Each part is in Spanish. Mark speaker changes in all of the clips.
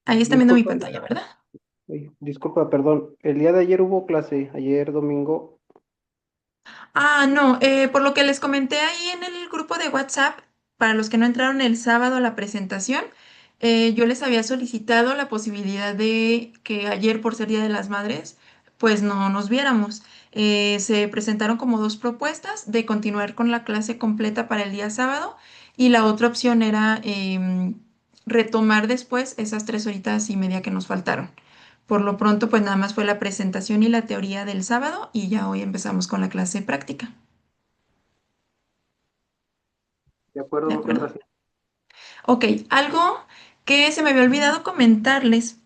Speaker 1: Ahí está viendo mi
Speaker 2: Disculpa,
Speaker 1: pantalla, ¿verdad?
Speaker 2: disculpa, perdón. El día de ayer hubo clase, ayer domingo.
Speaker 1: Ah, no, por lo que les comenté ahí en el grupo de WhatsApp, para los que no entraron el sábado a la presentación, yo les había solicitado la posibilidad de que ayer, por ser Día de las Madres, pues no nos viéramos. Se presentaron como dos propuestas de continuar con la clase completa para el día sábado y la otra opción era retomar después esas 3 horitas y media que nos faltaron. Por lo pronto, pues nada más fue la presentación y la teoría del sábado y ya hoy empezamos con la clase práctica.
Speaker 2: De acuerdo,
Speaker 1: ¿De
Speaker 2: muchas
Speaker 1: acuerdo?
Speaker 2: gracias.
Speaker 1: Ok, algo que se me había olvidado comentarles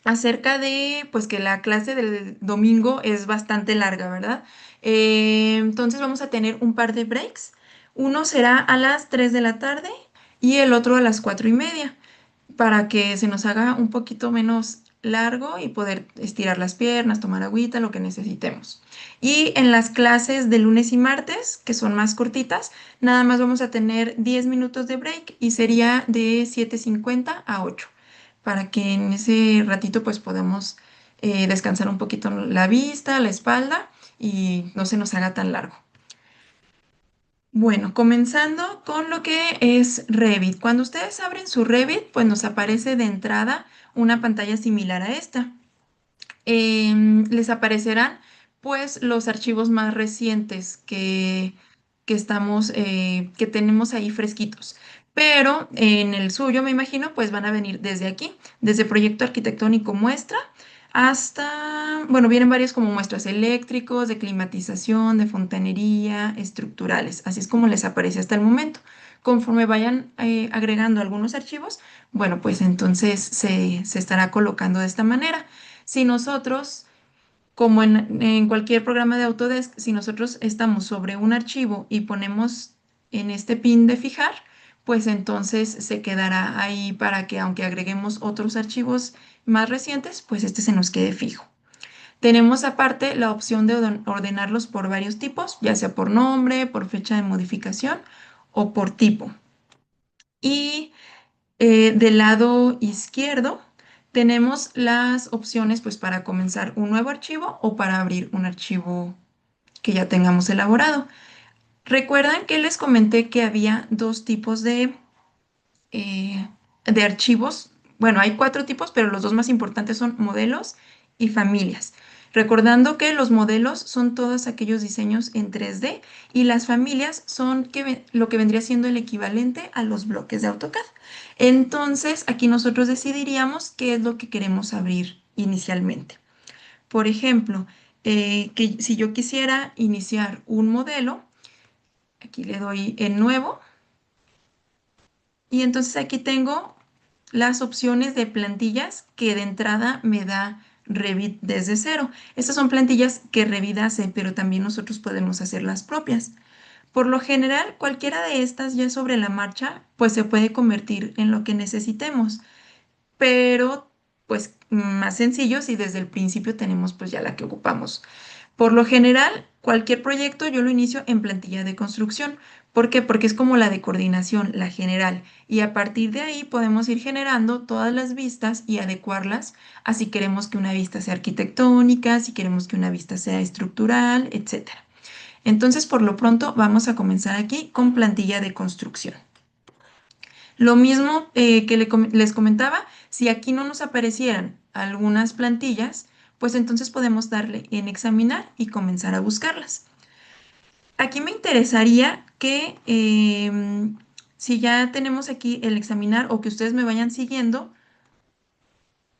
Speaker 1: acerca de, pues que la clase del domingo es bastante larga, ¿verdad? Entonces vamos a tener un par de breaks. Uno será a las 3 de la tarde y el otro a las 4:30, para que se nos haga un poquito menos largo y poder estirar las piernas, tomar agüita, lo que necesitemos. Y en las clases de lunes y martes, que son más cortitas, nada más vamos a tener 10 minutos de break y sería de 7:50 a 8, para que en ese ratito pues podamos descansar un poquito la vista, la espalda y no se nos haga tan largo. Bueno, comenzando con lo que es Revit. Cuando ustedes abren su Revit, pues nos aparece de entrada una pantalla similar a esta. Les aparecerán pues los archivos más recientes que tenemos ahí fresquitos. Pero en el suyo, me imagino, pues van a venir desde aquí, desde proyecto arquitectónico muestra hasta, bueno, vienen varios como muestras eléctricos, de climatización, de fontanería, estructurales. Así es como les aparece hasta el momento. Conforme vayan agregando algunos archivos, bueno, pues entonces se estará colocando de esta manera. Si nosotros, como en cualquier programa de Autodesk, si nosotros estamos sobre un archivo y ponemos en este pin de fijar, pues entonces se quedará ahí para que aunque agreguemos otros archivos más recientes, pues este se nos quede fijo. Tenemos aparte la opción de ordenarlos por varios tipos, ya sea por nombre, por fecha de modificación o por tipo. Y del lado izquierdo tenemos las opciones pues para comenzar un nuevo archivo o para abrir un archivo que ya tengamos elaborado. Recuerdan que les comenté que había dos tipos de archivos. Bueno, hay cuatro tipos, pero los dos más importantes son modelos y familias. Recordando que los modelos son todos aquellos diseños en 3D y las familias son lo que vendría siendo el equivalente a los bloques de AutoCAD. Entonces, aquí nosotros decidiríamos qué es lo que queremos abrir inicialmente. Por ejemplo, que si yo quisiera iniciar un modelo, aquí le doy en nuevo y entonces aquí tengo las opciones de plantillas que de entrada me da Revit desde cero. Estas son plantillas que Revit hace, pero también nosotros podemos hacer las propias. Por lo general, cualquiera de estas ya sobre la marcha, pues se puede convertir en lo que necesitemos, pero pues más sencillo si desde el principio tenemos pues ya la que ocupamos. Por lo general, cualquier proyecto yo lo inicio en plantilla de construcción. ¿Por qué? Porque es como la de coordinación, la general. Y a partir de ahí podemos ir generando todas las vistas y adecuarlas a si queremos que una vista sea arquitectónica, si queremos que una vista sea estructural, etcétera. Entonces, por lo pronto, vamos a comenzar aquí con plantilla de construcción. Lo mismo que les comentaba, si aquí no nos aparecieran algunas plantillas, pues entonces podemos darle en examinar y comenzar a buscarlas. Aquí me interesaría que si ya tenemos aquí el examinar o que ustedes me vayan siguiendo,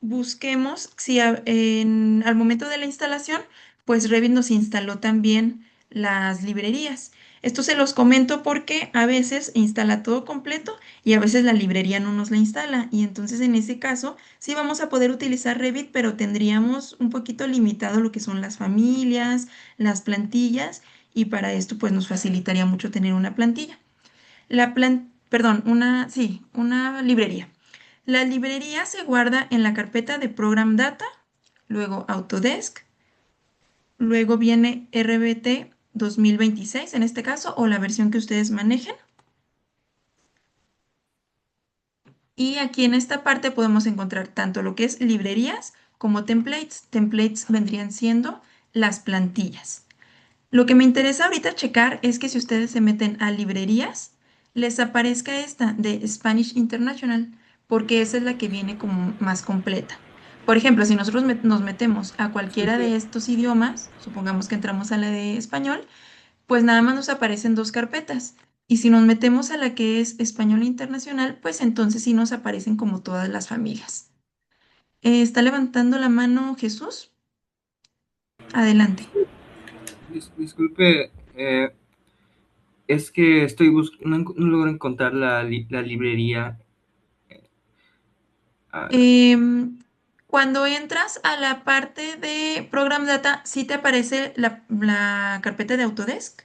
Speaker 1: busquemos si al momento de la instalación, pues Revit nos instaló también las librerías. Esto se los comento porque a veces instala todo completo y a veces la librería no nos la instala. Y entonces en ese caso sí vamos a poder utilizar Revit, pero tendríamos un poquito limitado lo que son las familias, las plantillas, y para esto pues nos facilitaría mucho tener una plantilla. Perdón, sí, una librería. La librería se guarda en la carpeta de Program Data, luego Autodesk, luego viene RBT 2026 en este caso, o la versión que ustedes manejen, Y aquí en esta parte podemos encontrar tanto lo que es librerías como templates. Templates vendrían siendo las plantillas. Lo que me interesa ahorita checar es que si ustedes se meten a librerías, les aparezca esta de Spanish International, porque esa es la que viene como más completa. Por ejemplo, si nosotros nos metemos a cualquiera de estos idiomas, supongamos que entramos a la de español, pues nada más nos aparecen dos carpetas. Y si nos metemos a la que es español internacional, pues entonces sí nos aparecen como todas las familias. ¿Está levantando la mano Jesús? Adelante.
Speaker 3: Disculpe, es que no logro encontrar la librería. A,
Speaker 1: Em, Cuando entras a la parte de Program Data, ¿sí te aparece la carpeta de Autodesk?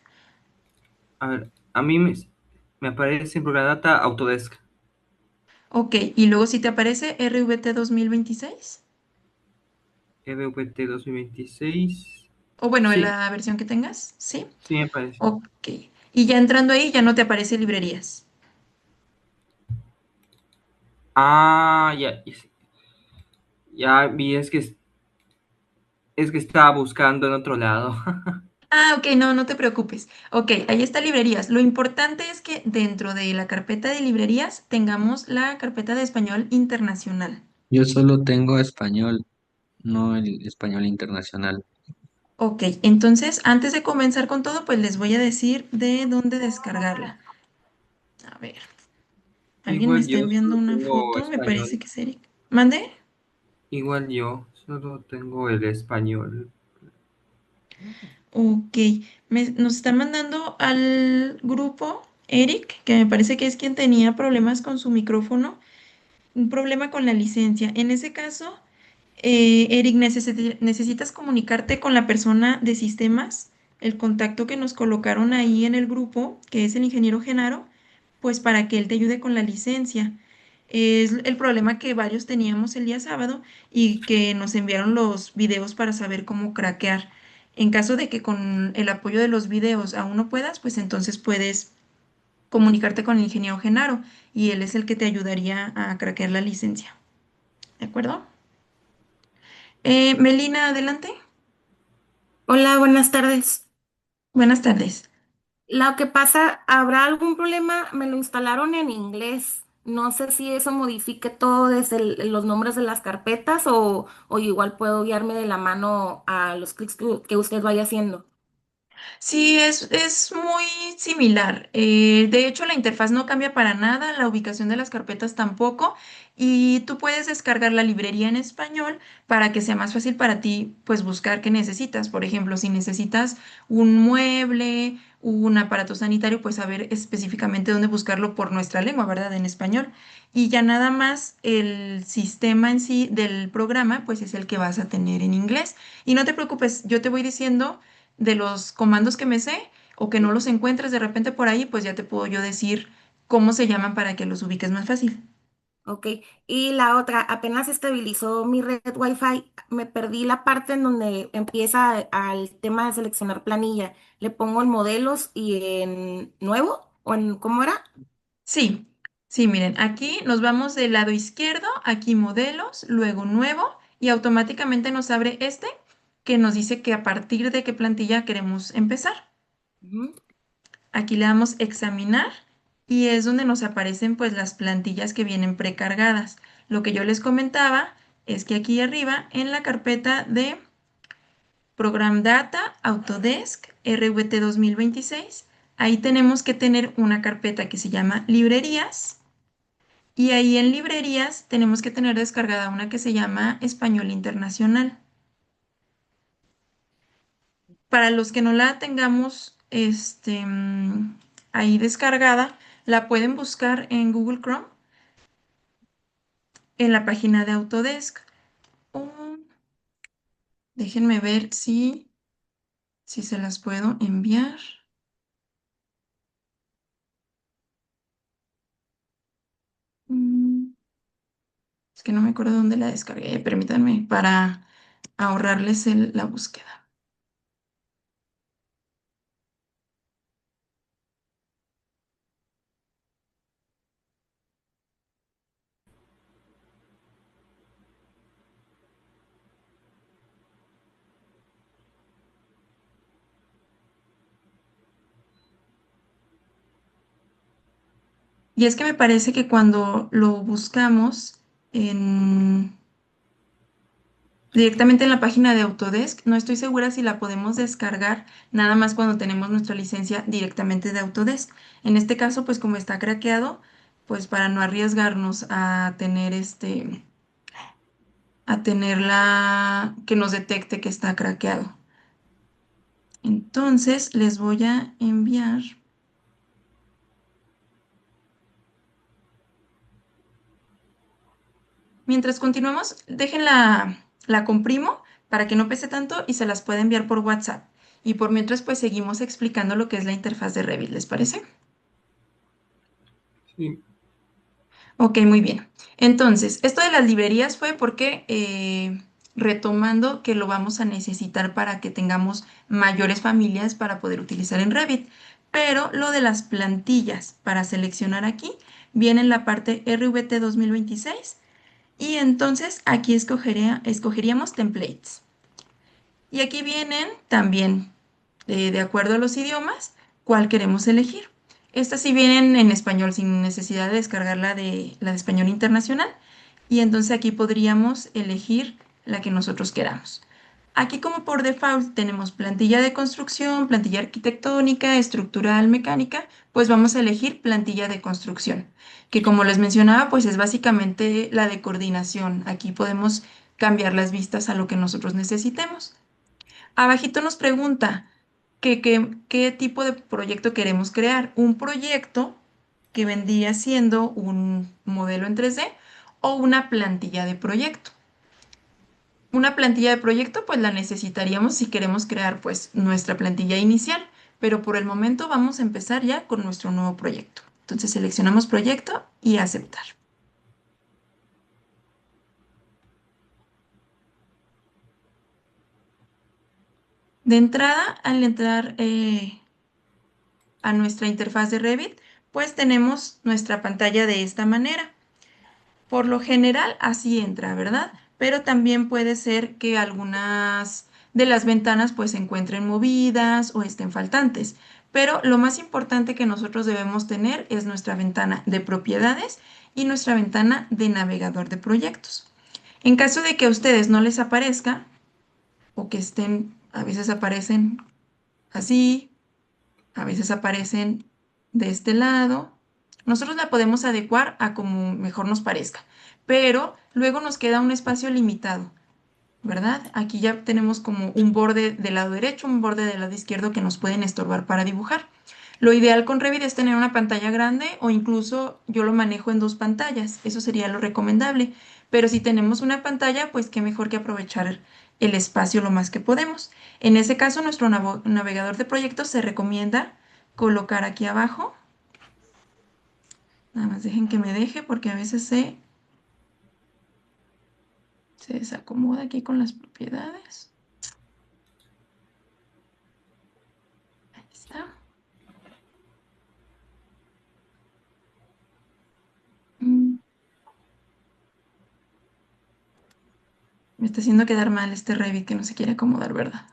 Speaker 3: a ver, me aparece en Programdata Autodesk.
Speaker 1: Ok, y luego sí te aparece RVT 2026.
Speaker 3: EBVT 2026.
Speaker 1: O bueno, en
Speaker 3: Sí,
Speaker 1: la versión que tengas, ¿sí?
Speaker 3: sí me aparece.
Speaker 1: Ok. Y ya entrando ahí ya no te aparece librerías.
Speaker 3: Ah, ya, ya vi, es que estaba buscando en otro lado.
Speaker 1: Ah, ok, no, no te preocupes. Ok, ahí está librerías. Lo importante es que dentro de la carpeta de librerías tengamos la carpeta de español internacional.
Speaker 4: Yo solo tengo español, no el español internacional.
Speaker 1: Ok, entonces antes de comenzar con todo, pues les voy a decir de dónde descargarla. A ver, alguien me
Speaker 3: Igual
Speaker 1: está
Speaker 3: yo
Speaker 1: enviando
Speaker 3: solo
Speaker 1: una
Speaker 3: tengo
Speaker 1: foto, me parece
Speaker 3: español.
Speaker 1: que es Eric. ¿Mande?
Speaker 3: Igual yo solo tengo el español.
Speaker 1: Ok, nos está mandando al grupo Eric, que me parece que es quien tenía problemas con su micrófono, un problema con la licencia. En ese caso, Eric, necesitas comunicarte con la persona de sistemas, el contacto que nos colocaron ahí en el grupo, que es el ingeniero Genaro, pues para que él te ayude con la licencia. Es el problema que varios teníamos el día sábado y que nos enviaron los videos para saber cómo craquear. En caso de que con el apoyo de los videos aún no puedas, pues entonces puedes comunicarte con el ingeniero Genaro y él es el que te ayudaría a craquear la licencia. ¿De acuerdo? Melina, adelante.
Speaker 5: Hola, buenas tardes.
Speaker 1: Buenas tardes.
Speaker 5: Lo que pasa, ¿habrá algún problema? Me lo instalaron en inglés. No sé si eso modifique todo desde los nombres de las carpetas o igual puedo guiarme de la mano a los clics que usted vaya haciendo.
Speaker 1: Sí, es muy similar. De hecho, la interfaz no cambia para nada, la ubicación de las carpetas tampoco, y tú puedes descargar la librería en español para que sea más fácil para ti, pues buscar qué necesitas. Por ejemplo, si necesitas un mueble, un aparato sanitario, pues saber específicamente dónde buscarlo por nuestra lengua, ¿verdad? En español. Y ya nada más el sistema en sí del programa, pues es el que vas a tener en inglés. Y no te preocupes, yo te voy diciendo de los comandos que me sé o que no los encuentres de repente por ahí, pues ya te puedo yo decir cómo se llaman para que los ubiques más fácil.
Speaker 5: Ok. Y la otra, apenas estabilizó mi red Wi-Fi, me perdí la parte en donde empieza al tema de seleccionar planilla. Le pongo en modelos y en nuevo o en, ¿cómo era?
Speaker 1: Sí, sí, miren, aquí nos vamos del lado izquierdo, aquí modelos, luego nuevo y automáticamente nos abre este que nos dice que a partir de qué plantilla queremos empezar.
Speaker 5: Ujú.
Speaker 1: Aquí le damos examinar y es donde nos aparecen pues las plantillas que vienen precargadas. Lo que yo les comentaba es que aquí arriba en la carpeta de Program Data, Autodesk, RVT 2026. Ahí tenemos que tener una carpeta que se llama librerías y ahí en librerías tenemos que tener descargada una que se llama Español Internacional. Para los que no la tengamos ahí descargada, la pueden buscar en Google Chrome en la página de Autodesk. O déjenme ver si se las puedo enviar. Mm, Es que no me acuerdo dónde la descargué, permítanme, para ahorrarles la búsqueda. Y es que me parece que cuando lo buscamos en, directamente en la página de Autodesk, no estoy segura si la podemos descargar nada más cuando tenemos nuestra licencia directamente de Autodesk. En este caso, pues como está craqueado, pues para no arriesgarnos a tener a tenerla que nos detecte que está craqueado. Entonces les voy a enviar. Mientras continuamos, la comprimo para que no pese tanto y se las pueda enviar por WhatsApp. Y por mientras, pues seguimos explicando lo que es la interfaz de Revit, ¿les parece?
Speaker 3: Sí.
Speaker 1: Ok, muy bien. Entonces, esto de las librerías fue porque retomando que lo vamos a necesitar para que tengamos mayores familias para poder utilizar en Revit. Pero lo de las plantillas para seleccionar aquí viene en la parte RVT 2026 y entonces aquí escogeríamos templates. Y aquí vienen también, de acuerdo a los idiomas, cuál queremos elegir. Estas sí vienen en español sin necesidad de descargar la de español internacional. Y entonces aquí podríamos elegir la que nosotros queramos. Aquí como por default tenemos plantilla de construcción, plantilla arquitectónica, estructural, mecánica, pues vamos a elegir plantilla de construcción, que como les mencionaba, pues es básicamente la de coordinación. Aquí podemos cambiar las vistas a lo que nosotros necesitemos. Abajito nos pregunta qué tipo de proyecto queremos crear. Un proyecto que vendría siendo un modelo en 3D o una plantilla de proyecto. Una plantilla de proyecto pues la necesitaríamos si queremos crear pues nuestra plantilla inicial, pero por el momento vamos a empezar ya con nuestro nuevo proyecto. Entonces seleccionamos proyecto y aceptar. De entrada, al entrar a nuestra interfaz de Revit, pues tenemos nuestra pantalla de esta manera. Por lo general así entra, ¿verdad? Pero también puede ser que algunas de las ventanas pues se encuentren movidas o estén faltantes. Pero lo más importante que nosotros debemos tener es nuestra ventana de propiedades y nuestra ventana de navegador de proyectos. En caso de que a ustedes no les aparezca o que estén, a veces aparecen así, a veces aparecen de este lado. Nosotros la podemos adecuar a como mejor nos parezca, pero luego nos queda un espacio limitado, ¿verdad? Aquí ya tenemos como un borde del lado derecho, un borde del lado izquierdo que nos pueden estorbar para dibujar. Lo ideal con Revit es tener una pantalla grande o incluso yo lo manejo en dos pantallas, eso sería lo recomendable. Pero si tenemos una pantalla, pues qué mejor que aprovechar el espacio lo más que podemos. En ese caso, nuestro navegador de proyectos se recomienda colocar aquí abajo. Nada más dejen que me deje porque a veces se desacomoda aquí con las propiedades. Ahí está. Mm, Me está haciendo quedar mal este Revit que no se quiere acomodar, ¿verdad?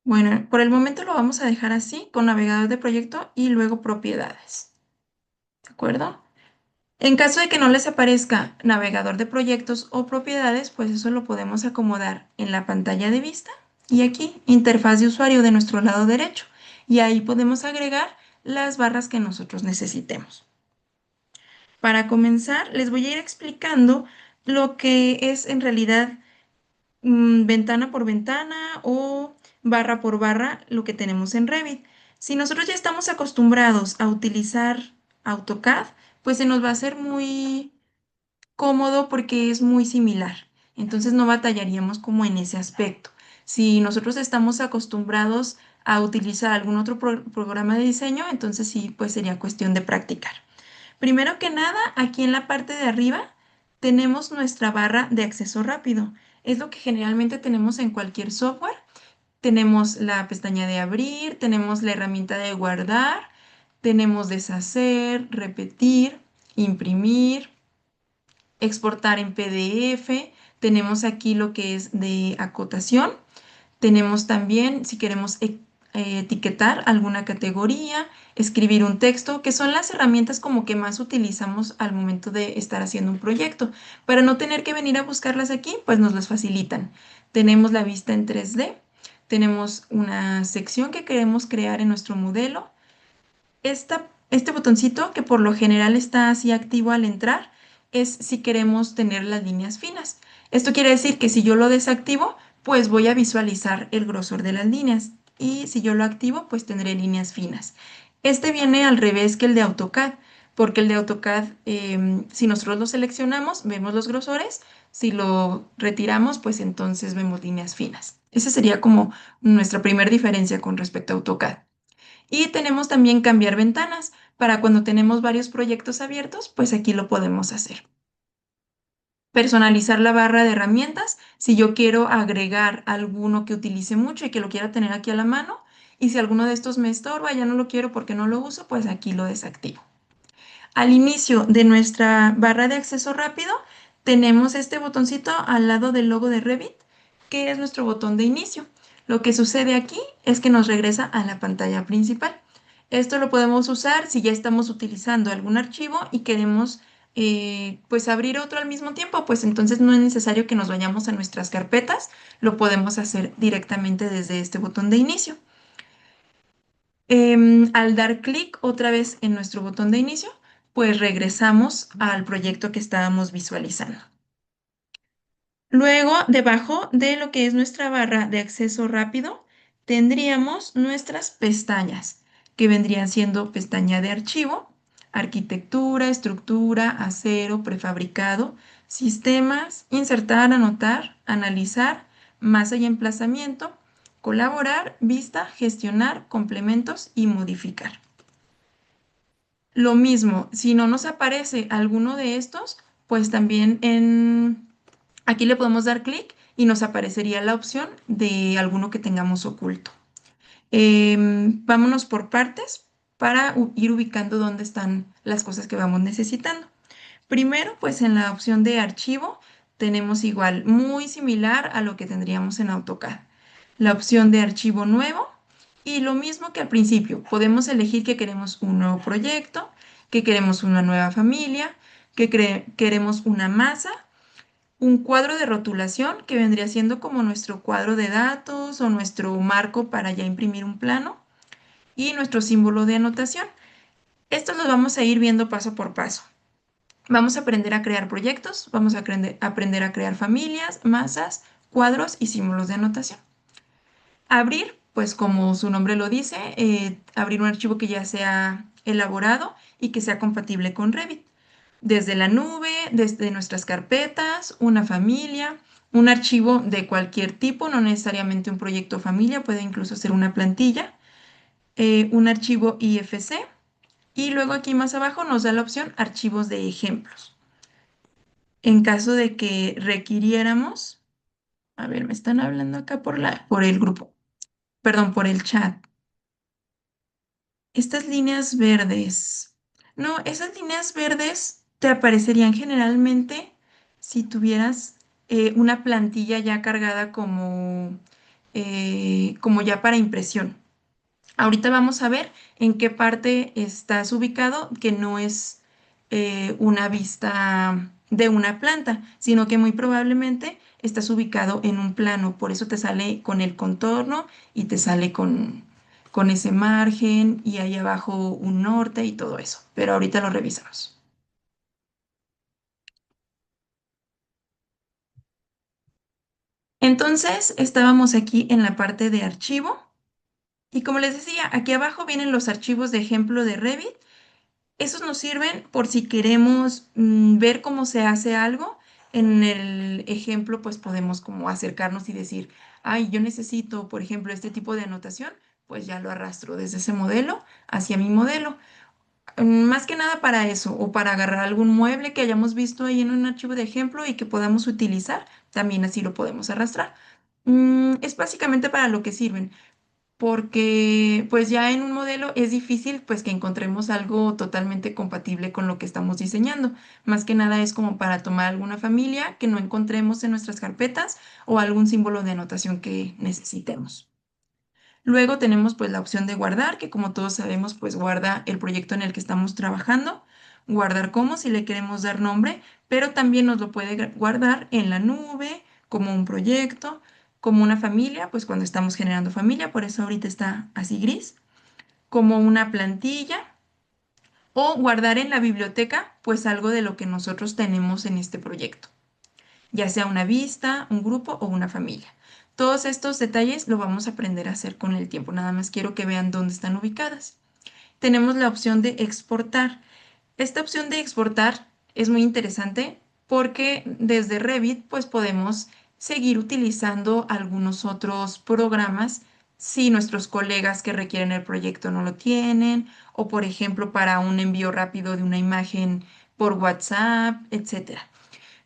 Speaker 1: Bueno, por el momento lo vamos a dejar así, con navegador de proyecto y luego propiedades. ¿De acuerdo? En caso de que no les aparezca navegador de proyectos o propiedades, pues eso lo podemos acomodar en la pantalla de vista y aquí, interfaz de usuario de nuestro lado derecho. Y ahí podemos agregar las barras que nosotros necesitemos. Para comenzar, les voy a ir explicando lo que es en realidad ventana por ventana o barra por barra lo que tenemos en Revit. Si nosotros ya estamos acostumbrados a utilizar AutoCAD, pues se nos va a hacer muy cómodo porque es muy similar. Entonces no batallaríamos como en ese aspecto. Si nosotros estamos acostumbrados a utilizar algún otro programa de diseño, entonces sí, pues sería cuestión de practicar. Primero que nada, aquí en la parte de arriba tenemos nuestra barra de acceso rápido. Es lo que generalmente tenemos en cualquier software. Tenemos la pestaña de abrir, tenemos la herramienta de guardar, tenemos deshacer, repetir, imprimir, exportar en PDF. Tenemos aquí lo que es de acotación. Tenemos también, si queremos etiquetar alguna categoría, escribir un texto, que son las herramientas como que más utilizamos al momento de estar haciendo un proyecto. Para no tener que venir a buscarlas aquí, pues nos las facilitan. Tenemos la vista en 3D, tenemos una sección que queremos crear en nuestro modelo. Este botoncito, que por lo general está así activo al entrar, es si queremos tener las líneas finas. Esto quiere decir que si yo lo desactivo, pues voy a visualizar el grosor de las líneas. Y si yo lo activo, pues tendré líneas finas. Este viene al revés que el de AutoCAD, porque el de AutoCAD, si nosotros lo seleccionamos, vemos los grosores. Si lo retiramos, pues entonces vemos líneas finas. Esa sería como nuestra primera diferencia con respecto a AutoCAD. Y tenemos también cambiar ventanas. Para cuando tenemos varios proyectos abiertos, pues aquí lo podemos hacer. Personalizar la barra de herramientas. Si yo quiero agregar alguno que utilice mucho y que lo quiera tener aquí a la mano, y si alguno de estos me estorba, ya no lo quiero porque no lo uso, pues aquí lo desactivo. Al inicio de nuestra barra de acceso rápido, tenemos este botoncito al lado del logo de Revit, que es nuestro botón de inicio. Lo que sucede aquí es que nos regresa a la pantalla principal. Esto lo podemos usar si ya estamos utilizando algún archivo y queremos pues abrir otro al mismo tiempo, pues entonces no es necesario que nos vayamos a nuestras carpetas, lo podemos hacer directamente desde este botón de inicio. Al dar clic otra vez en nuestro botón de inicio, pues regresamos al proyecto que estábamos visualizando. Luego, debajo de lo que es nuestra barra de acceso rápido, tendríamos nuestras pestañas, que vendrían siendo pestaña de archivo, arquitectura, estructura, acero, prefabricado, sistemas, insertar, anotar, analizar, masa y emplazamiento, colaborar, vista, gestionar, complementos y modificar. Lo mismo, si no nos aparece alguno de estos, pues también aquí le podemos dar clic y nos aparecería la opción de alguno que tengamos oculto. Vámonos por partes para ir ubicando dónde están las cosas que vamos necesitando. Primero, pues en la opción de archivo tenemos igual, muy similar a lo que tendríamos en AutoCAD. La opción de archivo nuevo y lo mismo que al principio, podemos elegir que queremos un nuevo proyecto, que queremos una nueva familia, que queremos una masa, un cuadro de rotulación que vendría siendo como nuestro cuadro de datos o nuestro marco para ya imprimir un plano y nuestro símbolo de anotación. Estos los vamos a ir viendo paso por paso. Vamos a aprender a crear proyectos, vamos a aprender a crear familias, masas, cuadros y símbolos de anotación. Abrir, pues como su nombre lo dice, abrir un archivo que ya sea elaborado y que sea compatible con Revit. Desde la nube, desde nuestras carpetas, una familia, un archivo de cualquier tipo, no necesariamente un proyecto familia, puede incluso ser una plantilla, un archivo IFC y luego aquí más abajo nos da la opción archivos de ejemplos. En caso de que requiriéramos, a ver, me están hablando acá por el grupo, perdón, por el chat. Estas líneas verdes. No, esas líneas verdes te aparecerían generalmente si tuvieras una plantilla ya cargada como ya para impresión. Ahorita vamos a ver en qué parte estás ubicado, que no es una vista de una planta, sino que muy probablemente estás ubicado en un plano. Por eso te sale con el contorno y te sale con ese margen y ahí abajo un norte y todo eso. Pero ahorita lo revisamos. Entonces, estábamos aquí en la parte de archivo. Y como les decía, aquí abajo vienen los archivos de ejemplo de Revit. Esos nos sirven por si queremos ver cómo se hace algo. En el ejemplo, pues podemos como acercarnos y decir, ay, yo necesito, por ejemplo, este tipo de anotación, pues ya lo arrastro desde ese modelo hacia mi modelo. Más que nada para eso, o para agarrar algún mueble que hayamos visto ahí en un archivo de ejemplo y que podamos utilizar, también así lo podemos arrastrar. Es básicamente para lo que sirven, porque pues ya en un modelo es difícil pues que encontremos algo totalmente compatible con lo que estamos diseñando. Más que nada es como para tomar alguna familia que no encontremos en nuestras carpetas o algún símbolo de anotación que necesitemos. Luego tenemos pues la opción de guardar, que como todos sabemos pues guarda el proyecto en el que estamos trabajando, guardar como si le queremos dar nombre, pero también nos lo puede guardar en la nube, como un proyecto, como una familia, pues cuando estamos generando familia, por eso ahorita está así gris, como una plantilla o guardar en la biblioteca pues algo de lo que nosotros tenemos en este proyecto, ya sea una vista, un grupo o una familia. Todos estos detalles lo vamos a aprender a hacer con el tiempo, nada más quiero que vean dónde están ubicadas. Tenemos la opción de exportar. Esta opción de exportar es muy interesante porque desde Revit pues podemos seguir utilizando algunos otros programas si nuestros colegas que requieren el proyecto no lo tienen o por ejemplo para un envío rápido de una imagen por WhatsApp, etcétera.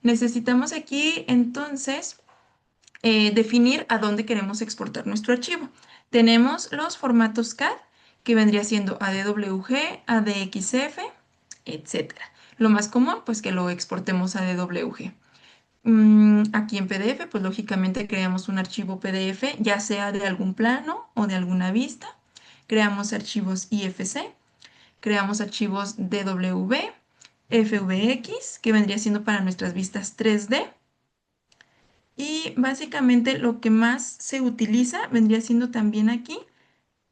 Speaker 1: Necesitamos aquí entonces definir a dónde queremos exportar nuestro archivo. Tenemos los formatos CAD, que vendría siendo ADWG, ADXF, etcétera. Lo más común, pues que lo exportemos a DWG. Aquí en PDF, pues lógicamente creamos un archivo PDF, ya sea de algún plano o de alguna vista. Creamos archivos IFC, creamos archivos DW, FVX, que vendría siendo para nuestras vistas 3D. Y básicamente lo que más se utiliza vendría siendo también aquí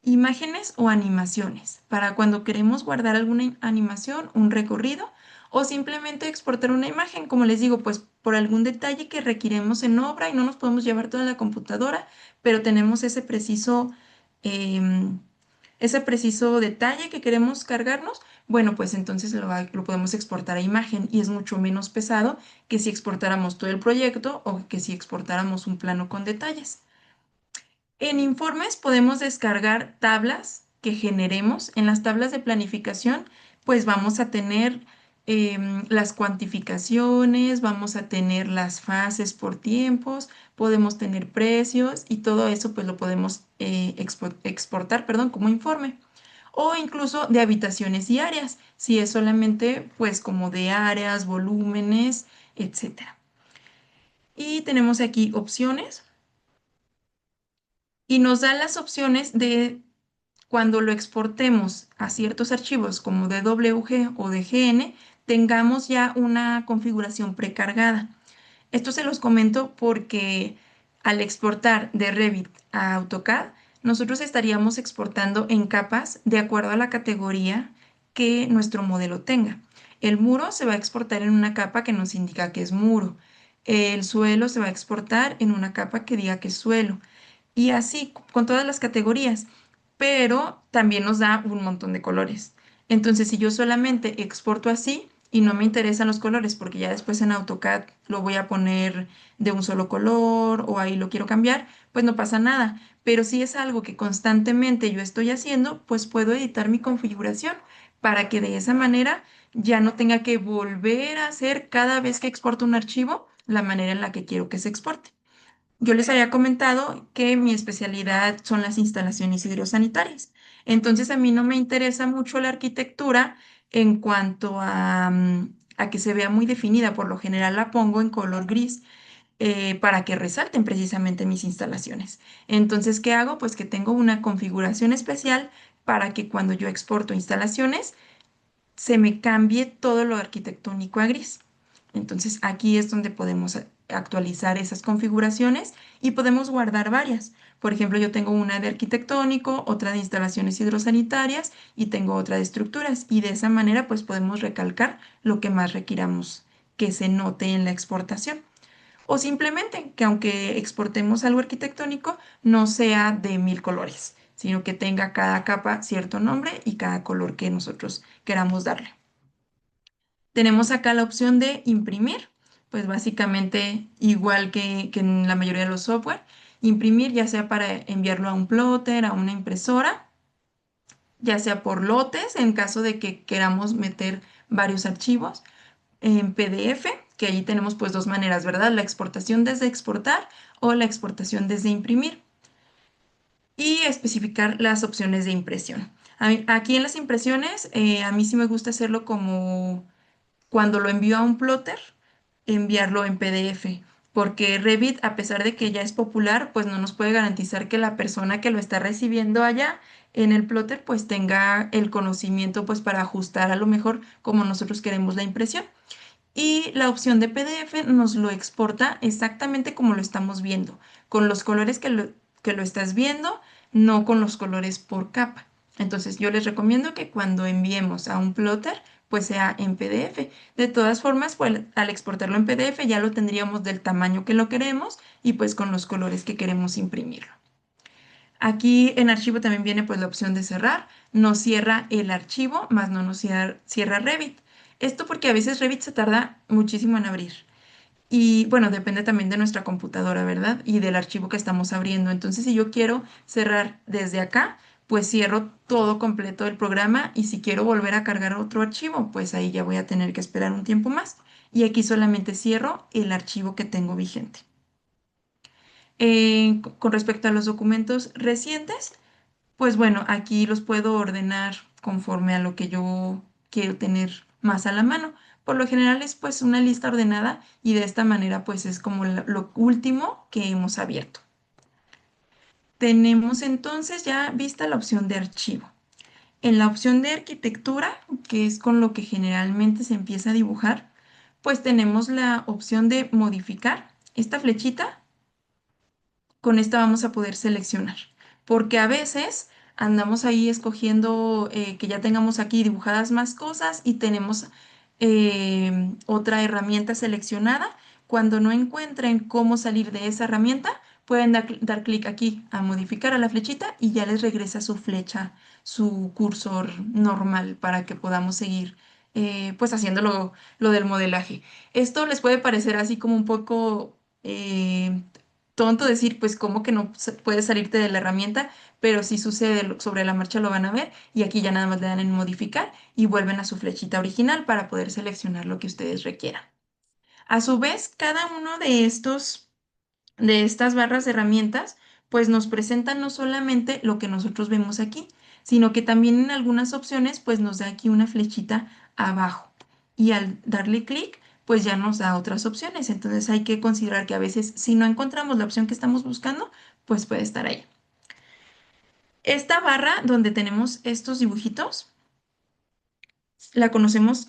Speaker 1: imágenes o animaciones, para cuando queremos guardar alguna animación, un recorrido o simplemente exportar una imagen, como les digo, pues por algún detalle que requiremos en obra y no nos podemos llevar toda la computadora, pero tenemos em, ese preciso detalle que queremos cargarnos, bueno, pues entonces lo podemos exportar a imagen y es mucho menos pesado que si exportáramos todo el proyecto o que si exportáramos un plano con detalles. En informes podemos descargar tablas que generemos. En las tablas de planificación, pues vamos a tener las cuantificaciones, vamos a tener las fases por tiempos, podemos tener precios y todo eso pues lo podemos exportar, perdón, como informe. O incluso de habitaciones y áreas, si es solamente pues como de áreas, volúmenes, etcétera. Y tenemos aquí opciones y nos da las opciones de cuando lo exportemos a ciertos archivos como DWG o DGN, tengamos ya una configuración precargada. Esto se los comento porque al exportar de Revit a AutoCAD, nosotros estaríamos exportando en capas de acuerdo a la categoría que nuestro modelo tenga. El muro se va a exportar en una capa que nos indica que es muro. El suelo se va a exportar en una capa que diga que es suelo. Y así con todas las categorías, pero también nos da un montón de colores. Entonces, si yo solamente exporto así y no me interesan los colores, porque ya después en AutoCAD lo voy a poner de un solo color o ahí lo quiero cambiar, pues no pasa nada. Pero si es algo que constantemente yo estoy haciendo, pues puedo editar mi configuración para que de esa manera ya no tenga que volver a hacer cada vez que exporto un archivo la manera en la que quiero que se exporte. Yo les había comentado que mi especialidad son las instalaciones hidrosanitarias. Entonces, a mí no me interesa mucho la arquitectura en cuanto a que se vea muy definida. Por lo general la pongo en color gris para que resalten precisamente mis instalaciones. Entonces, ¿qué hago? Pues que tengo una configuración especial para que cuando yo exporto instalaciones, se me cambie todo lo arquitectónico a gris. Entonces aquí es donde podemos actualizar esas configuraciones y podemos guardar varias. Por ejemplo, yo tengo una de arquitectónico, otra de instalaciones hidrosanitarias y tengo otra de estructuras. Y de esa manera pues podemos recalcar lo que más requiramos que se note en la exportación. O simplemente que aunque exportemos algo arquitectónico, no sea de 1000 colores, sino que tenga cada capa cierto nombre y cada color que nosotros queramos darle. Tenemos acá la opción de imprimir, pues básicamente igual que en la mayoría de los software, imprimir ya sea para enviarlo a un plotter, a una impresora, ya sea por lotes en caso de que queramos meter varios archivos en PDF que ahí tenemos pues dos maneras, ¿verdad? La exportación desde exportar o la exportación desde imprimir y especificar las opciones de impresión. Aquí en las impresiones, a mí sí me gusta hacerlo como cuando lo envío a un plotter, enviarlo en PDF, porque Revit, a pesar de que ya es popular, pues no nos puede garantizar que la persona que lo está recibiendo allá en el plotter, pues tenga el conocimiento pues para ajustar a lo mejor como nosotros queremos la impresión. Y la opción de PDF nos lo exporta exactamente como lo estamos viendo, con los colores que lo estás viendo, no con los colores por capa. Entonces yo les recomiendo que cuando enviemos a un plotter, pues sea en PDF. De todas formas, pues, al exportarlo en PDF ya lo tendríamos del tamaño que lo queremos y pues con los colores que queremos imprimirlo. Aquí en archivo también viene pues la opción de cerrar. Nos cierra el archivo, más no nos cierra Revit. Esto porque a veces Revit se tarda muchísimo en abrir. Y bueno, depende también de nuestra computadora, ¿verdad? Y del archivo que estamos abriendo. Entonces, si yo quiero cerrar desde acá, pues cierro todo completo el programa y si quiero volver a cargar otro archivo, pues ahí ya voy a tener que esperar un tiempo más. Y aquí solamente cierro el archivo que tengo vigente. Con respecto a los documentos recientes, pues bueno, aquí los puedo ordenar conforme a lo que yo quiero tener más a la mano. Por lo general es pues una lista ordenada y de esta manera pues es como lo último que hemos abierto. Tenemos entonces ya vista la opción de archivo. En la opción de arquitectura, que es con lo que generalmente se empieza a dibujar, pues tenemos la opción de modificar. Esta flechita con esta vamos a poder seleccionar, porque a veces andamos ahí escogiendo que ya tengamos aquí dibujadas más cosas y tenemos otra herramienta seleccionada. Cuando no encuentren cómo salir de esa herramienta, pueden dar clic aquí a modificar a la flechita y ya les regresa su flecha, su cursor normal para que podamos seguir pues haciendo lo del modelaje. Esto les puede parecer así como un poco tonto decir, pues, cómo que no puedes salirte de la herramienta, pero si sucede sobre la marcha lo van a ver y aquí ya nada más le dan en modificar y vuelven a su flechita original para poder seleccionar lo que ustedes requieran. A su vez, cada uno de estas barras de herramientas, pues nos presentan no solamente lo que nosotros vemos aquí, sino que también en algunas opciones, pues nos da aquí una flechita abajo. Y al darle clic, pues ya nos da otras opciones. Entonces hay que considerar que a veces si no encontramos la opción que estamos buscando, pues puede estar ahí. Esta barra donde tenemos estos dibujitos, la conocemos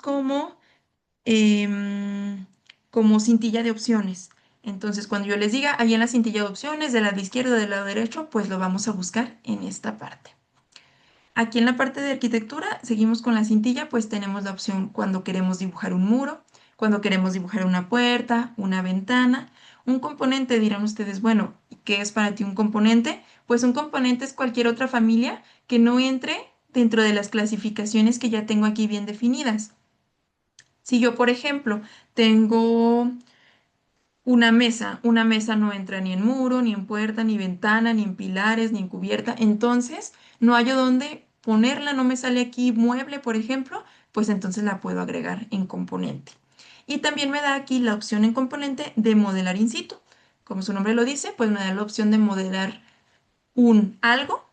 Speaker 1: em, como cintilla de opciones. Entonces, cuando yo les diga, ahí en la cintilla de opciones, del lado izquierdo, del lado derecho, pues lo vamos a buscar en esta parte. Aquí en la parte de arquitectura, seguimos con la cintilla, pues tenemos la opción cuando queremos dibujar un muro, cuando queremos dibujar una puerta, una ventana. Un componente, dirán ustedes, bueno, ¿qué es para ti un componente? Pues un componente es cualquier otra familia que no entre dentro de las clasificaciones que ya tengo aquí bien definidas. Si yo, por ejemplo, tengo una mesa no entra ni en muro, ni en puerta, ni ventana, ni en pilares, ni en cubierta, entonces no hallo dónde ponerla, no me sale aquí mueble, por ejemplo, pues entonces la puedo agregar en componente. Y también me da aquí la opción en componente de modelar in situ. Como su nombre lo dice, pues me da la opción de modelar un algo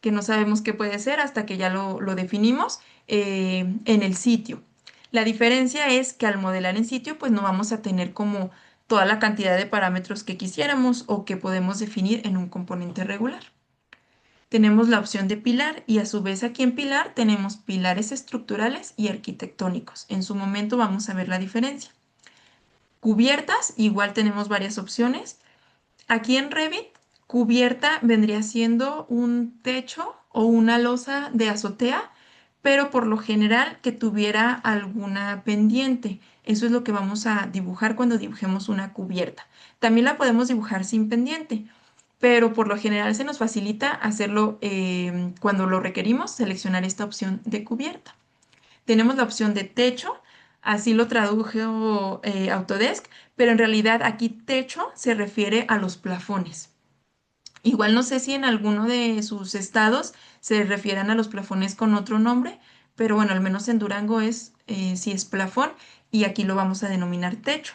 Speaker 1: que no sabemos qué puede ser hasta que ya lo definimos en el sitio. La diferencia es que al modelar en sitio, pues no vamos a tener como toda la cantidad de parámetros que quisiéramos o que podemos definir en un componente regular. Tenemos la opción de pilar y a su vez aquí en pilar tenemos pilares estructurales y arquitectónicos. En su momento vamos a ver la diferencia. Cubiertas, igual tenemos varias opciones. Aquí en Revit, cubierta vendría siendo un techo o una losa de azotea, pero por lo general que tuviera alguna pendiente. Eso es lo que vamos a dibujar cuando dibujemos una cubierta. También la podemos dibujar sin pendiente, pero por lo general se nos facilita hacerlo cuando lo requerimos, seleccionar esta opción de cubierta. Tenemos la opción de techo, así lo tradujo Autodesk, pero en realidad aquí techo se refiere a los plafones. Igual no sé si en alguno de sus estados se refieran a los plafones con otro nombre, pero bueno, al menos en Durango es, sí es plafón y aquí lo vamos a denominar techo.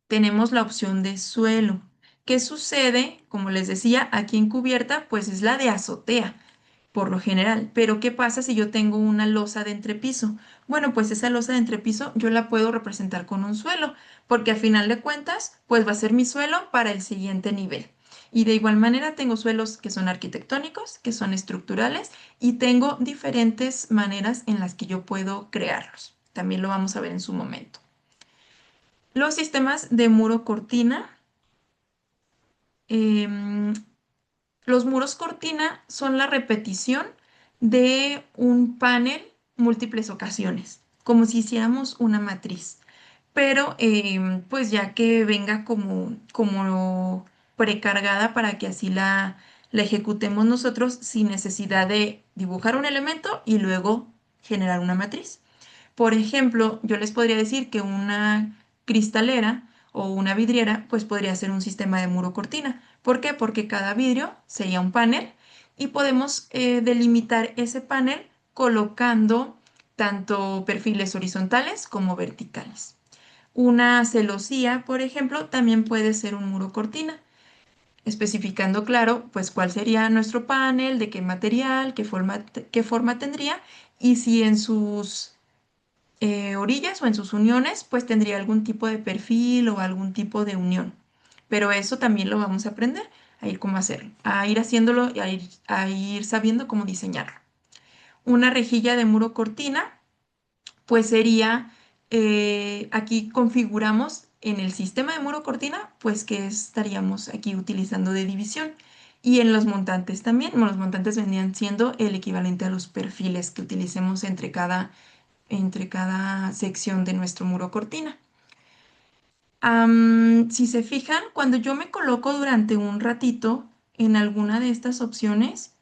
Speaker 1: Tenemos la opción de suelo. ¿Qué sucede? Como les decía, aquí en cubierta, pues es la de azotea por lo general. Pero ¿qué pasa si yo tengo una losa de entrepiso? Bueno, pues esa losa de entrepiso yo la puedo representar con un suelo, porque a final de cuentas, pues va a ser mi suelo para el siguiente nivel. Y de igual manera tengo suelos que son arquitectónicos, que son estructurales, y tengo diferentes maneras en las que yo puedo crearlos. También lo vamos a ver en su momento. Los sistemas de muro cortina. em, los muros cortina son la repetición de un panel múltiples ocasiones, como si hiciéramos una matriz. Pero pues ya que venga como precargada para que así la ejecutemos nosotros sin necesidad de dibujar un elemento y luego generar una matriz. Por ejemplo, yo les podría decir que una cristalera o una vidriera, pues podría ser un sistema de muro cortina. ¿Por qué? Porque cada vidrio sería un panel y podemos delimitar ese panel colocando tanto perfiles horizontales como verticales. Una celosía, por ejemplo, también puede ser un muro cortina, especificando claro, pues cuál sería nuestro panel, de qué material, qué forma tendría y si en sus orillas o en sus uniones, pues tendría algún tipo de perfil o algún tipo de unión. Pero eso también lo vamos a aprender, a ir cómo hacerlo, a ir haciéndolo y a ir sabiendo cómo diseñarlo. Una rejilla de muro cortina, pues sería, aquí configuramos en el sistema de muro cortina, pues que estaríamos aquí utilizando de división. Y en los montantes también, bueno, los montantes vendrían siendo el equivalente a los perfiles que utilicemos entre cada sección de nuestro muro cortina. Si se fijan, cuando yo me coloco durante un ratito en alguna de estas opciones,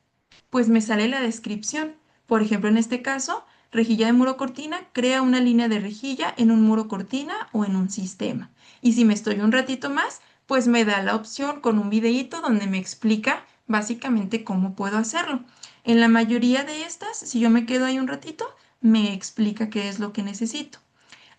Speaker 1: pues me sale la descripción. Por ejemplo, en este caso, rejilla de muro cortina, crea una línea de rejilla en un muro cortina o en un sistema. Y si me estoy un ratito más, pues me da la opción con un videíto donde me explica básicamente cómo puedo hacerlo. En la mayoría de estas, si yo me quedo ahí un ratito, me explica qué es lo que necesito.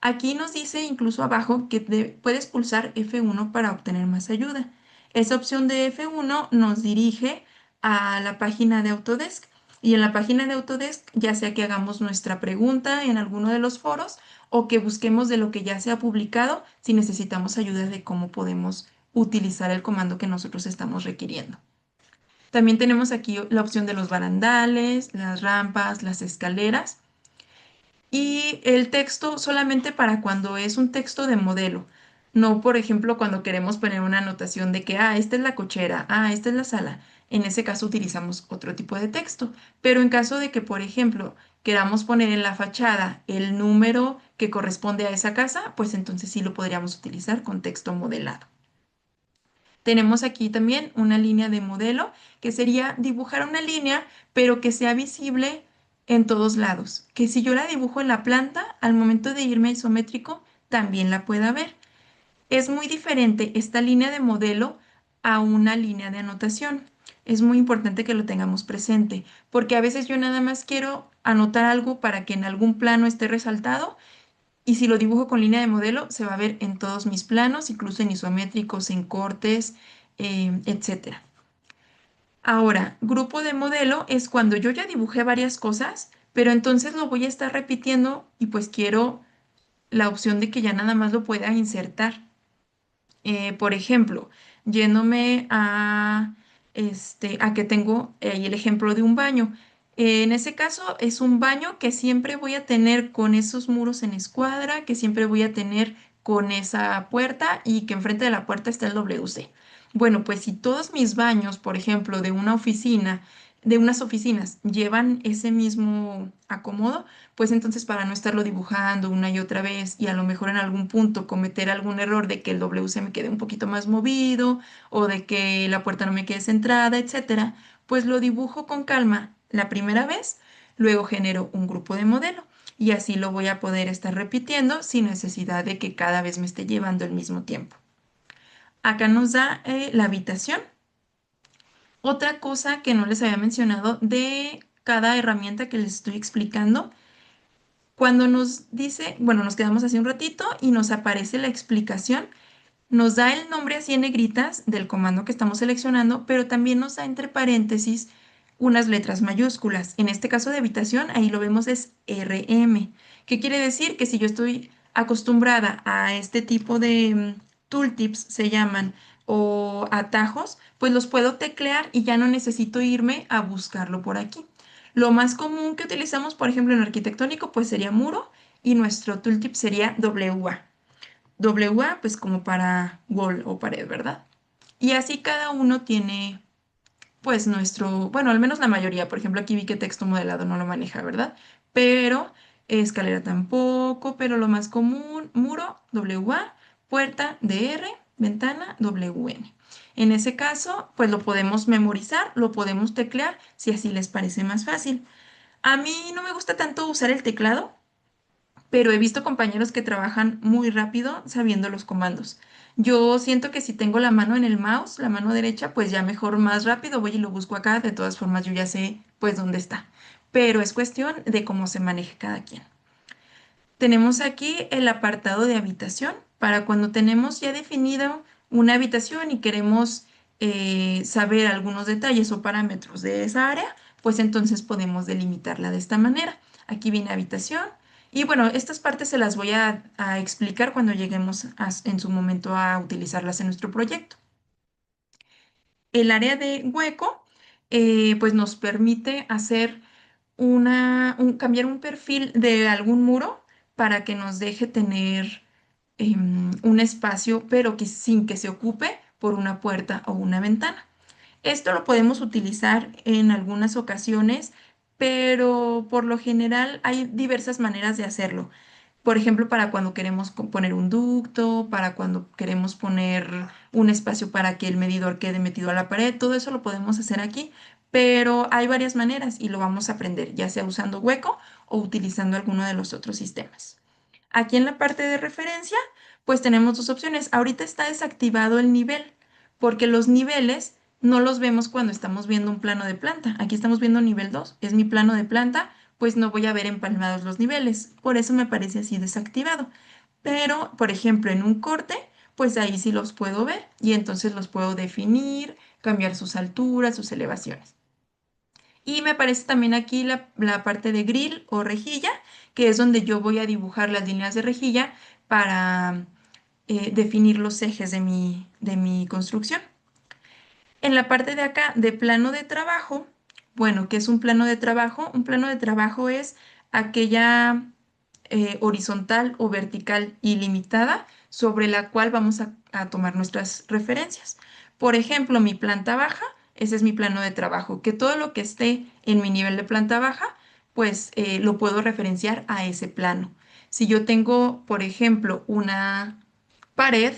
Speaker 1: Aquí nos dice incluso abajo que puedes pulsar F1 para obtener más ayuda. Esa opción de F1 nos dirige a la página de Autodesk y en la página de Autodesk, ya sea que hagamos nuestra pregunta en alguno de los foros o que busquemos de lo que ya se ha publicado si necesitamos ayuda de cómo podemos utilizar el comando que nosotros estamos requiriendo. También tenemos aquí la opción de los barandales, las rampas, las escaleras. Y el texto solamente para cuando es un texto de modelo. No, por ejemplo, cuando queremos poner una anotación de que, esta es la cochera, esta es la sala. En ese caso utilizamos otro tipo de texto. Pero en caso de que, por ejemplo, queramos poner en la fachada el número que corresponde a esa casa, pues entonces sí lo podríamos utilizar con texto modelado. Tenemos aquí también una línea de modelo, que sería dibujar una línea, pero que sea visible en todos lados. Que si yo la dibujo en la planta, al momento de irme a isométrico, también la pueda ver. Es muy diferente esta línea de modelo a una línea de anotación. Es muy importante que lo tengamos presente, porque a veces yo nada más quiero anotar algo para que en algún plano esté resaltado y si lo dibujo con línea de modelo, se va a ver en todos mis planos, incluso en isométricos, en cortes, etcétera. Ahora, grupo de modelo es cuando yo ya dibujé varias cosas, pero entonces lo voy a estar repitiendo y pues quiero la opción de que ya nada más lo pueda insertar. Por ejemplo, yéndome a que tengo ahí el ejemplo de un baño. En ese caso es un baño que siempre voy a tener con esos muros en escuadra, que siempre voy a tener con esa puerta y que enfrente de la puerta está el WC. Bueno, pues si todos mis baños, por ejemplo, de unas oficinas, llevan ese mismo acomodo, pues entonces para no estarlo dibujando una y otra vez y a lo mejor en algún punto cometer algún error de que el WC me quede un poquito más movido o de que la puerta no me quede centrada, etcétera, pues lo dibujo con calma la primera vez, luego genero un grupo de modelo y así lo voy a poder estar repitiendo sin necesidad de que cada vez me esté llevando el mismo tiempo. Acá nos da la habitación. Otra cosa que no les había mencionado de cada herramienta que les estoy explicando Cuando nos dice, bueno, nos quedamos así un ratito y nos aparece la explicación, nos da el nombre así en negritas del comando que estamos seleccionando, pero también nos da entre paréntesis unas letras mayúsculas. En este caso de habitación, ahí lo vemos es RM. ¿Qué quiere decir? Que si yo estoy acostumbrada a este tipo de tooltips, se llaman, o atajos, pues los puedo teclear y ya no necesito irme a buscarlo por aquí. Lo más común que utilizamos, por ejemplo, en arquitectónico, pues sería muro y nuestro tooltip sería WA. WA, pues como para wall o pared, ¿verdad? Y así cada uno tiene, pues nuestro, bueno, al menos la mayoría, por ejemplo, aquí vi que texto modelado no lo maneja, ¿verdad? Pero escalera tampoco, pero lo más común, muro, WA, puerta, DR, ventana, WN. En ese caso, pues lo podemos memorizar, lo podemos teclear, si así les parece más fácil. A mí no me gusta tanto usar el teclado, pero he visto compañeros que trabajan muy rápido sabiendo los comandos. Yo siento que si tengo la mano en el mouse, la mano derecha, pues ya mejor más rápido voy y lo busco acá. De todas formas, yo ya sé pues dónde está. Pero es cuestión de cómo se maneje cada quien. Tenemos aquí el apartado de habitación para cuando tenemos ya definido una habitación y queremos saber algunos detalles o parámetros de esa área, pues entonces podemos delimitarla de esta manera. Aquí viene habitación y bueno, estas partes se las voy a explicar cuando lleguemos en su momento a utilizarlas en nuestro proyecto. El área de hueco pues nos permite hacer cambiar un perfil de algún muro para que nos deje tener un espacio, pero que sin que se ocupe por una puerta o una ventana. Esto lo podemos utilizar en algunas ocasiones, pero por lo general hay diversas maneras de hacerlo. Por ejemplo, para cuando queremos poner un ducto, para cuando queremos poner un espacio para que el medidor quede metido a la pared, todo eso lo podemos hacer aquí, pero hay varias maneras y lo vamos a aprender, ya sea usando hueco o utilizando alguno de los otros sistemas. Aquí en la parte de referencia, pues tenemos dos opciones. Ahorita está desactivado el nivel, porque los niveles no los vemos cuando estamos viendo un plano de planta. Aquí estamos viendo nivel 2, es mi plano de planta, pues no voy a ver empalmados los niveles. Por eso me parece así desactivado. Pero, por ejemplo, en un corte, pues ahí sí los puedo ver y entonces los puedo definir, cambiar sus alturas, sus elevaciones. Y me aparece también aquí la parte de grill o rejilla, que es donde yo voy a dibujar las líneas de rejilla para definir los ejes de mi construcción. En la parte de acá de plano de trabajo, bueno, ¿qué es un plano de trabajo? Un plano de trabajo es aquella horizontal o vertical ilimitada sobre la cual vamos a tomar nuestras referencias. Por ejemplo, mi planta baja, ese es mi plano de trabajo, que todo lo que esté en mi nivel de planta baja, pues lo puedo referenciar a ese plano. Si yo tengo, por ejemplo, una pared,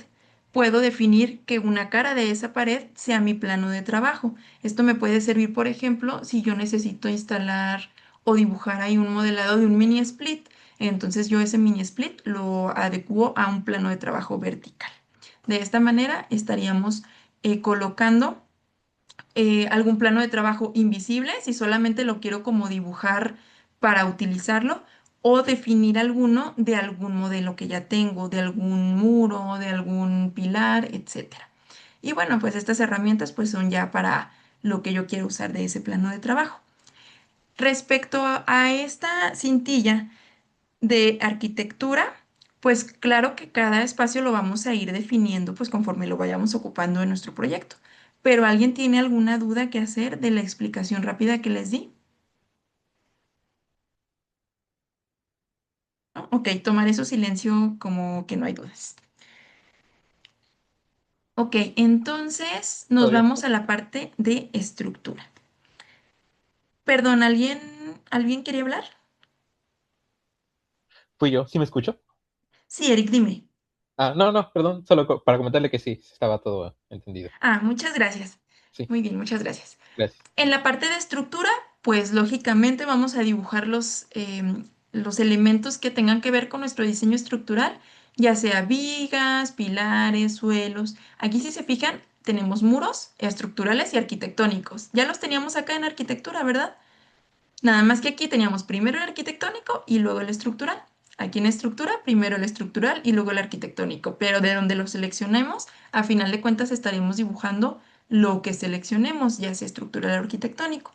Speaker 1: puedo definir que una cara de esa pared sea mi plano de trabajo. Esto me puede servir, por ejemplo, si yo necesito instalar o dibujar ahí un modelado de un mini split. Entonces yo ese mini split lo adecuo a un plano de trabajo vertical. De esta manera estaríamos colocando algún plano de trabajo invisible si solamente lo quiero como dibujar para utilizarlo o definir alguno de algún modelo que ya tengo, de algún muro, de algún pilar, etcétera. Y bueno, pues estas herramientas pues son ya para lo que yo quiero usar de ese plano de trabajo. Respecto a esta cintilla de arquitectura, pues claro que cada espacio lo vamos a ir definiendo pues conforme lo vayamos ocupando en nuestro proyecto. Pero ¿alguien tiene alguna duda que hacer de la explicación rápida que les di? ¿No? Ok, tomaré su silencio como que no hay dudas. Ok, entonces
Speaker 6: ¿Todo
Speaker 1: nos
Speaker 6: bien?
Speaker 1: vamos a la parte de estructura. Perdón, ¿alguien quería hablar?
Speaker 6: Fui yo, ¿sí me escucho?
Speaker 1: Sí, Eric, dime.
Speaker 6: Ah, no, no, perdón, solo para comentarle que sí, estaba todo entendido.
Speaker 1: Ah, muchas gracias.
Speaker 6: Sí,
Speaker 1: Muy bien, muchas gracias.
Speaker 6: gracias.
Speaker 1: En la parte de estructura, pues lógicamente vamos a dibujar los elementos que tengan que ver con nuestro diseño estructural, ya sea vigas, pilares, suelos. Aquí si se fijan, tenemos muros estructurales y arquitectónicos. Ya los teníamos acá en arquitectura, ¿verdad? Nada más que aquí teníamos primero el arquitectónico y luego el estructural. Aquí en estructura, primero el estructural y luego el arquitectónico, pero de donde lo seleccionemos, a final de cuentas estaremos dibujando lo que seleccionemos, ya sea estructural o arquitectónico.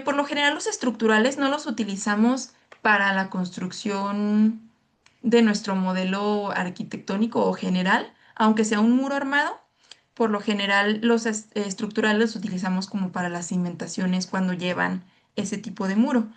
Speaker 1: Por lo general los estructurales no los utilizamos para la construcción de nuestro modelo arquitectónico o general, aunque sea un muro armado. Por lo general los estructurales los utilizamos como para las cimentaciones cuando llevan ese tipo de muro.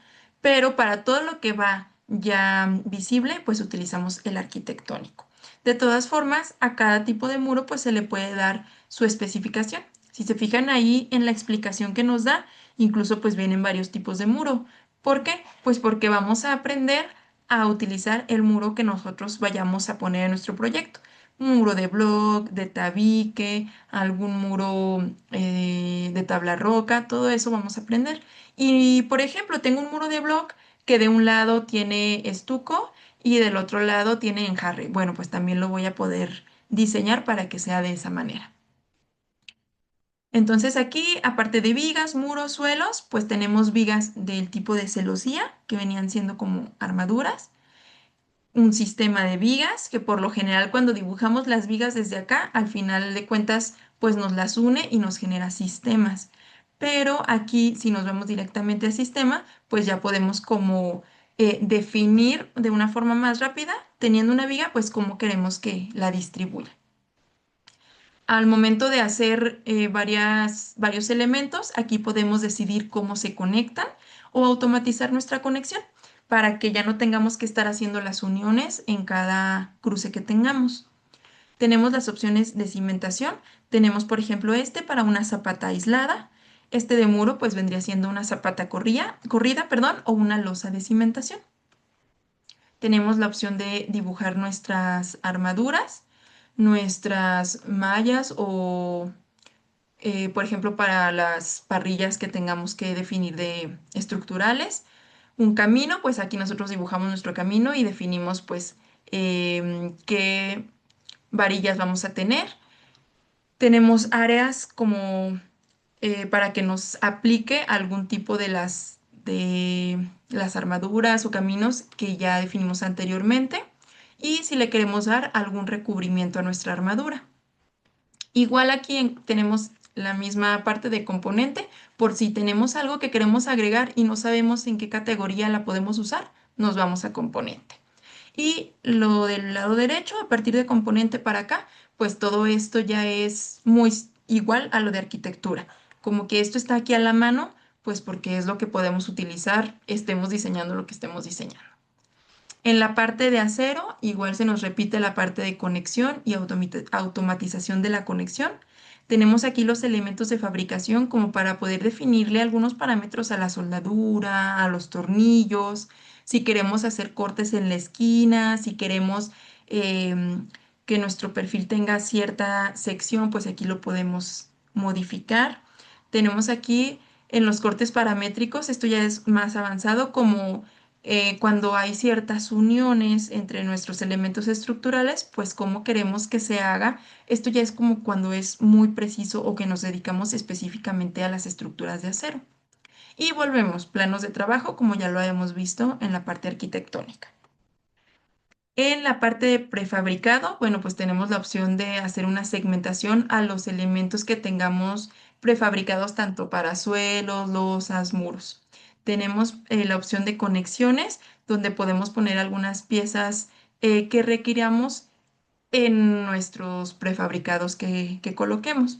Speaker 1: Pero para todo lo que va ya visible, pues utilizamos el arquitectónico. De todas formas, a cada tipo de muro pues se le puede dar su especificación. Si se fijan ahí en la explicación que nos da, incluso pues vienen varios tipos de muro. ¿Por qué? Pues porque vamos a aprender a utilizar el muro que nosotros vayamos a poner en nuestro proyecto. Un muro de bloc, de tabique, algún muro de tabla roca, todo eso vamos a aprender. Y por ejemplo, tengo un muro de bloc que de un lado tiene estuco y del otro lado tiene enjarre. Bueno, pues también lo voy a poder diseñar para que sea de esa manera. Entonces aquí, aparte de vigas, muros, suelos, pues tenemos vigas del tipo de celosía, que venían siendo como armaduras, un sistema de vigas, que por lo general cuando dibujamos las vigas desde acá, al final de cuentas, pues nos las une y nos genera sistemas. Pero aquí, si nos vemos directamente al sistema, pues ya podemos como definir de una forma más rápida, teniendo una viga, pues cómo queremos que la distribuya. Al momento de hacer varios elementos, aquí podemos decidir cómo se conectan o automatizar nuestra conexión para que ya no tengamos que estar haciendo las uniones en cada cruce que tengamos. Tenemos las opciones de cimentación. Tenemos, por ejemplo, este para una zapata aislada. Este de muro, pues vendría siendo una zapata corrida, perdón, o una losa de cimentación. Tenemos la opción de dibujar nuestras armaduras, nuestras mallas o, por ejemplo, para las parrillas que tengamos que definir de estructurales. Un camino, pues aquí nosotros dibujamos nuestro camino y definimos pues qué varillas vamos a tener. Tenemos áreas como para que nos aplique algún tipo de las armaduras o caminos que ya definimos anteriormente y si le queremos dar algún recubrimiento a nuestra armadura. Igual aquí tenemos la misma parte de componente, por si tenemos algo que queremos agregar y no sabemos en qué categoría la podemos usar, nos vamos a componente. Y lo del lado derecho, a partir de componente para acá, pues todo esto ya es muy igual a lo de arquitectura. Como que esto está aquí a la mano, pues porque es lo que podemos utilizar, estemos diseñando lo que estemos diseñando. En la parte de acero, igual se nos repite la parte de conexión y automatización de la conexión. Tenemos aquí los elementos de fabricación como para poder definirle algunos parámetros a la soldadura, a los tornillos, si queremos hacer cortes en la esquina, si queremos que nuestro perfil tenga cierta sección, pues aquí lo podemos modificar. Tenemos aquí en los cortes paramétricos, esto ya es más avanzado, como cuando hay ciertas uniones entre nuestros elementos estructurales, pues cómo queremos que se haga. Esto ya es como cuando es muy preciso o que nos dedicamos específicamente a las estructuras de acero. Y volvemos, planos de trabajo, como ya lo habíamos visto en la parte arquitectónica. En la parte de prefabricado, bueno, pues tenemos la opción de hacer una segmentación a los elementos que tengamos prefabricados tanto para suelos, losas, muros. Tenemos la opción de conexiones, donde podemos poner algunas piezas que requiramos en nuestros prefabricados que coloquemos.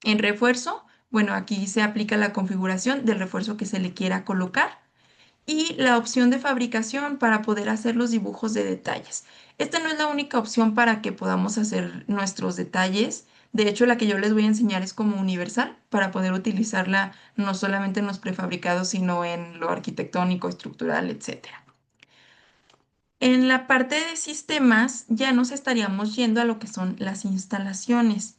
Speaker 1: En refuerzo, bueno, aquí se aplica la configuración del refuerzo que se le quiera colocar y la opción de fabricación para poder hacer los dibujos de detalles. Esta no es la única opción para que podamos hacer nuestros detalles. De hecho, la que yo les voy a enseñar es como universal para poder utilizarla no solamente en los prefabricados, sino en lo arquitectónico, estructural, etcétera. En la parte de sistemas ya nos estaríamos yendo a lo que son las instalaciones.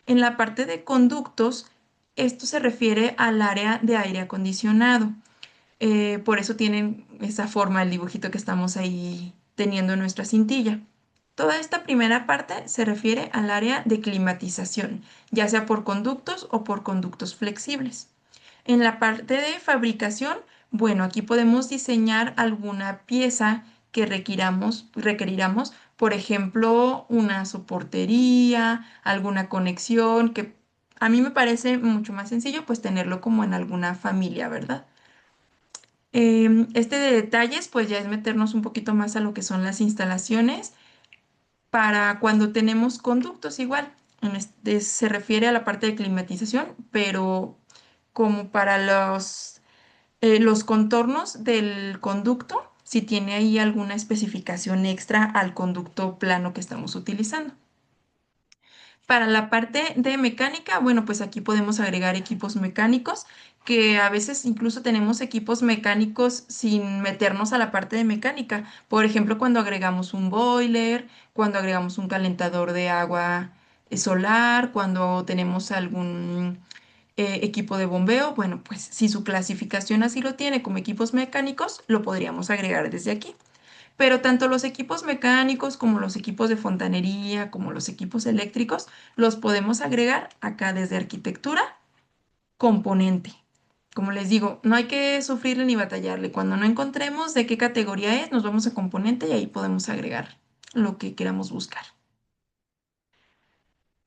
Speaker 1: En la parte de conductos, esto se refiere al área de aire acondicionado. Por eso tienen esa forma, el dibujito que estamos ahí teniendo en nuestra cintilla. Toda esta primera parte se refiere al área de climatización, ya sea por conductos o por conductos flexibles. En la parte de fabricación, bueno, aquí podemos diseñar alguna pieza que requeriramos, por ejemplo, una soportería, alguna conexión, que a mí me parece mucho más sencillo pues tenerlo como en alguna familia, ¿verdad? Este de detalles pues ya es meternos un poquito más a lo que son las instalaciones para cuando tenemos conductos igual. Se refiere a la parte de climatización, pero como para los contornos del conducto, si tiene ahí alguna especificación extra al conducto plano que estamos utilizando. Para la parte de mecánica, bueno, pues aquí podemos agregar equipos mecánicos, que a veces incluso tenemos equipos mecánicos sin meternos a la parte de mecánica. Por ejemplo, cuando agregamos un boiler, cuando agregamos un calentador de agua solar, cuando tenemos algún equipo de bombeo, bueno, pues si su clasificación así lo tiene como equipos mecánicos, lo podríamos agregar desde aquí. Pero tanto los equipos mecánicos como los equipos de fontanería, como los equipos eléctricos, los podemos agregar acá desde arquitectura, componente. Como les digo, no hay que sufrirle ni batallarle. Cuando no encontremos de qué categoría es, nos vamos a componente y ahí podemos agregar lo que queramos buscar.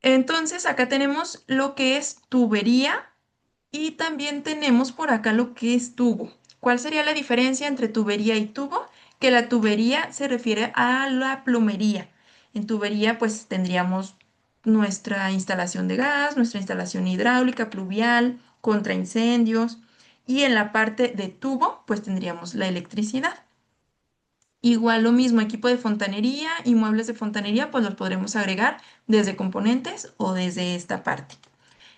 Speaker 1: Entonces, acá tenemos lo que es tubería y también tenemos por acá lo que es tubo. ¿Cuál sería la diferencia entre tubería y tubo? Que la tubería se refiere a la plomería. En tubería pues tendríamos nuestra instalación de gas, nuestra instalación hidráulica, pluvial, contra incendios. Y en la parte de tubo pues tendríamos la electricidad. Igual lo mismo, equipo de fontanería y muebles de fontanería pues los podremos agregar desde componentes o desde esta parte.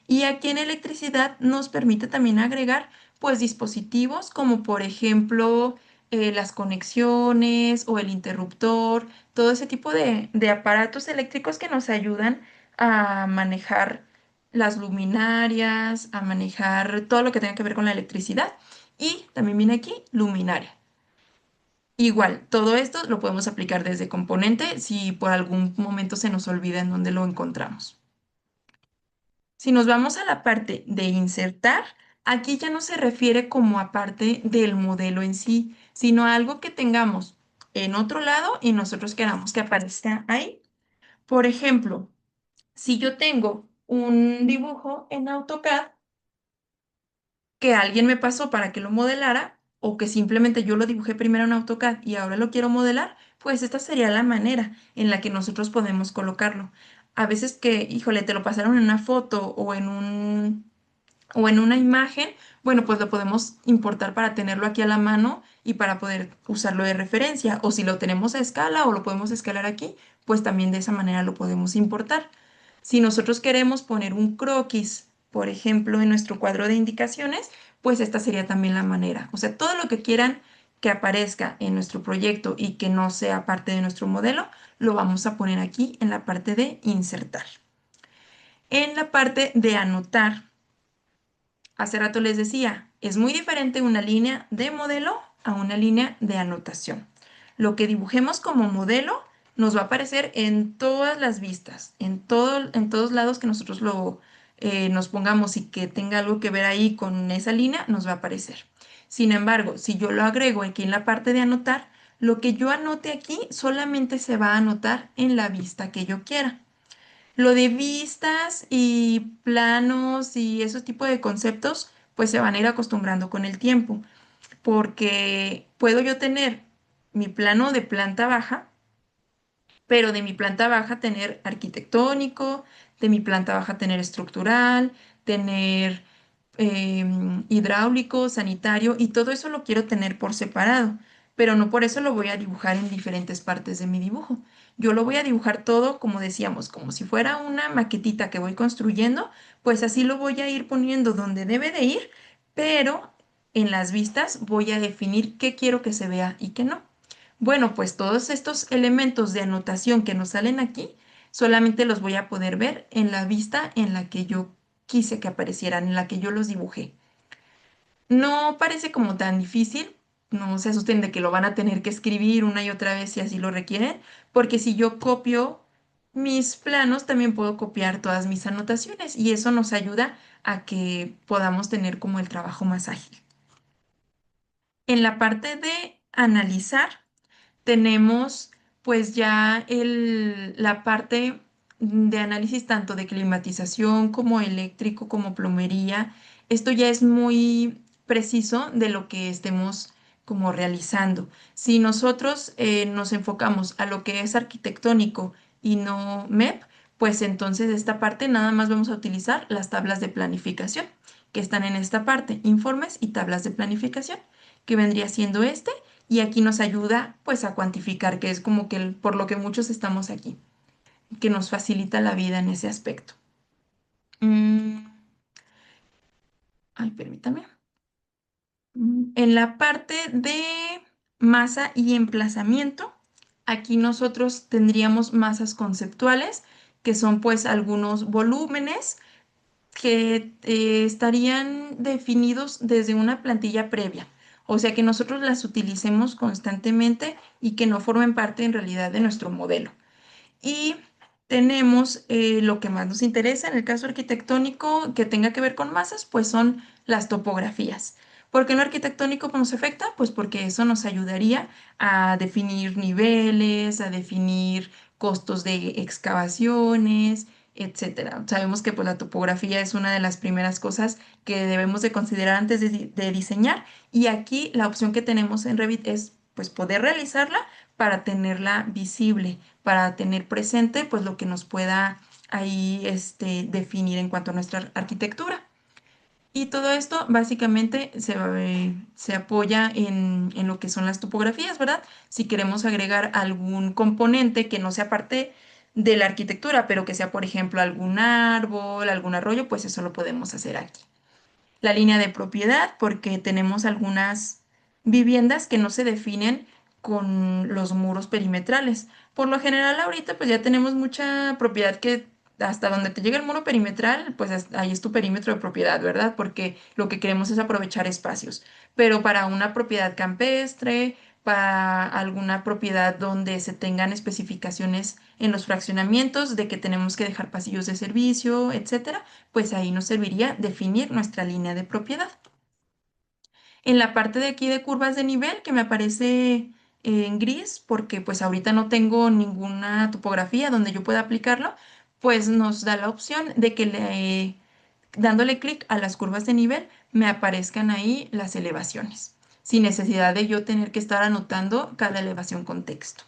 Speaker 1: Y aquí en electricidad nos permite también agregar pues dispositivos como por ejemplo las conexiones o el interruptor, todo ese tipo de aparatos eléctricos que nos ayudan a manejar las luminarias, a manejar todo lo que tenga que ver con la electricidad. Y también viene aquí luminaria. Igual, todo esto lo podemos aplicar desde componente si por algún momento se nos olvida en dónde lo encontramos. Si nos vamos a la parte de insertar, aquí ya no se refiere como a parte del modelo en sí, sino a algo que tengamos en otro lado y nosotros queramos que aparezca ahí. Por ejemplo, si yo tengo un dibujo en AutoCAD que alguien me pasó para que lo modelara o que simplemente yo lo dibujé primero en AutoCAD y ahora lo quiero modelar, pues esta sería la manera en la que nosotros podemos colocarlo. A veces que, híjole, te lo pasaron en una foto o en una imagen, bueno, pues lo podemos importar para tenerlo aquí a la mano y para poder usarlo de referencia. O si lo tenemos a escala o lo podemos escalar aquí, pues también de esa manera lo podemos importar. Si nosotros queremos poner un croquis, por ejemplo, en nuestro cuadro de indicaciones, pues esta sería también la manera. O sea, todo lo que quieran que aparezca en nuestro proyecto y que no sea parte de nuestro modelo, lo vamos a poner aquí en la parte de insertar. En la parte de anotar, hace rato les decía, es muy diferente una línea de modelo a una línea de anotación. Lo que dibujemos como modelo nos va a aparecer en todas las vistas, en todos lados que nosotros nos pongamos y que tenga algo que ver ahí con esa línea, nos va a aparecer. Sin embargo, si yo lo agrego aquí en la parte de anotar, lo que yo anote aquí solamente se va a anotar en la vista que yo quiera. Lo de vistas y planos y esos tipos de conceptos, pues se van a ir acostumbrando con el tiempo, porque puedo yo tener mi plano de planta baja, pero de mi planta baja tener arquitectónico, de mi planta baja tener estructural, tener hidráulico, sanitario, y todo eso lo quiero tener por separado, pero no por eso lo voy a dibujar en diferentes partes de mi dibujo. Yo lo voy a dibujar todo, como decíamos, como si fuera una maquetita que voy construyendo, pues así lo voy a ir poniendo donde debe de ir, pero en las vistas voy a definir qué quiero que se vea y qué no. Bueno, pues todos estos elementos de anotación que nos salen aquí, solamente los voy a poder ver en la vista en la que yo quise que aparecieran, en la que yo los dibujé. No parece como tan difícil, no se asusten de que lo van a tener que escribir una y otra vez si así lo requieren, porque si yo copio mis planos también puedo copiar todas mis anotaciones y eso nos ayuda a que podamos tener como el trabajo más ágil. En la parte de analizar, tenemos pues ya la parte de análisis tanto de climatización como eléctrico como plomería. Esto ya es muy preciso de lo que estemos como realizando. Si nosotros nos enfocamos a lo que es arquitectónico y no MEP, pues entonces esta parte nada más vamos a utilizar las tablas de planificación que están en esta parte, informes y tablas de planificación, que vendría siendo este y aquí nos ayuda pues a cuantificar, que es como que por lo que muchos estamos aquí, que nos facilita la vida en ese aspecto. Mm, Ay, permítame. En la parte de masa y emplazamiento, aquí nosotros tendríamos masas conceptuales, que son pues algunos volúmenes que estarían definidos desde una plantilla previa. O sea que nosotros las utilicemos constantemente y que no formen parte en realidad de nuestro modelo. Y tenemos lo que más nos interesa en el caso arquitectónico que tenga que ver con masas, pues son las topografías. ¿Por qué lo arquitectónico nos afecta? Pues porque eso nos ayudaría a definir niveles, a definir costos de excavaciones, etcétera. Sabemos que pues, la topografía es una de las primeras cosas que debemos de considerar antes de diseñar y aquí la opción que tenemos en Revit es pues poder realizarla para tenerla visible, para tener presente pues lo que nos pueda ahí definir en cuanto a nuestra arquitectura. Y todo esto básicamente se apoya en lo que son las topografías, ¿verdad? Si queremos agregar algún componente que no sea parte de la arquitectura, pero que sea, por ejemplo, algún árbol, algún arroyo, pues eso lo podemos hacer aquí. La línea de propiedad, porque tenemos algunas viviendas que no se definen con los muros perimetrales. Por lo general, ahorita pues ya tenemos mucha propiedad que hasta donde te llega el muro perimetral, pues ahí es tu perímetro de propiedad, ¿verdad? Porque lo que queremos es aprovechar espacios. Pero para una propiedad campestre, para alguna propiedad donde se tengan especificaciones en los fraccionamientos de que tenemos que dejar pasillos de servicio, etcétera, pues ahí nos serviría definir nuestra línea de propiedad. En la parte de aquí de curvas de nivel, que me aparece en gris, porque pues ahorita no tengo ninguna topografía donde yo pueda aplicarlo, pues nos da la opción de que dándole clic a las curvas de nivel, me aparezcan ahí las elevaciones, sin necesidad de yo tener que estar anotando cada elevación con texto.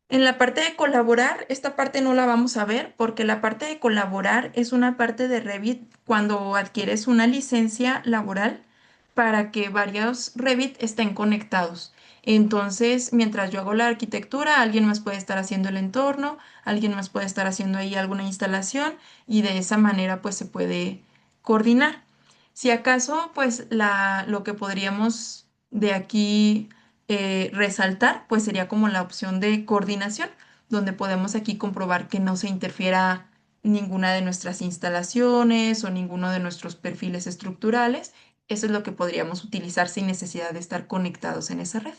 Speaker 1: En la parte de colaborar, esta parte no la vamos a ver porque la parte de colaborar es una parte de Revit cuando adquieres una licencia laboral para que varios Revit estén conectados. Entonces, mientras yo hago la arquitectura, alguien más puede estar haciendo el entorno, alguien más puede estar haciendo ahí alguna instalación y de esa manera pues se puede coordinar. Si acaso, pues lo que podríamos de aquí resaltar, pues sería como la opción de coordinación, donde podemos aquí comprobar que no se interfiera ninguna de nuestras instalaciones o ninguno de nuestros perfiles estructurales. Eso es lo que podríamos utilizar sin necesidad de estar conectados en esa red.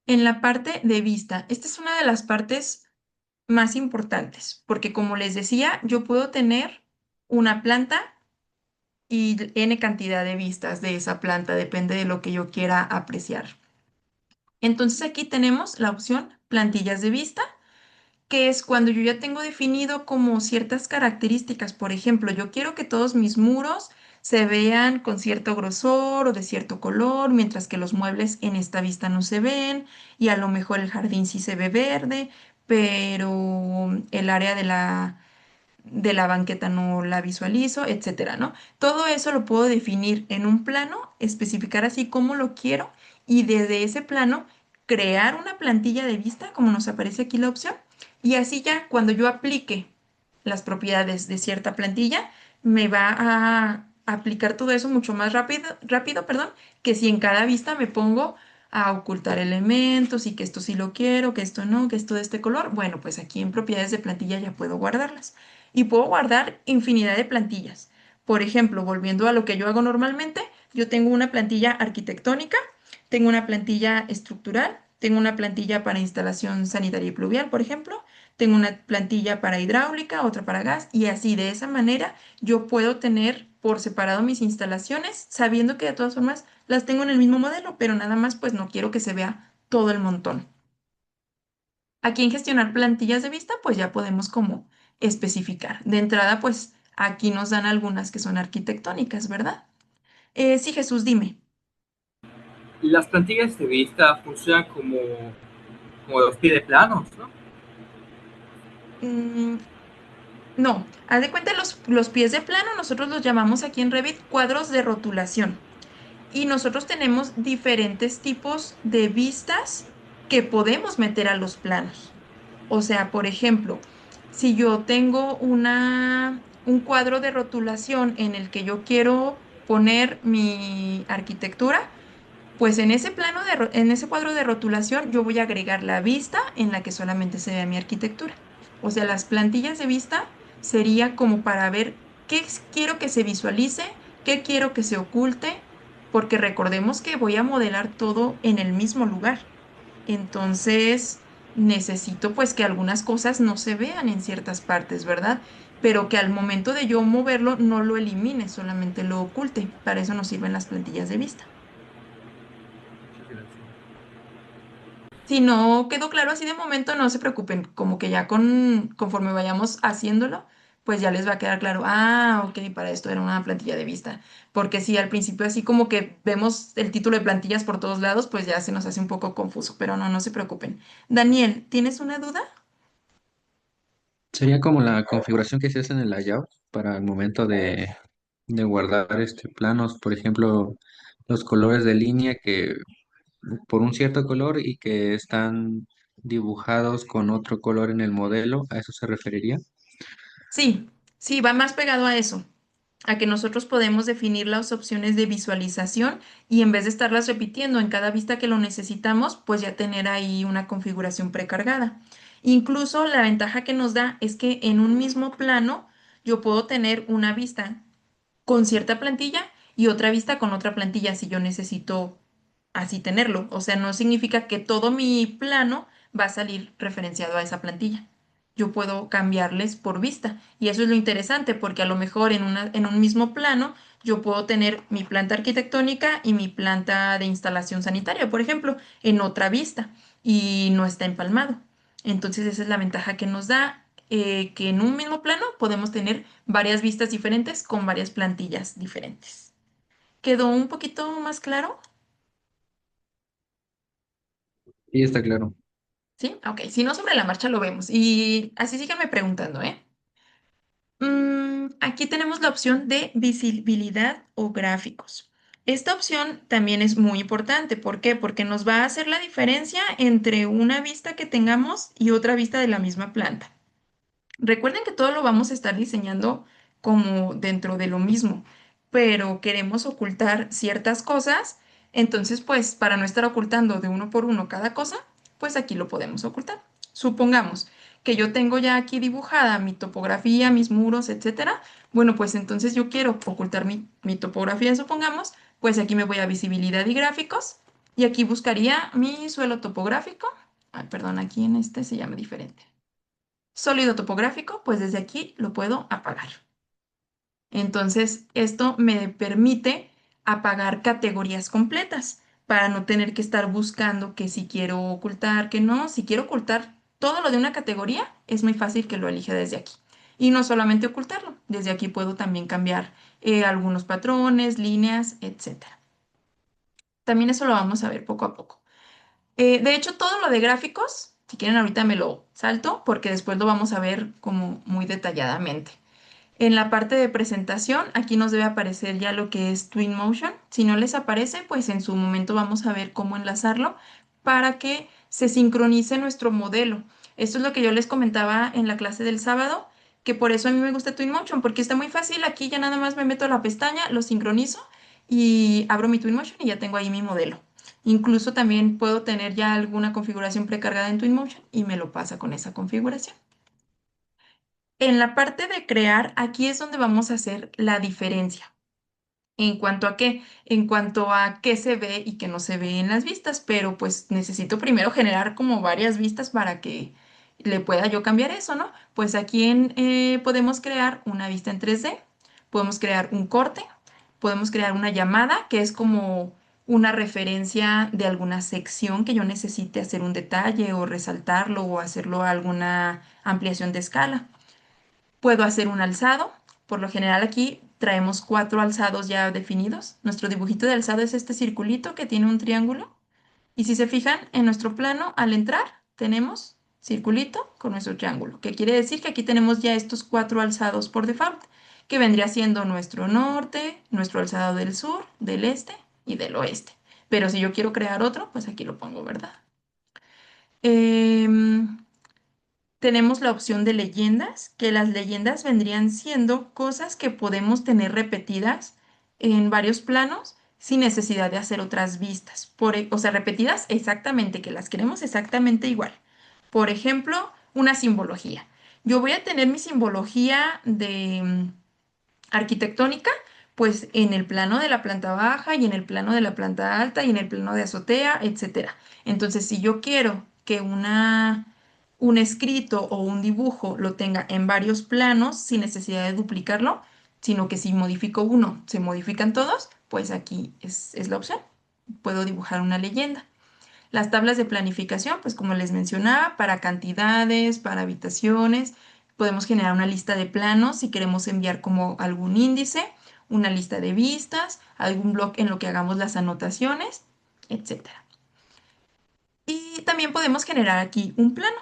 Speaker 1: En la parte de vista, esta es una de las partes más importantes, porque como les decía, yo puedo tener una planta y n cantidad de vistas de esa planta, depende de lo que yo quiera apreciar. Entonces aquí tenemos la opción plantillas de vista, que es cuando yo ya tengo definido como ciertas características. Por ejemplo, yo quiero que todos mis muros se vean con cierto grosor o de cierto color, mientras que los muebles en esta vista no se ven y a lo mejor el jardín sí se ve verde, pero el área de la banqueta no la visualizo, etcétera, ¿no? Todo eso lo puedo definir en un plano, especificar así cómo lo quiero y desde ese plano crear una plantilla de vista, como nos aparece aquí la opción, y así ya cuando yo aplique las propiedades de cierta plantilla, me va a aplicar todo eso mucho más rápido, perdón, que si en cada vista me pongo a ocultar elementos y que esto sí lo quiero, que esto no, que esto de este color. Bueno, pues aquí en propiedades de plantilla ya puedo guardarlas y puedo guardar infinidad de plantillas. Por ejemplo, volviendo a lo que yo hago normalmente, yo tengo una plantilla arquitectónica, tengo una plantilla estructural, Tengo una plantilla para instalación sanitaria y pluvial, por ejemplo. Tengo una plantilla para hidráulica, otra para gas y así de esa manera yo puedo tener por separado mis instalaciones, sabiendo que de todas formas las tengo en el mismo modelo, pero nada más pues no quiero que se vea todo el montón. Aquí en gestionar plantillas de vista, pues ya podemos como especificar. De entrada, pues aquí nos dan algunas que son arquitectónicas, ¿verdad? Sí, Jesús, dime.
Speaker 3: Las plantillas de vista funcionan como los pie de planos, ¿no?
Speaker 1: Mm, no, haz de cuenta los pies de plano, nosotros los llamamos aquí en Revit cuadros de rotulación. Y nosotros tenemos diferentes tipos de vistas que podemos meter a los planos. O sea, por ejemplo, si yo tengo un cuadro de rotulación en el que yo quiero poner mi arquitectura, pues en ese en ese cuadro de rotulación yo voy a agregar la vista en la que solamente se vea mi arquitectura. O sea, las plantillas de vista sería como para ver quiero que se visualice, qué quiero que se oculte, porque recordemos que voy a modelar todo en el mismo lugar. Entonces, necesito pues que algunas cosas no se vean en ciertas partes, ¿verdad? Pero que al momento de yo moverlo no lo elimine, solamente lo oculte. Para eso nos sirven las plantillas de vista. Si no quedó claro así de momento, no se preocupen, como que ya conforme vayamos haciéndolo, pues ya les va a quedar claro, ah, ok, para esto era una plantilla de vista, porque si al principio así como que vemos el título de plantillas por todos lados, pues ya se nos hace un poco confuso, pero no, no se preocupen. Daniel, ¿tienes una duda?
Speaker 4: Sería como la configuración que se hace en el layout para el momento de guardar planos, por ejemplo, los colores de línea que por un cierto color y que están dibujados con otro color en el modelo, ¿a eso se referiría?
Speaker 1: Sí, sí, va más pegado a eso, a que nosotros podemos definir las opciones de visualización y en vez de estarlas repitiendo en cada vista que lo necesitamos, pues ya tener ahí una configuración precargada. Incluso la ventaja que nos da es que en un mismo plano yo puedo tener una vista con cierta plantilla y otra vista con otra plantilla si yo necesito así tenerlo. O sea, no significa que todo mi plano va a salir referenciado a esa plantilla. Yo puedo cambiarles por vista y eso es lo interesante porque a lo mejor en un mismo plano yo puedo tener mi planta arquitectónica y mi planta de instalación sanitaria, por ejemplo, en otra vista y no está empalmado. Entonces esa es la ventaja que nos da que en un mismo plano podemos tener varias vistas diferentes con varias plantillas diferentes. ¿Quedó un poquito más claro?
Speaker 4: Sí, está claro.
Speaker 1: ¿Sí? Ok, si no, sobre la marcha lo vemos. Y así síganme preguntando, ¿eh? Aquí tenemos la opción de visibilidad o gráficos. Esta opción también es muy importante. ¿Por qué? Porque nos va a hacer la diferencia entre una vista que tengamos y otra vista de la misma planta. Recuerden que todo lo vamos a estar diseñando como dentro de lo mismo, pero queremos ocultar ciertas cosas, entonces pues para no estar ocultando de uno por uno cada cosa, pues aquí lo podemos ocultar. Supongamos que yo tengo ya aquí dibujada mi topografía, mis muros, etcétera. Bueno, pues entonces yo quiero ocultar mi topografía, supongamos, pues aquí me voy a visibilidad y gráficos y aquí buscaría mi suelo topográfico. Ay, perdón, aquí en este se llama diferente. Sólido topográfico, pues desde aquí lo puedo apagar. Entonces, esto me permite apagar categorías completas para no tener que estar buscando que si quiero ocultar, que no. Si quiero ocultar todo lo de una categoría, es muy fácil que lo elija desde aquí. Y no solamente ocultarlo, desde aquí puedo también cambiar algunos patrones, líneas, etcétera. También eso lo vamos a ver poco a poco. De hecho, todo lo de gráficos, si quieren ahorita me lo salto porque después lo vamos a ver como muy detalladamente. En la parte de presentación, aquí nos debe aparecer ya lo que es Twinmotion. Si no les aparece, pues en su momento vamos a ver cómo enlazarlo para que se sincronice nuestro modelo. Esto es lo que yo les comentaba en la clase del sábado, que por eso a mí me gusta Twinmotion, porque está muy fácil. Aquí ya nada más me meto a la pestaña, lo sincronizo y abro mi Twinmotion y ya tengo ahí mi modelo. Incluso también puedo tener ya alguna configuración precargada en Twinmotion y me lo pasa con esa configuración. En la parte de crear, aquí es donde vamos a hacer la diferencia. ¿En cuanto a qué? En cuanto a qué se ve y qué no se ve en las vistas, pero pues necesito primero generar como varias vistas para que le pueda yo cambiar eso, ¿no? Pues aquí podemos crear una vista en 3D, podemos crear un corte, podemos crear una llamada, que es como una referencia de alguna sección que yo necesite hacer un detalle o resaltarlo o hacerlo alguna ampliación de escala. Puedo hacer un alzado. Por lo general aquí traemos 4 alzados ya definidos. Nuestro dibujito de alzado es este circulito que tiene un triángulo. Y si se fijan, en nuestro plano, al entrar, tenemos circulito con nuestro triángulo, que quiere decir que aquí tenemos ya estos 4 alzados por default, que vendría siendo nuestro norte, nuestro alzado del sur, del este y del oeste. Pero si yo quiero crear otro, pues aquí lo pongo, ¿verdad? Em, Tenemos la opción de leyendas, que las leyendas vendrían siendo cosas que podemos tener repetidas en varios planos sin necesidad de hacer otras vistas. O sea, repetidas exactamente, que las queremos exactamente igual. Por ejemplo, una simbología. Yo voy a tener mi simbología de arquitectónica, pues en el plano de la planta baja y en el plano de la planta alta y en el plano de azotea, etcétera. Entonces, si yo quiero que un escrito o un dibujo lo tenga en varios planos sin necesidad de duplicarlo, sino que si modifico uno, se modifican todos, pues aquí es la opción. Puedo dibujar una leyenda. Las tablas de planificación, pues como les mencionaba, para cantidades, para habitaciones, podemos generar una lista de planos si queremos enviar como algún índice, una lista de vistas, algún blog en lo que hagamos las anotaciones, etcétera. Y también podemos generar aquí un plano.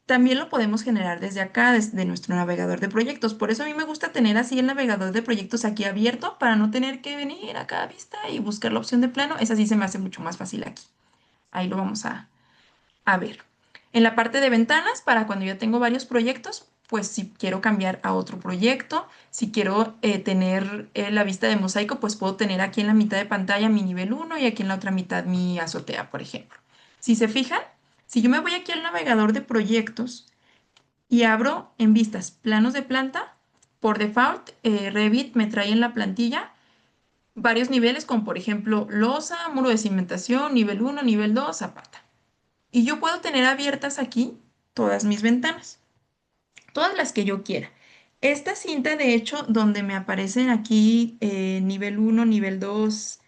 Speaker 1: También lo podemos generar desde acá, desde nuestro navegador de proyectos. Por eso a mí me gusta tener así el navegador de proyectos aquí abierto para no tener que venir a cada vista y buscar la opción de plano. Esa sí se me hace mucho más fácil aquí. Ahí lo vamos a ver. En la parte de ventanas, para cuando yo tengo varios proyectos, pues si quiero cambiar a otro proyecto, si quiero tener la vista de mosaico, pues puedo tener aquí en la mitad de pantalla mi nivel uno y aquí en la otra mitad mi azotea, por ejemplo. Si se fijan, si yo me voy aquí al navegador de proyectos y abro en vistas planos de planta, por default Revit me trae en la plantilla varios niveles, como por ejemplo losa, muro de cimentación, nivel uno, nivel 2, zapata. Y yo puedo tener abiertas aquí todas mis ventanas, todas las que yo quiera. Esta cinta, de hecho, donde me aparecen aquí nivel uno, nivel 2,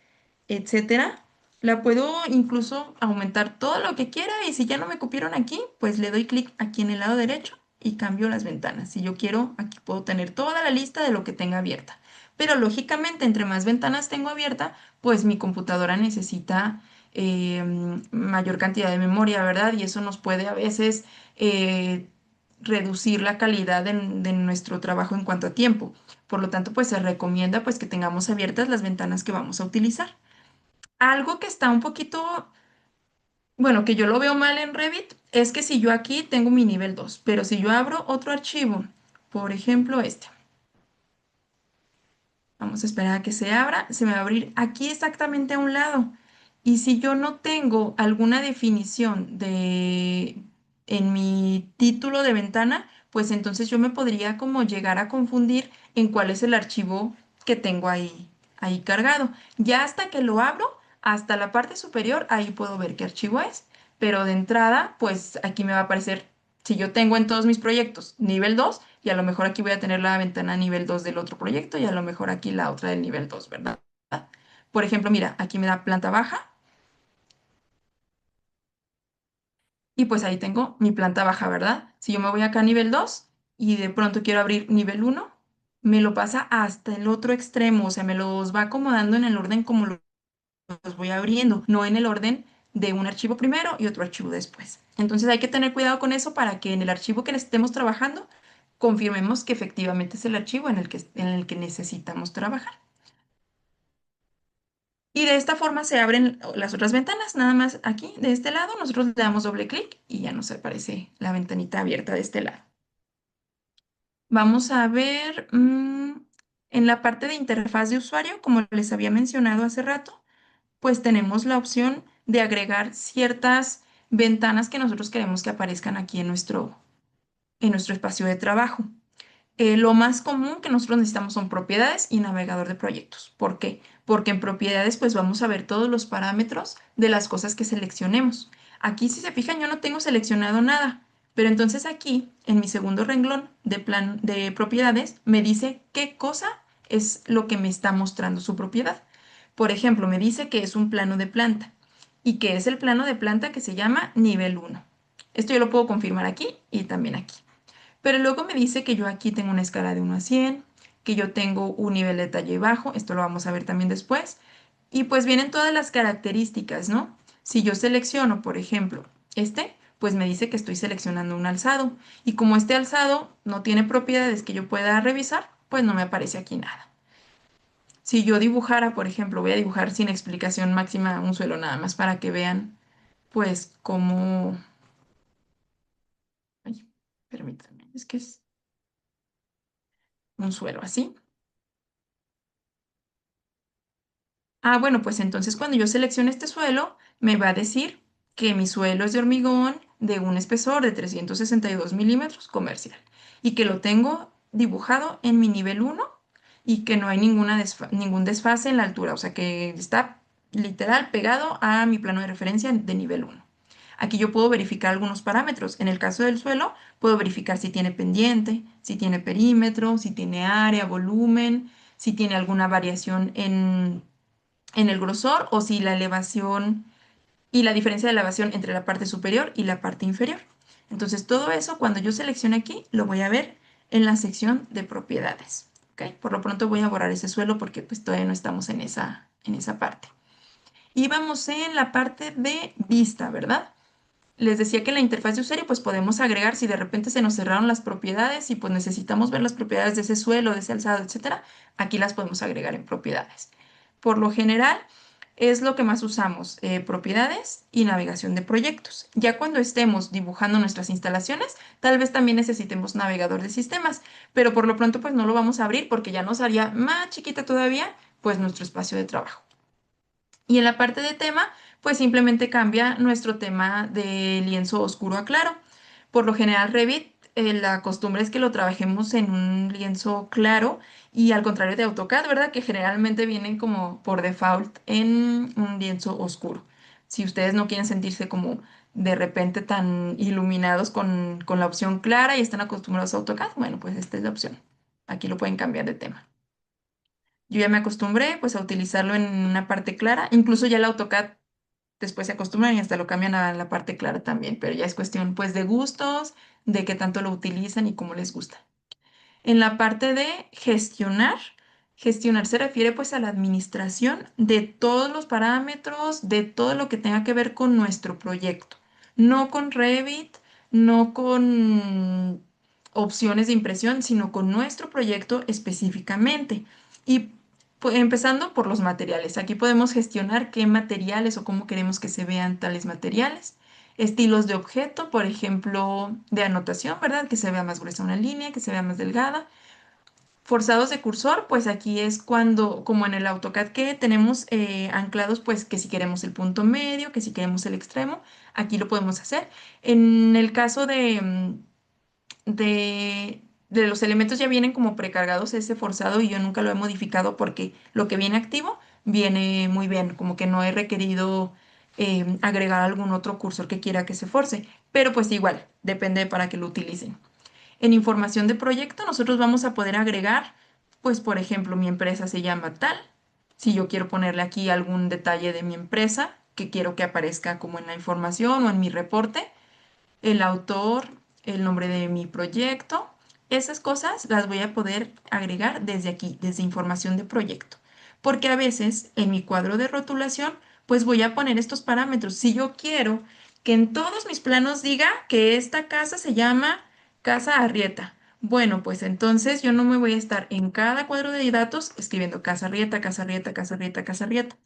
Speaker 1: etcétera, la puedo incluso aumentar todo lo que quiera y si ya no me cupieron aquí, pues le doy clic aquí en el lado derecho y cambio las ventanas. Si yo quiero, aquí puedo tener toda la lista de lo que tenga abierta. Pero lógicamente, entre más ventanas tengo abierta, pues mi computadora necesita mayor cantidad de memoria, ¿verdad? Y eso nos puede a veces reducir la calidad de nuestro trabajo en cuanto a tiempo. Por lo tanto, pues se recomienda pues que tengamos abiertas las ventanas que vamos a utilizar. Algo que está un poquito, bueno, que yo lo veo mal en Revit, es que si yo aquí tengo mi nivel 2, pero si yo abro otro archivo, por ejemplo este, vamos a esperar a que se abra, se me va a abrir aquí exactamente a un lado. Y si yo no tengo alguna definición en mi título de ventana, pues entonces yo me podría como llegar a confundir en cuál es el archivo que tengo ahí cargado. Ya hasta que lo abro, hasta la parte superior, ahí puedo ver qué archivo es. Pero de entrada, pues aquí me va a aparecer, si yo tengo en todos mis proyectos nivel 2 y a lo mejor aquí voy a tener la ventana nivel 2 del otro proyecto y a lo mejor aquí la otra del nivel 2, ¿verdad? Por ejemplo, mira, aquí me da planta baja y pues ahí tengo mi planta baja, ¿verdad? Si yo me voy acá a nivel 2 y de pronto quiero abrir nivel uno, me lo pasa hasta el otro extremo, o sea, me los va acomodando en el orden como los voy abriendo, no en el orden de un archivo primero y otro archivo después. Entonces hay que tener cuidado con eso para que en el archivo que estemos trabajando confirmemos que efectivamente es el archivo en el que necesitamos trabajar. Y de esta forma se abren las otras ventanas, nada más aquí de este lado nosotros le damos doble clic y ya nos aparece la ventanita abierta de este lado. Vamos a ver en la parte de interfaz de usuario, como les había mencionado hace rato, pues tenemos la opción de agregar ciertas ventanas que nosotros queremos que aparezcan aquí en nuestro espacio de trabajo. Lo más común que nosotros necesitamos son propiedades y navegador de proyectos. ¿Por qué? Porque en propiedades pues vamos a ver todos los parámetros de las cosas que seleccionemos. Aquí si se fijan yo no tengo seleccionado nada, pero entonces aquí en mi segundo renglón de propiedades me dice qué cosa es lo que me está mostrando su propiedad. Por ejemplo, me dice que es un plano de planta y que es el plano de planta que se llama nivel 1. Esto yo lo puedo confirmar aquí y también aquí. Pero luego me dice que yo aquí tengo una escala de 1 a 100, que yo tengo un nivel de detalle bajo, esto lo vamos a ver también después. Y pues vienen todas las características, ¿no? Si yo selecciono, por ejemplo, pues me dice que estoy seleccionando un alzado. Y como este alzado no tiene propiedades que yo pueda revisar, pues no me aparece aquí nada. Si yo dibujara, por ejemplo, voy a dibujar sin explicación máxima un suelo nada más para que vean, pues, cómo... Ay, permítanme, es que es un suelo así. Bueno, pues entonces cuando yo seleccione este suelo, me va a decir que mi suelo es de hormigón de un espesor de 362 milímetros comercial y que lo tengo dibujado en mi nivel 1 y que no hay ningún desfase en la altura, o sea que está literal pegado a mi plano de referencia de nivel 1. Aquí yo puedo verificar algunos parámetros. En el caso del suelo, puedo verificar si tiene pendiente, si tiene perímetro, si tiene área, volumen, si tiene alguna variación en el grosor o si la elevación y la diferencia de elevación entre la parte superior y la parte inferior. Entonces, todo eso cuando yo seleccione aquí, lo voy a ver en la sección de propiedades. ¿Ok? Por lo pronto voy a borrar ese suelo porque pues todavía no estamos en esa parte. Y vamos en la parte de vista, ¿verdad? Les decía que en la interfaz de usuario pues podemos agregar si de repente se nos cerraron las propiedades y pues necesitamos ver las propiedades de ese suelo, de ese alzado, etcétera, aquí las podemos agregar en propiedades. Por lo general es lo que más usamos, propiedades y navegación de proyectos. Ya cuando estemos dibujando nuestras instalaciones, tal vez también necesitemos navegador de sistemas, pero por lo pronto pues no lo vamos a abrir porque ya nos haría más chiquita todavía pues nuestro espacio de trabajo. Y en la parte de tema, pues simplemente cambia nuestro tema de lienzo oscuro a claro. Por lo general, Revit, la costumbre es que lo trabajemos en un lienzo claro y al contrario de AutoCAD, ¿verdad? Que generalmente vienen como por default en un lienzo oscuro. Si ustedes no quieren sentirse como de repente tan iluminados con la opción clara y están acostumbrados a AutoCAD, bueno, pues esta es la opción. Aquí lo pueden cambiar de tema. Yo ya me acostumbré pues a utilizarlo en una parte clara, incluso ya el AutoCAD después se acostumbran y hasta lo cambian a la parte clara también, pero ya es cuestión pues de gustos, de qué tanto lo utilizan y cómo les gusta. En la parte de gestionar se refiere pues a la administración de todos los parámetros, de todo lo que tenga que ver con nuestro proyecto, no con Revit, no con opciones de impresión, sino con nuestro proyecto específicamente. Y empezando por los materiales. Aquí podemos gestionar qué materiales o cómo queremos que se vean tales materiales. Estilos de objeto, por ejemplo, de anotación, ¿verdad? Que se vea más gruesa una línea, que se vea más delgada. Forzados de cursor, pues aquí es cuando, como en el AutoCAD que tenemos anclados, pues que si queremos el punto medio, que si queremos el extremo, aquí lo podemos hacer. En el caso de los elementos ya vienen como precargados ese forzado y yo nunca lo he modificado porque lo que viene activo viene muy bien, como que no he requerido agregar algún otro cursor que quiera que se force, pero pues igual, depende para que lo utilicen. En información de proyecto nosotros vamos a poder agregar, pues por ejemplo, mi empresa se llama tal. Si yo quiero ponerle aquí algún detalle de mi empresa que quiero que aparezca como en la información o en mi reporte, el autor, el nombre de mi proyecto, esas cosas las voy a poder agregar desde aquí, desde información de proyecto. Porque a veces en mi cuadro de rotulación, pues voy a poner estos parámetros. Si yo quiero que en todos mis planos diga que esta casa se llama Casa Arrieta. Bueno, pues entonces yo no me voy a estar en cada cuadro de datos escribiendo Casa Arrieta, Casa Arrieta, Casa Arrieta, Casa Arrieta.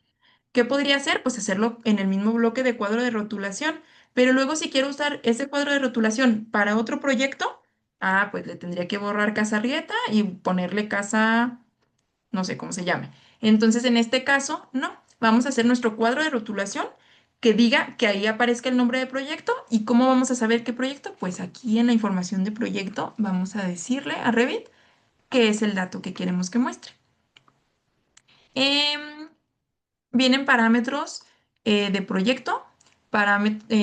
Speaker 1: ¿Qué podría hacer? Pues hacerlo en el mismo bloque de cuadro de rotulación. Pero luego si quiero usar ese cuadro de rotulación para otro proyecto, pues le tendría que borrar Casa Arrieta y ponerle casa, no sé cómo se llame. Entonces, en este caso, no. Vamos a hacer nuestro cuadro de rotulación que diga que ahí aparezca el nombre de proyecto. ¿Y cómo vamos a saber qué proyecto? Pues aquí en la información de proyecto vamos a decirle a Revit que es el dato que queremos que muestre. Em, Vienen parámetros de proyecto,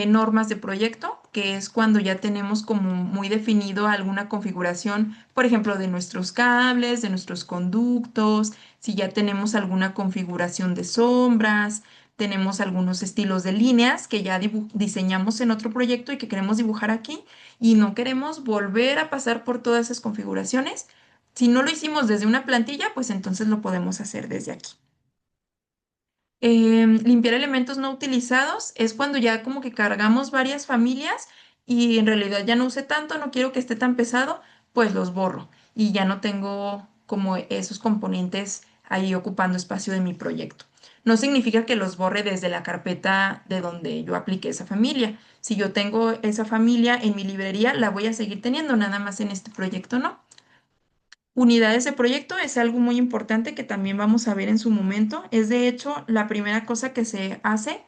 Speaker 1: normas de proyecto, que es cuando ya tenemos como muy definido alguna configuración, por ejemplo, de nuestros cables, de nuestros conductos, si ya tenemos alguna configuración de sombras, tenemos algunos estilos de líneas que ya diseñamos en otro proyecto y que queremos dibujar aquí y no queremos volver a pasar por todas esas configuraciones. Si no lo hicimos desde una plantilla, pues entonces lo podemos hacer desde aquí. Limpiar elementos no utilizados es cuando ya como que cargamos varias familias y en realidad ya no usé tanto, no quiero que esté tan pesado, pues los borro y ya no tengo como esos componentes ahí ocupando espacio de mi proyecto. No significa que los borre desde la carpeta de donde yo apliqué esa familia. Si yo tengo esa familia en mi librería, la voy a seguir teniendo, nada más en este proyecto no. Unidades de proyecto es algo muy importante que también vamos a ver en su momento. Es de hecho la primera cosa que se hace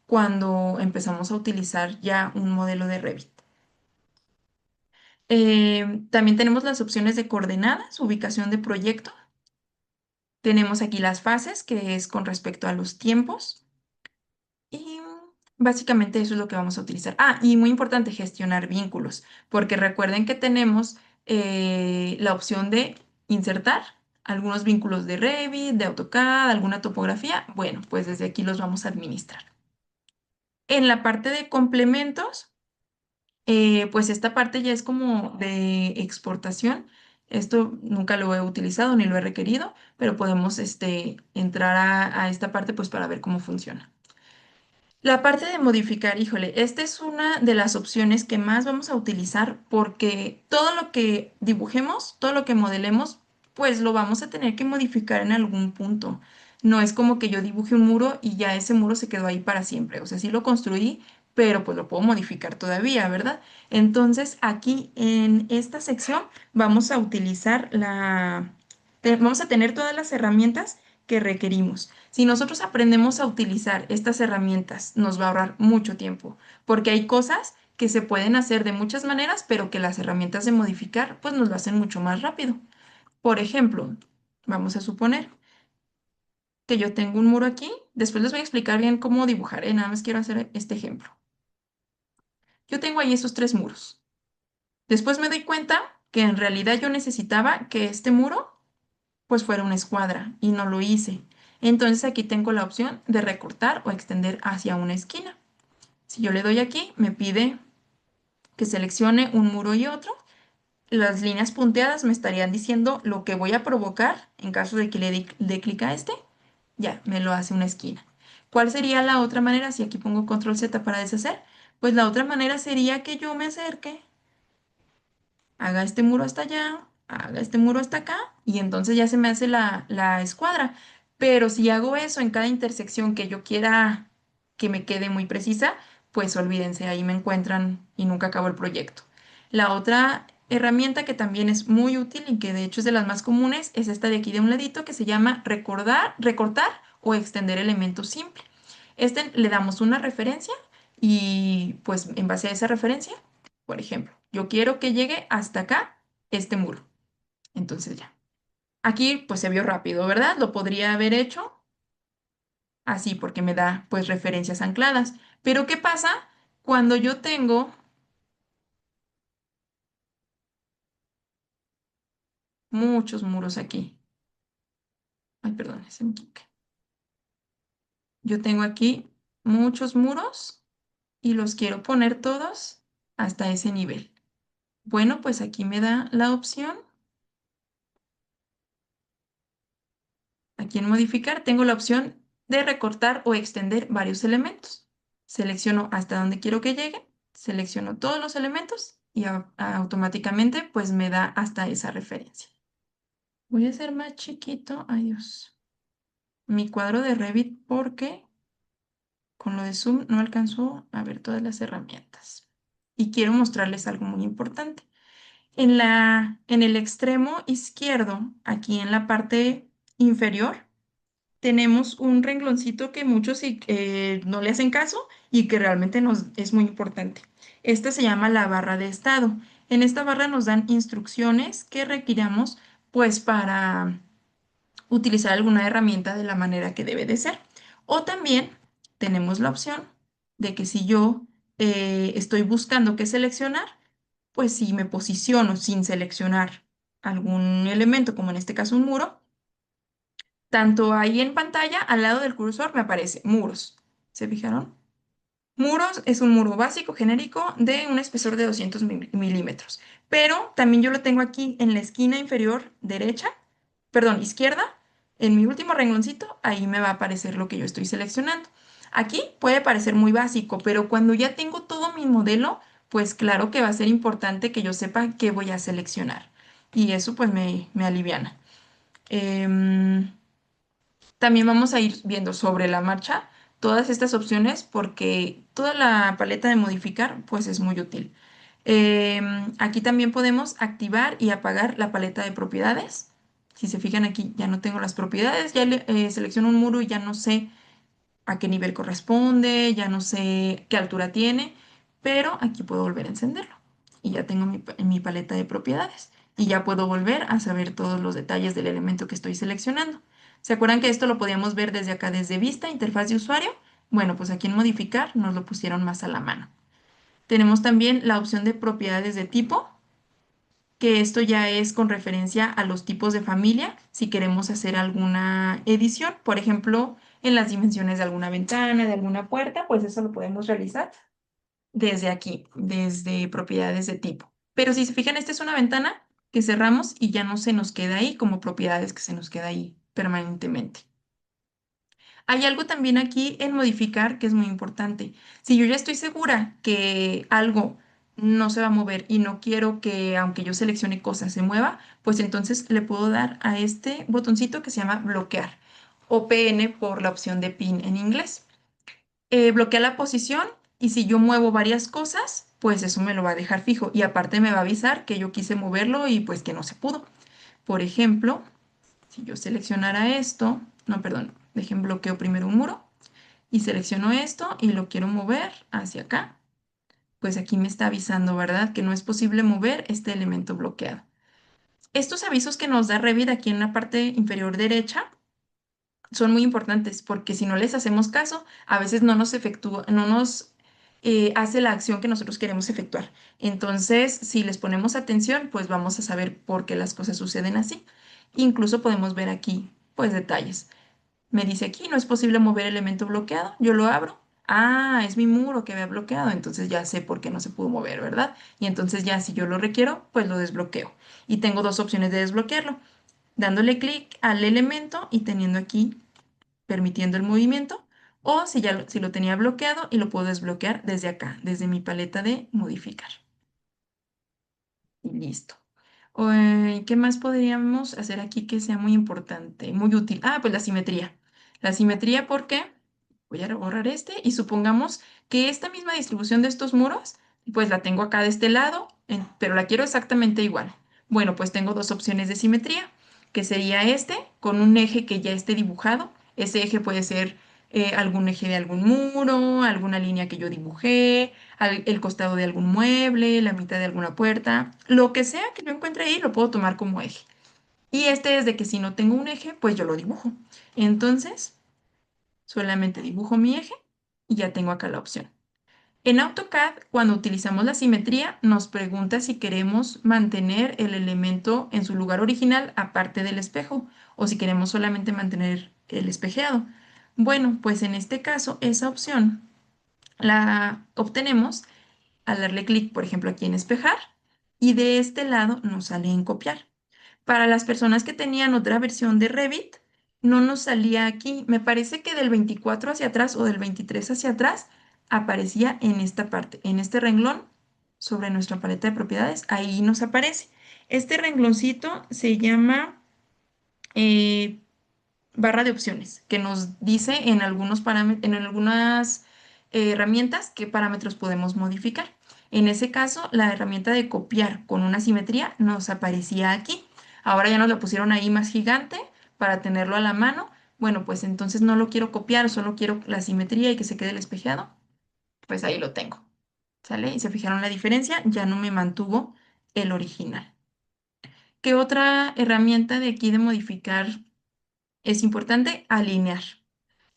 Speaker 1: cuando empezamos a utilizar ya un modelo de Revit. También tenemos las opciones de coordenadas, ubicación de proyecto. Tenemos aquí las fases, que es con respecto a los tiempos. Y básicamente eso es lo que vamos a utilizar. Ah, y muy importante, gestionar vínculos, porque recuerden que tenemos la opción de insertar algunos vínculos de Revit, de AutoCAD, alguna topografía. Bueno, pues desde aquí los vamos a administrar. En la parte de complementos, pues esta parte ya es como de exportación. Esto nunca lo he utilizado ni lo he requerido, pero podemos entrar a esta parte pues para ver cómo funciona. La parte de modificar, híjole, esta es una de las opciones que más vamos a utilizar porque todo lo que dibujemos, todo lo que modelemos, pues lo vamos a tener que modificar en algún punto. No es como que yo dibuje un muro y ya ese muro se quedó ahí para siempre. O sea, sí lo construí, pero pues lo puedo modificar todavía, ¿verdad? Entonces, aquí en esta sección vamos a utilizar vamos a tener todas las herramientas que requerimos. Si nosotros aprendemos a utilizar estas herramientas, nos va a ahorrar mucho tiempo, porque hay cosas que se pueden hacer de muchas maneras, pero que las herramientas de modificar, pues nos lo hacen mucho más rápido. Por ejemplo, vamos a suponer que yo tengo un muro aquí. Después les voy a explicar bien cómo dibujar, nada más quiero hacer este ejemplo. Yo tengo ahí esos tres muros. Después me doy cuenta que en realidad yo necesitaba que este muro pues fuera una escuadra y no lo hice. Entonces aquí tengo la opción de recortar o extender hacia una esquina. Si yo le doy aquí, me pide que seleccione un muro y otro. Las líneas punteadas me estarían diciendo lo que voy a provocar en caso de que le dé clic a este. Ya, me lo hace una esquina. ¿Cuál sería la otra manera? Si aquí pongo control Z para deshacer, pues la otra manera sería que yo me acerque, haga este muro hasta allá, haga este muro hasta acá y entonces ya se me hace la escuadra. Pero si hago eso en cada intersección que yo quiera que me quede muy precisa, pues olvídense, ahí me encuentran y nunca acabo el proyecto. La otra herramienta que también es muy útil y que de hecho es de las más comunes es esta de aquí de un ladito que se llama recortar o extender elemento simple. Le damos una referencia y pues en base a esa referencia, por ejemplo, yo quiero que llegue hasta acá este muro. Entonces ya. Aquí pues se vio rápido, ¿verdad? Lo podría haber hecho así porque me da pues referencias ancladas. Pero ¿qué pasa cuando yo tengo muchos muros aquí? Ay, perdón, se me equivoqué. Yo tengo aquí muchos muros y los quiero poner todos hasta ese nivel. Bueno, pues aquí me da la opción. Aquí en modificar tengo la opción de recortar o extender varios elementos. Selecciono hasta donde quiero que llegue, selecciono todos los elementos y automáticamente pues me da hasta esa referencia. Voy a hacer más chiquito, ay Dios, mi cuadro de Revit porque con lo de Zoom no alcanzó a ver todas las herramientas. Y quiero mostrarles algo muy importante. En el extremo izquierdo, aquí en la parte inferior, tenemos un rengloncito que muchos no le hacen caso y que realmente nos es muy importante. Esta se llama la barra de estado. En esta barra nos dan instrucciones que requiramos pues para utilizar alguna herramienta de la manera que debe de ser. O también tenemos la opción de que si yo estoy buscando qué seleccionar, pues si me posiciono sin seleccionar algún elemento, como en este caso un muro, tanto ahí en pantalla, al lado del cursor, me aparece muros. ¿Se fijaron? Muros es un muro básico genérico de un espesor de 200 milímetros, pero también yo lo tengo aquí en la esquina inferior derecha, perdón, izquierda, en mi último rengloncito, ahí me va a aparecer lo que yo estoy seleccionando. Aquí puede parecer muy básico, pero cuando ya tengo todo mi modelo, pues claro que va a ser importante que yo sepa qué voy a seleccionar. Y eso pues me aliviana. Em, También vamos a ir viendo sobre la marcha todas estas opciones porque toda la paleta de modificar pues es muy útil. Aquí también podemos activar y apagar la paleta de propiedades. Si se fijan aquí ya no tengo las propiedades, ya selecciono un muro y ya no sé a qué nivel corresponde, ya no sé qué altura tiene, pero aquí puedo volver a encenderlo y ya tengo mi paleta de propiedades y ya puedo volver a saber todos los detalles del elemento que estoy seleccionando. ¿Se acuerdan que esto lo podíamos ver desde acá, desde vista, interfaz de usuario? Bueno, pues aquí en modificar nos lo pusieron más a la mano. Tenemos también la opción de propiedades de tipo, que esto ya es con referencia a los tipos de familia, si queremos hacer alguna edición, por ejemplo, en las dimensiones de alguna ventana, de alguna puerta, pues eso lo podemos realizar desde aquí, desde propiedades de tipo. Pero si se fijan, esta es una ventana que cerramos y ya no se nos queda ahí como propiedades que se nos queda ahí permanentemente. Hay algo también aquí en modificar que es muy importante. Si yo ya estoy segura que algo no se va a mover y no quiero que, aunque yo seleccione cosas, se mueva, pues entonces le puedo dar a este botoncito que se llama bloquear o PN por la opción de pin en inglés. Bloquea la posición y si yo muevo varias cosas, pues eso me lo va a dejar fijo y aparte me va a avisar que yo quise moverlo y pues que no se pudo. Por ejemplo, si yo seleccionara esto, no, perdón, dejen bloqueo primero un muro y selecciono esto y lo quiero mover hacia acá, pues aquí me está avisando, ¿verdad? Que no es posible mover este elemento bloqueado. Estos avisos que nos da Revit aquí en la parte inferior derecha son muy importantes porque si no les hacemos caso, a veces no nos efectúa, no nos hace la acción que nosotros queremos efectuar. Entonces, si les ponemos atención, pues vamos a saber por qué las cosas suceden así. Incluso podemos ver aquí, pues, detalles. Me dice aquí, no es posible mover elemento bloqueado. Yo lo abro. Ah, es mi muro que había bloqueado. Entonces ya sé por qué no se pudo mover, ¿verdad? Y entonces ya si yo lo requiero, pues lo desbloqueo. Y tengo dos opciones de desbloquearlo. Dándole clic al elemento y teniendo aquí permitiendo el movimiento. O si ya si lo tenía bloqueado y lo puedo desbloquear desde acá, desde mi paleta de modificar. Y listo. ¿Qué más podríamos hacer aquí que sea muy importante, muy útil? Ah, pues la simetría. La simetría porque voy a borrar este y supongamos que esta misma distribución de estos muros, pues la tengo acá de este lado, pero la quiero exactamente igual. Bueno, pues tengo dos opciones de simetría, que sería este con un eje que ya esté dibujado. Ese eje puede ser algún eje de algún muro, alguna línea que yo dibujé, el costado de algún mueble, la mitad de alguna puerta, lo que sea que yo encuentre ahí lo puedo tomar como eje. Y este es de que si no tengo un eje, pues yo lo dibujo. Entonces, solamente dibujo mi eje y ya tengo acá la opción. En AutoCAD, cuando utilizamos la simetría, nos pregunta si queremos mantener el elemento en su lugar original aparte del espejo o si queremos solamente mantener el espejeado. Bueno, pues en este caso, esa opción la obtenemos al darle clic, por ejemplo, aquí en espejar y de este lado nos sale en copiar. Para las personas que tenían otra versión de Revit, no nos salía aquí. Me parece que del 24 hacia atrás o del 23 hacia atrás aparecía en esta parte, en este renglón sobre nuestra paleta de propiedades. Ahí nos aparece. Este rengloncito se llama eh, barra de opciones, que nos dice en algunos parámetros, en algunas herramientas qué parámetros podemos modificar. En ese caso, la herramienta de copiar con una simetría nos aparecía aquí. Ahora ya nos lo pusieron ahí más gigante para tenerlo a la mano. Bueno, pues entonces no lo quiero copiar, solo quiero la simetría y que se quede el espejeado. Pues ahí lo tengo. ¿Sale? Y se fijaron la diferencia, ya no me mantuvo el original. ¿Qué otra herramienta de aquí de modificar es importante? Alinear.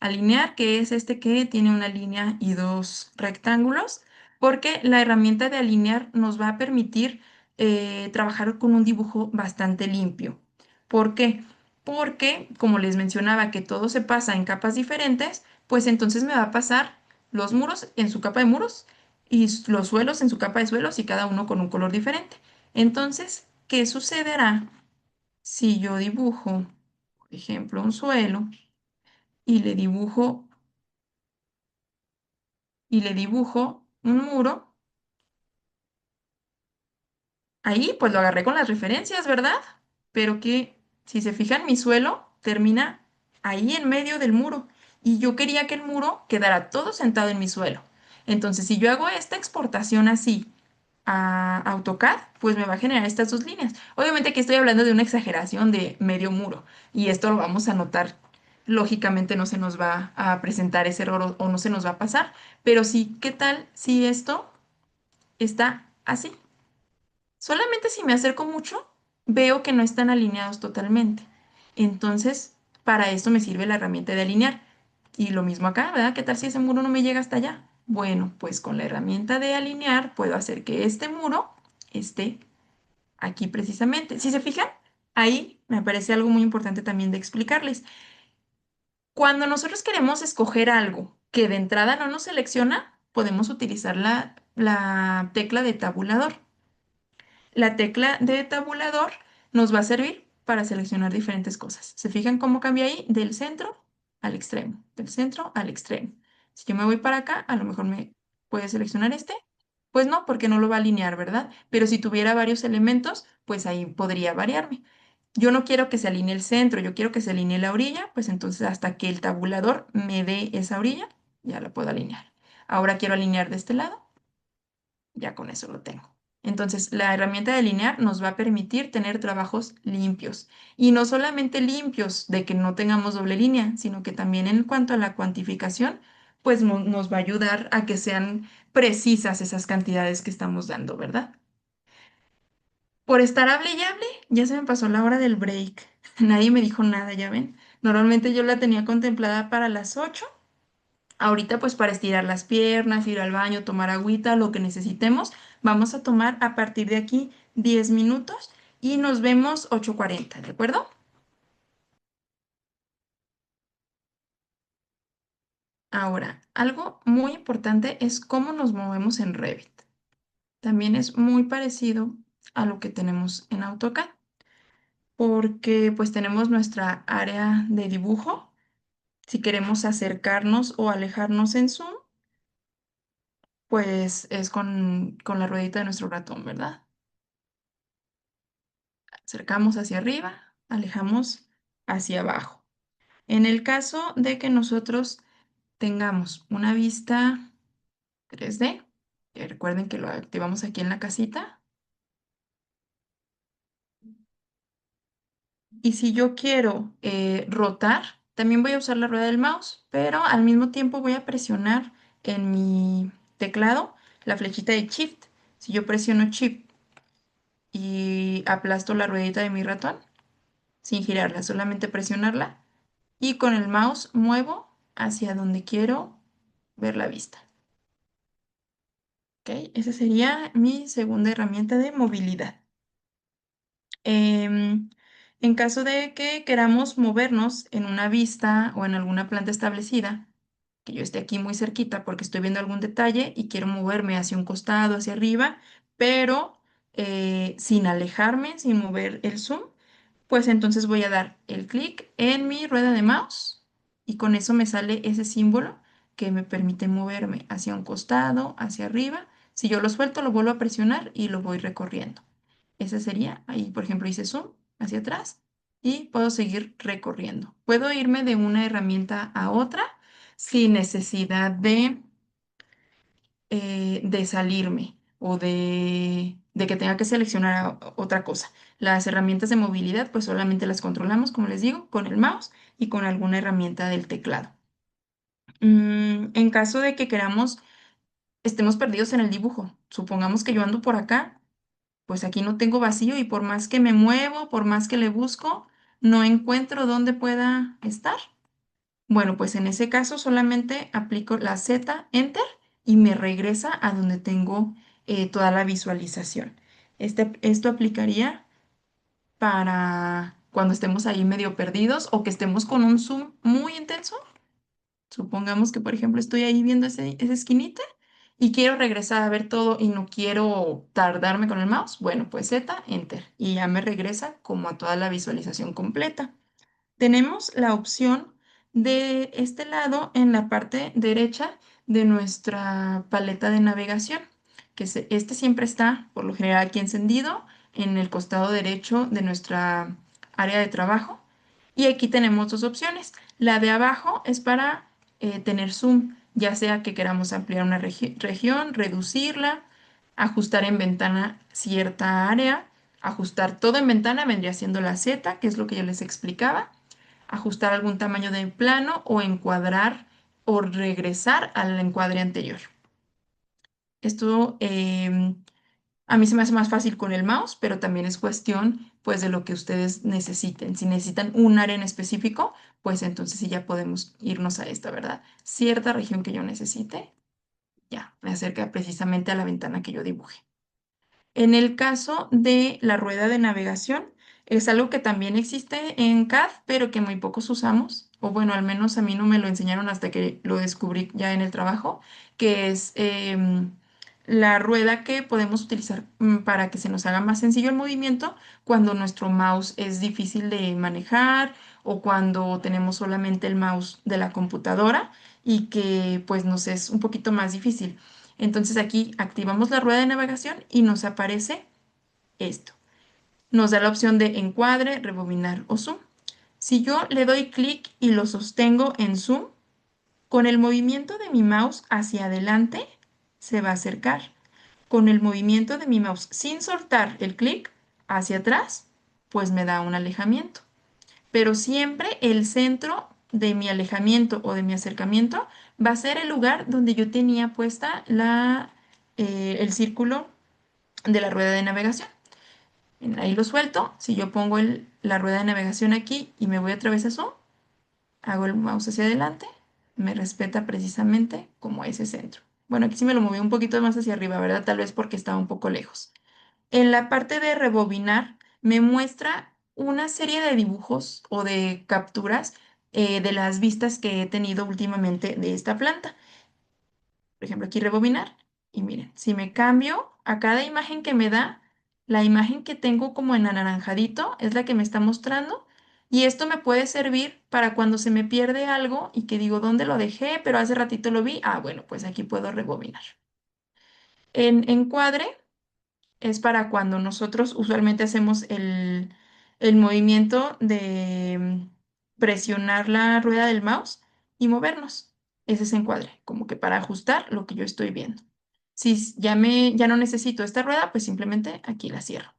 Speaker 1: Alinear, que es este que tiene una línea y dos rectángulos, porque la herramienta de alinear nos va a permitir trabajar con un dibujo bastante limpio. ¿Por qué? Porque, como les mencionaba, que todo se pasa en capas diferentes, pues entonces me va a pasar los muros en su capa de muros y los suelos en su capa de suelos y cada uno con un color diferente. Entonces, ¿qué sucederá si yo dibujo, por ejemplo, un suelo y le dibujo un muro? Ahí pues lo agarré con las referencias, ¿verdad? Pero que si se fijan, mi suelo termina ahí en medio del muro y yo quería que el muro quedara todo sentado en mi suelo. Entonces, si yo hago esta exportación así a AutoCAD, pues me va a generar estas dos líneas. Obviamente que estoy hablando de una exageración de medio muro y esto lo vamos a notar. Lógicamente no se nos va a presentar ese error o no se nos va a pasar, pero sí, ¿qué tal si esto está así? Solamente si me acerco mucho, veo que no están alineados totalmente. Entonces, para esto me sirve la herramienta de alinear. Y lo mismo acá, ¿verdad? ¿Qué tal si ese muro no me llega hasta allá? Bueno, pues con la herramienta de alinear puedo hacer que este muro esté aquí precisamente. Si se fijan, ahí me parece algo muy importante también de explicarles. Cuando nosotros queremos escoger algo que de entrada no nos selecciona, podemos utilizar la tecla de tabulador. La tecla de tabulador nos va a servir para seleccionar diferentes cosas. ¿Se fijan cómo cambia ahí? Del centro al extremo, del centro al extremo. Si yo me voy para acá, a lo mejor me puede seleccionar este. Pues no, porque no lo va a alinear, ¿verdad? Pero si tuviera varios elementos, pues ahí podría variarme. Yo no quiero que se alinee el centro, yo quiero que se alinee la orilla, pues entonces hasta que el tabulador me dé esa orilla, ya la puedo alinear. Ahora quiero alinear de este lado, ya con eso lo tengo. Entonces, la herramienta de alinear nos va a permitir tener trabajos limpios. Y no solamente limpios de que no tengamos doble línea, sino que también en cuanto a la cuantificación, pues nos va a ayudar a que sean precisas esas cantidades que estamos dando, ¿verdad? Por estar hable y hable, ya se me pasó la hora del break. Nadie me dijo nada, ya ven. Normalmente yo la tenía contemplada para las 8. Ahorita pues para estirar las piernas, ir al baño, tomar agüita, lo que necesitemos, vamos a tomar a partir de aquí 10 minutos y nos vemos 8:40, ¿de acuerdo? Ahora, algo muy importante es cómo nos movemos en Revit. También es muy parecido a lo que tenemos en AutoCAD, porque pues tenemos nuestra área de dibujo. Si queremos acercarnos o alejarnos en zoom, pues es con la ruedita de nuestro ratón, ¿verdad? Acercamos hacia arriba, alejamos hacia abajo. En el caso de que nosotros tengamos una vista 3D, que recuerden que lo activamos aquí en la casita, y si yo quiero rotar, también voy a usar la rueda del mouse, pero al mismo tiempo voy a presionar en mi teclado la flechita de Shift. Si yo presiono Shift y aplasto la ruedita de mi ratón, sin girarla, solamente presionarla, y con el mouse muevo hacia donde quiero ver la vista. ¿Ok? Esa sería mi segunda herramienta de movilidad. Em, en caso de que queramos movernos en una vista o en alguna planta establecida, que yo esté aquí muy cerquita porque estoy viendo algún detalle y quiero moverme hacia un costado, hacia arriba, pero sin alejarme, sin mover el zoom, pues entonces voy a dar el clic en mi rueda de mouse y con eso me sale ese símbolo que me permite moverme hacia un costado, hacia arriba. Si yo lo suelto, lo vuelvo a presionar y lo voy recorriendo. Ese sería, ahí por ejemplo hice zoom hacia atrás y puedo seguir recorriendo. Puedo irme de una herramienta a otra sin necesidad de salirme o de que tenga que seleccionar otra cosa. Las herramientas de movilidad, pues solamente las controlamos, como les digo, con el mouse y con alguna herramienta del teclado. En caso de que estemos perdidos en el dibujo, supongamos que yo ando por acá pues aquí no tengo vacío y por más que me muevo, por más que le busco, no encuentro dónde pueda estar. Bueno, pues en ese caso solamente aplico la Z, Enter, y me regresa a donde tengo toda la visualización. Esto aplicaría para cuando estemos ahí medio perdidos o que estemos con un zoom muy intenso. Supongamos que, por ejemplo, estoy ahí viendo esa esquinita y quiero regresar a ver todo y no quiero tardarme con el mouse. Bueno, pues Z, Enter, y ya me regresa como a toda la visualización completa. Tenemos la opción de este lado en la parte derecha de nuestra paleta de navegación, este siempre está, por lo general, aquí encendido en el costado derecho de nuestra área de trabajo. Y aquí tenemos dos opciones. La de abajo es para tener zoom, ya sea que queramos ampliar una región, reducirla, ajustar en ventana cierta área, ajustar todo en ventana vendría siendo la Z, que es lo que yo les explicaba, ajustar algún tamaño de plano o encuadrar o regresar al encuadre anterior. Esto a mí se me hace más fácil con el mouse, pero también es cuestión pues de lo que ustedes necesiten. Si necesitan un área en específico, pues entonces sí ya podemos irnos a esta, ¿verdad? Cierta región que yo necesite, ya, me acerca precisamente a la ventana que yo dibuje. En el caso de la rueda de navegación, es algo que también existe en CAD, pero que muy pocos usamos, o bueno, al menos a mí no me lo enseñaron hasta que lo descubrí ya en el trabajo, que es la rueda que podemos utilizar para que se nos haga más sencillo el movimiento cuando nuestro mouse es difícil de manejar o cuando tenemos solamente el mouse de la computadora y que pues nos es un poquito más difícil. Entonces aquí activamos la rueda de navegación y nos aparece esto. Nos da la opción de encuadre, rebobinar o zoom. Si yo le doy clic y lo sostengo en zoom, con el movimiento de mi mouse hacia adelante se va a acercar. Con el movimiento de mi mouse sin soltar el clic hacia atrás, pues me da un alejamiento, pero siempre el centro de mi alejamiento o de mi acercamiento va a ser el lugar donde yo tenía puesta el círculo de la rueda de navegación. Ahí lo suelto. Si yo pongo la rueda de navegación aquí y me voy otra vez a zoom, hago el mouse hacia adelante, me respeta precisamente como ese centro. Bueno, aquí sí me lo moví un poquito más hacia arriba, ¿verdad? Tal vez porque estaba un poco lejos. En la parte de rebobinar me muestra una serie de dibujos o de capturas de las vistas que he tenido últimamente de esta planta. Por ejemplo, aquí rebobinar y miren, si me cambio a cada imagen que me da, la imagen que tengo como en anaranjadito es la que me está mostrando y esto me puede servir para cuando se me pierde algo y que digo, ¿dónde lo dejé? Pero hace ratito lo vi. Ah, bueno, pues aquí puedo rebobinar. En encuadre es para cuando nosotros usualmente hacemos el movimiento de presionar la rueda del mouse y movernos. Ese es encuadre, como que para ajustar lo que yo estoy viendo. Si ya no necesito esta rueda, pues simplemente aquí la cierro.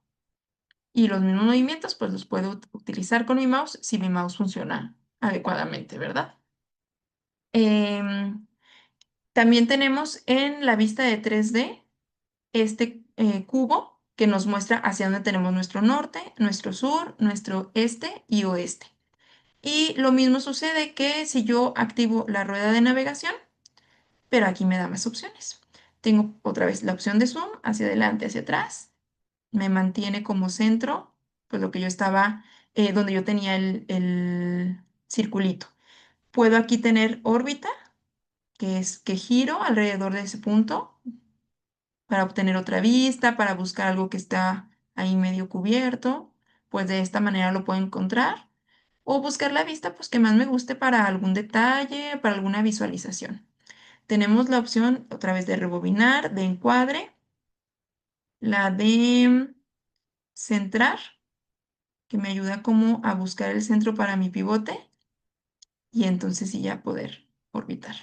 Speaker 1: Y los mismos movimientos, pues los puedo utilizar con mi mouse si mi mouse funciona adecuadamente, ¿verdad? Em, También tenemos en la vista de 3D este cubo que nos muestra hacia dónde tenemos nuestro norte, nuestro sur, nuestro este y oeste. Y lo mismo sucede que si yo activo la rueda de navegación, pero aquí me da más opciones. Tengo otra vez la opción de zoom, hacia adelante, hacia atrás. Me mantiene como centro, pues lo que yo estaba, donde yo tenía el circulito. Puedo aquí tener órbita, que es que giro alrededor de ese punto para obtener otra vista, para buscar algo que está ahí medio cubierto, pues de esta manera lo puedo encontrar. O buscar la vista pues que más me guste para algún detalle, para alguna visualización. Tenemos la opción otra vez de rebobinar, de encuadre, la de centrar, que me ayuda como a buscar el centro para mi pivote y entonces sí ya poder orbitar.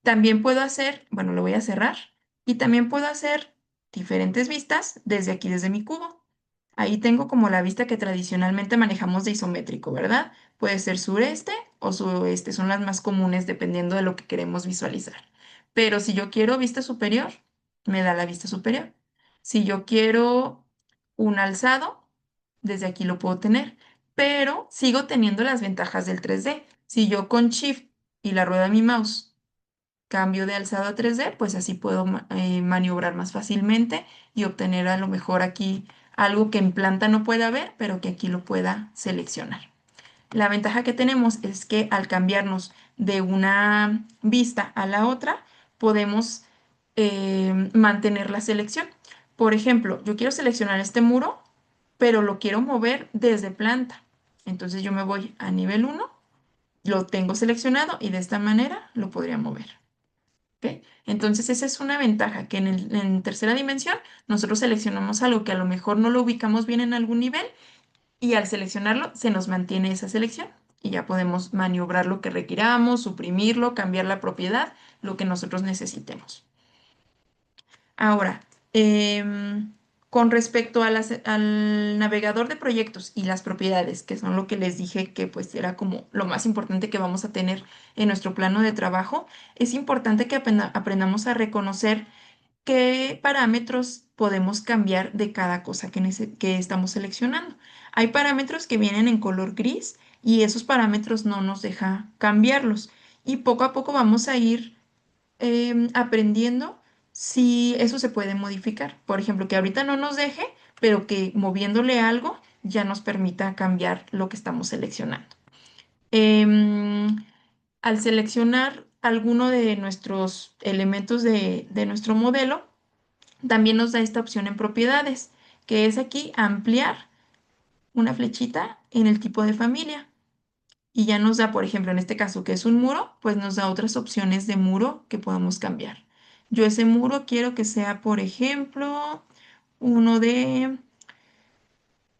Speaker 1: También puedo hacer, bueno, lo voy a cerrar, y también puedo hacer diferentes vistas desde aquí, desde mi cubo. Ahí tengo como la vista que tradicionalmente manejamos de isométrico, ¿verdad? Puede ser sureste o suroeste, son las más comunes dependiendo de lo que queremos visualizar. Pero si yo quiero vista superior, me da la vista superior. Si yo quiero un alzado, desde aquí lo puedo tener, pero sigo teniendo las ventajas del 3D. Si yo con Shift y la rueda de mi mouse cambio de alzado a 3D, pues así puedo maniobrar más fácilmente y obtener a lo mejor aquí algo que en planta no pueda ver, pero que aquí lo pueda seleccionar. La ventaja que tenemos es que al cambiarnos de una vista a la otra, podemos mantener la selección. Por ejemplo, yo quiero seleccionar este muro, pero lo quiero mover desde planta. Entonces yo me voy a nivel 1, lo tengo seleccionado y de esta manera lo podría mover. ¿Ok? Entonces esa es una ventaja, que en tercera dimensión nosotros seleccionamos algo que a lo mejor no lo ubicamos bien en algún nivel y al seleccionarlo se nos mantiene esa selección y ya podemos maniobrar lo que requiramos, suprimirlo, cambiar la propiedad, lo que nosotros necesitemos. Ahora, con respecto a al navegador de proyectos y las propiedades, que son lo que les dije que pues era como lo más importante que vamos a tener en nuestro plano de trabajo, es importante que aprendamos a reconocer qué parámetros podemos cambiar de cada cosa que estamos seleccionando. Hay parámetros que vienen en color gris y esos parámetros no nos deja cambiarlos. Y poco a poco vamos a ir aprendiendo si eso se puede modificar. Por ejemplo, que ahorita no nos deje, pero que moviéndole algo ya nos permita cambiar lo que estamos seleccionando. Em, Al seleccionar alguno de nuestros elementos de nuestro modelo, también nos da esta opción en propiedades, que es aquí ampliar una flechita en el tipo de familia. Y ya nos da, por ejemplo, en este caso que es un muro, pues nos da otras opciones de muro que podemos cambiar. Yo ese muro quiero que sea, por ejemplo, uno de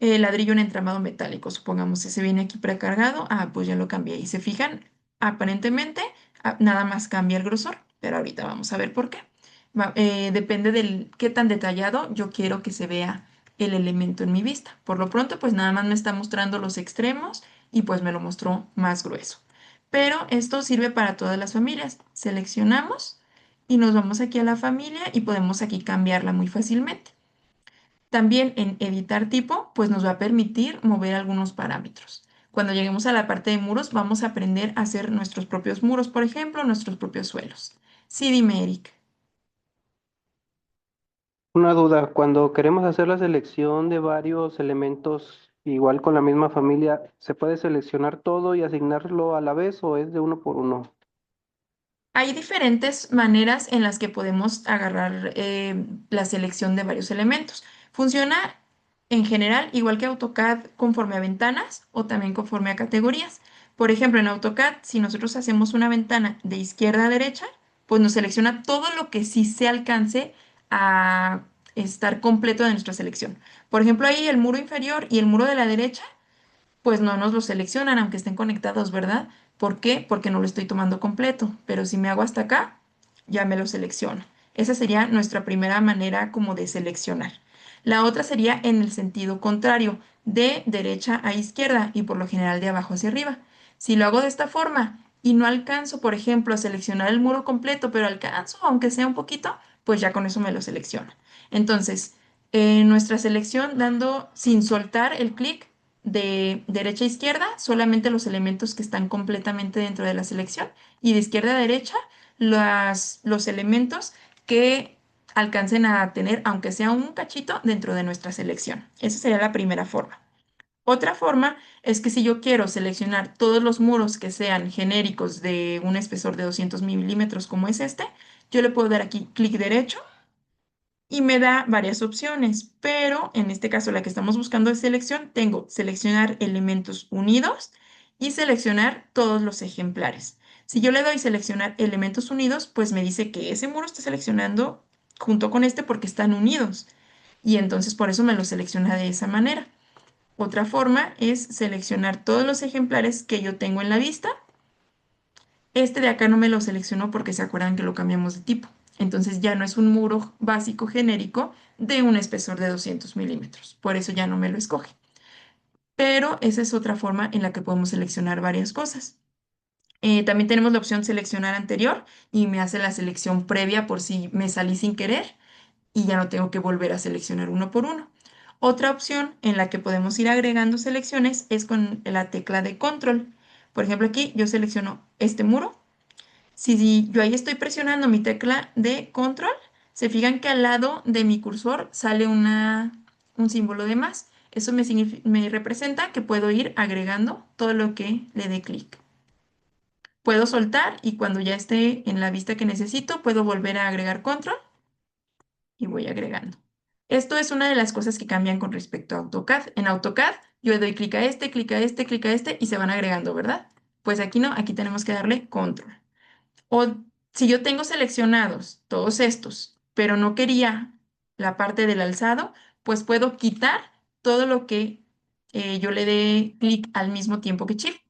Speaker 1: ladrillo en entramado metálico, supongamos, ese viene aquí precargado, pues ya lo cambié. Y se fijan, aparentemente nada más cambia el grosor, pero ahorita vamos a ver por qué. Depende del qué tan detallado yo quiero que se vea el elemento en mi vista. Por lo pronto, pues nada más me está mostrando los extremos y pues me lo mostró más grueso. Pero esto sirve para todas las familias. Seleccionamos y nos vamos aquí a la familia y podemos aquí cambiarla muy fácilmente. También en editar tipo, pues nos va a permitir mover algunos parámetros. Cuando lleguemos a la parte de muros, vamos a aprender a hacer nuestros propios muros, por ejemplo, nuestros propios suelos. Sí, dime, Eric.
Speaker 2: Una duda, cuando queremos hacer la selección de varios elementos, igual con la misma familia, ¿se puede seleccionar todo y asignarlo a la vez o es de uno por uno?
Speaker 1: Hay diferentes maneras en las que podemos agarrar la selección de varios elementos. Funciona en general igual que AutoCAD conforme a ventanas o también conforme a categorías. Por ejemplo, en AutoCAD, si nosotros hacemos una ventana de izquierda a derecha, pues nos selecciona todo lo que sí se alcance a estar completo de nuestra selección. Por ejemplo, ahí el muro inferior y el muro de la derecha pues no nos lo seleccionan aunque estén conectados, ¿verdad? ¿Por qué? Porque no lo estoy tomando completo, pero si me hago hasta acá, ya me lo selecciona. Esa sería nuestra primera manera como de seleccionar. La otra sería en el sentido contrario, de derecha a izquierda y por lo general de abajo hacia arriba. Si lo hago de esta forma y no alcanzo, por ejemplo, a seleccionar el muro completo, pero alcanzo, aunque sea un poquito, pues ya con eso me lo selecciona. Entonces, nuestra selección dando sin soltar el clic de derecha a izquierda, solamente los elementos que están completamente dentro de la selección y de izquierda a derecha, los elementos que alcancen a tener, aunque sea un cachito, dentro de nuestra selección. Esa sería la primera forma. Otra forma es que si yo quiero seleccionar todos los muros que sean genéricos de un espesor de 200 milímetros como es este, yo le puedo dar aquí clic derecho y me da varias opciones, pero en este caso la que estamos buscando de selección, tengo seleccionar elementos unidos y seleccionar todos los ejemplares. Si yo le doy seleccionar elementos unidos, pues me dice que ese muro está seleccionando junto con este porque están unidos y entonces por eso me lo selecciona de esa manera. Otra forma es seleccionar todos los ejemplares que yo tengo en la vista. Este de acá no me lo seleccionó porque se acuerdan que lo cambiamos de tipo. Entonces ya no es un muro básico genérico de un espesor de 200 milímetros. Por eso ya no me lo escoge. Pero esa es otra forma en la que podemos seleccionar varias cosas. También tenemos la opción seleccionar anterior y me hace la selección previa por si me salí sin querer. y ya no tengo que volver a seleccionar uno por uno. Otra opción en la que podemos ir agregando selecciones es con la tecla de control. Por ejemplo, aquí yo selecciono este muro. Si yo ahí estoy presionando mi tecla de control, se fijan que al lado de mi cursor sale un símbolo de más. Eso me representa que puedo ir agregando todo lo que le dé clic. Puedo soltar y cuando ya esté en la vista que necesito, puedo volver a agregar control y voy agregando. Esto es una de las cosas que cambian con respecto a AutoCAD. En AutoCAD yo le doy clic a este, clic a este, clic a este y se van agregando, ¿verdad? Pues aquí no, aquí tenemos que darle control. O si yo tengo seleccionados todos estos, pero no quería la parte del alzado, pues puedo quitar todo lo que yo le dé clic al mismo tiempo que Shift.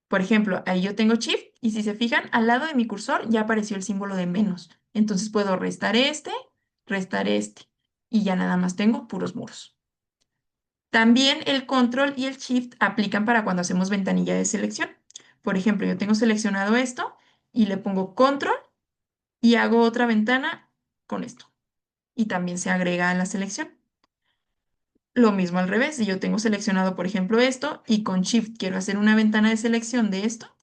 Speaker 1: Por ejemplo, ahí yo tengo Shift y si se fijan, al lado de mi cursor ya apareció el símbolo de menos. Entonces puedo restar este y ya nada más tengo puros muros. También el control y el shift aplican para cuando hacemos ventanilla de selección. Por ejemplo, yo tengo seleccionado esto y le pongo control y hago otra ventana con esto. Y también se agrega a la selección. Lo mismo al revés, si yo tengo seleccionado, por ejemplo, esto y con shift quiero hacer una ventana de selección de esto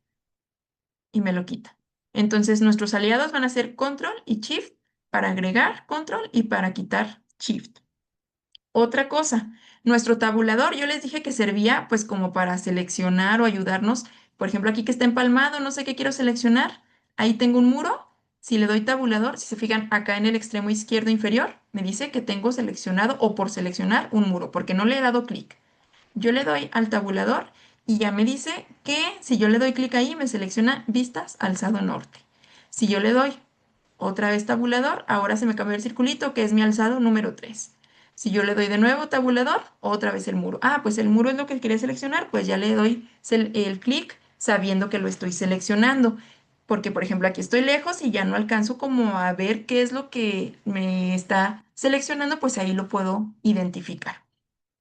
Speaker 1: y me lo quita. Entonces nuestros aliados van a ser control y shift para agregar control y para quitar shift. Otra cosa, nuestro tabulador, yo les dije que servía pues como para seleccionar o ayudarnos. Por ejemplo, aquí que está empalmado, no sé qué quiero seleccionar. Ahí tengo un muro. Si le doy tabulador, si se fijan acá en el extremo izquierdo inferior, me dice que tengo seleccionado o por seleccionar un muro, porque no le he dado clic. Yo le doy al tabulador y ya me dice que si yo le doy clic ahí, me selecciona vistas alzado norte. Si yo le doy otra vez tabulador, ahora se me cambia el circulito que es mi alzado número 3. Si yo le doy de nuevo tabulador, otra vez el muro. Ah, pues el muro es lo que quería seleccionar, pues ya le doy el clic sabiendo que lo estoy seleccionando. Porque, por ejemplo, aquí estoy lejos y ya no alcanzo como a ver qué es lo que me está seleccionando, pues ahí lo puedo identificar.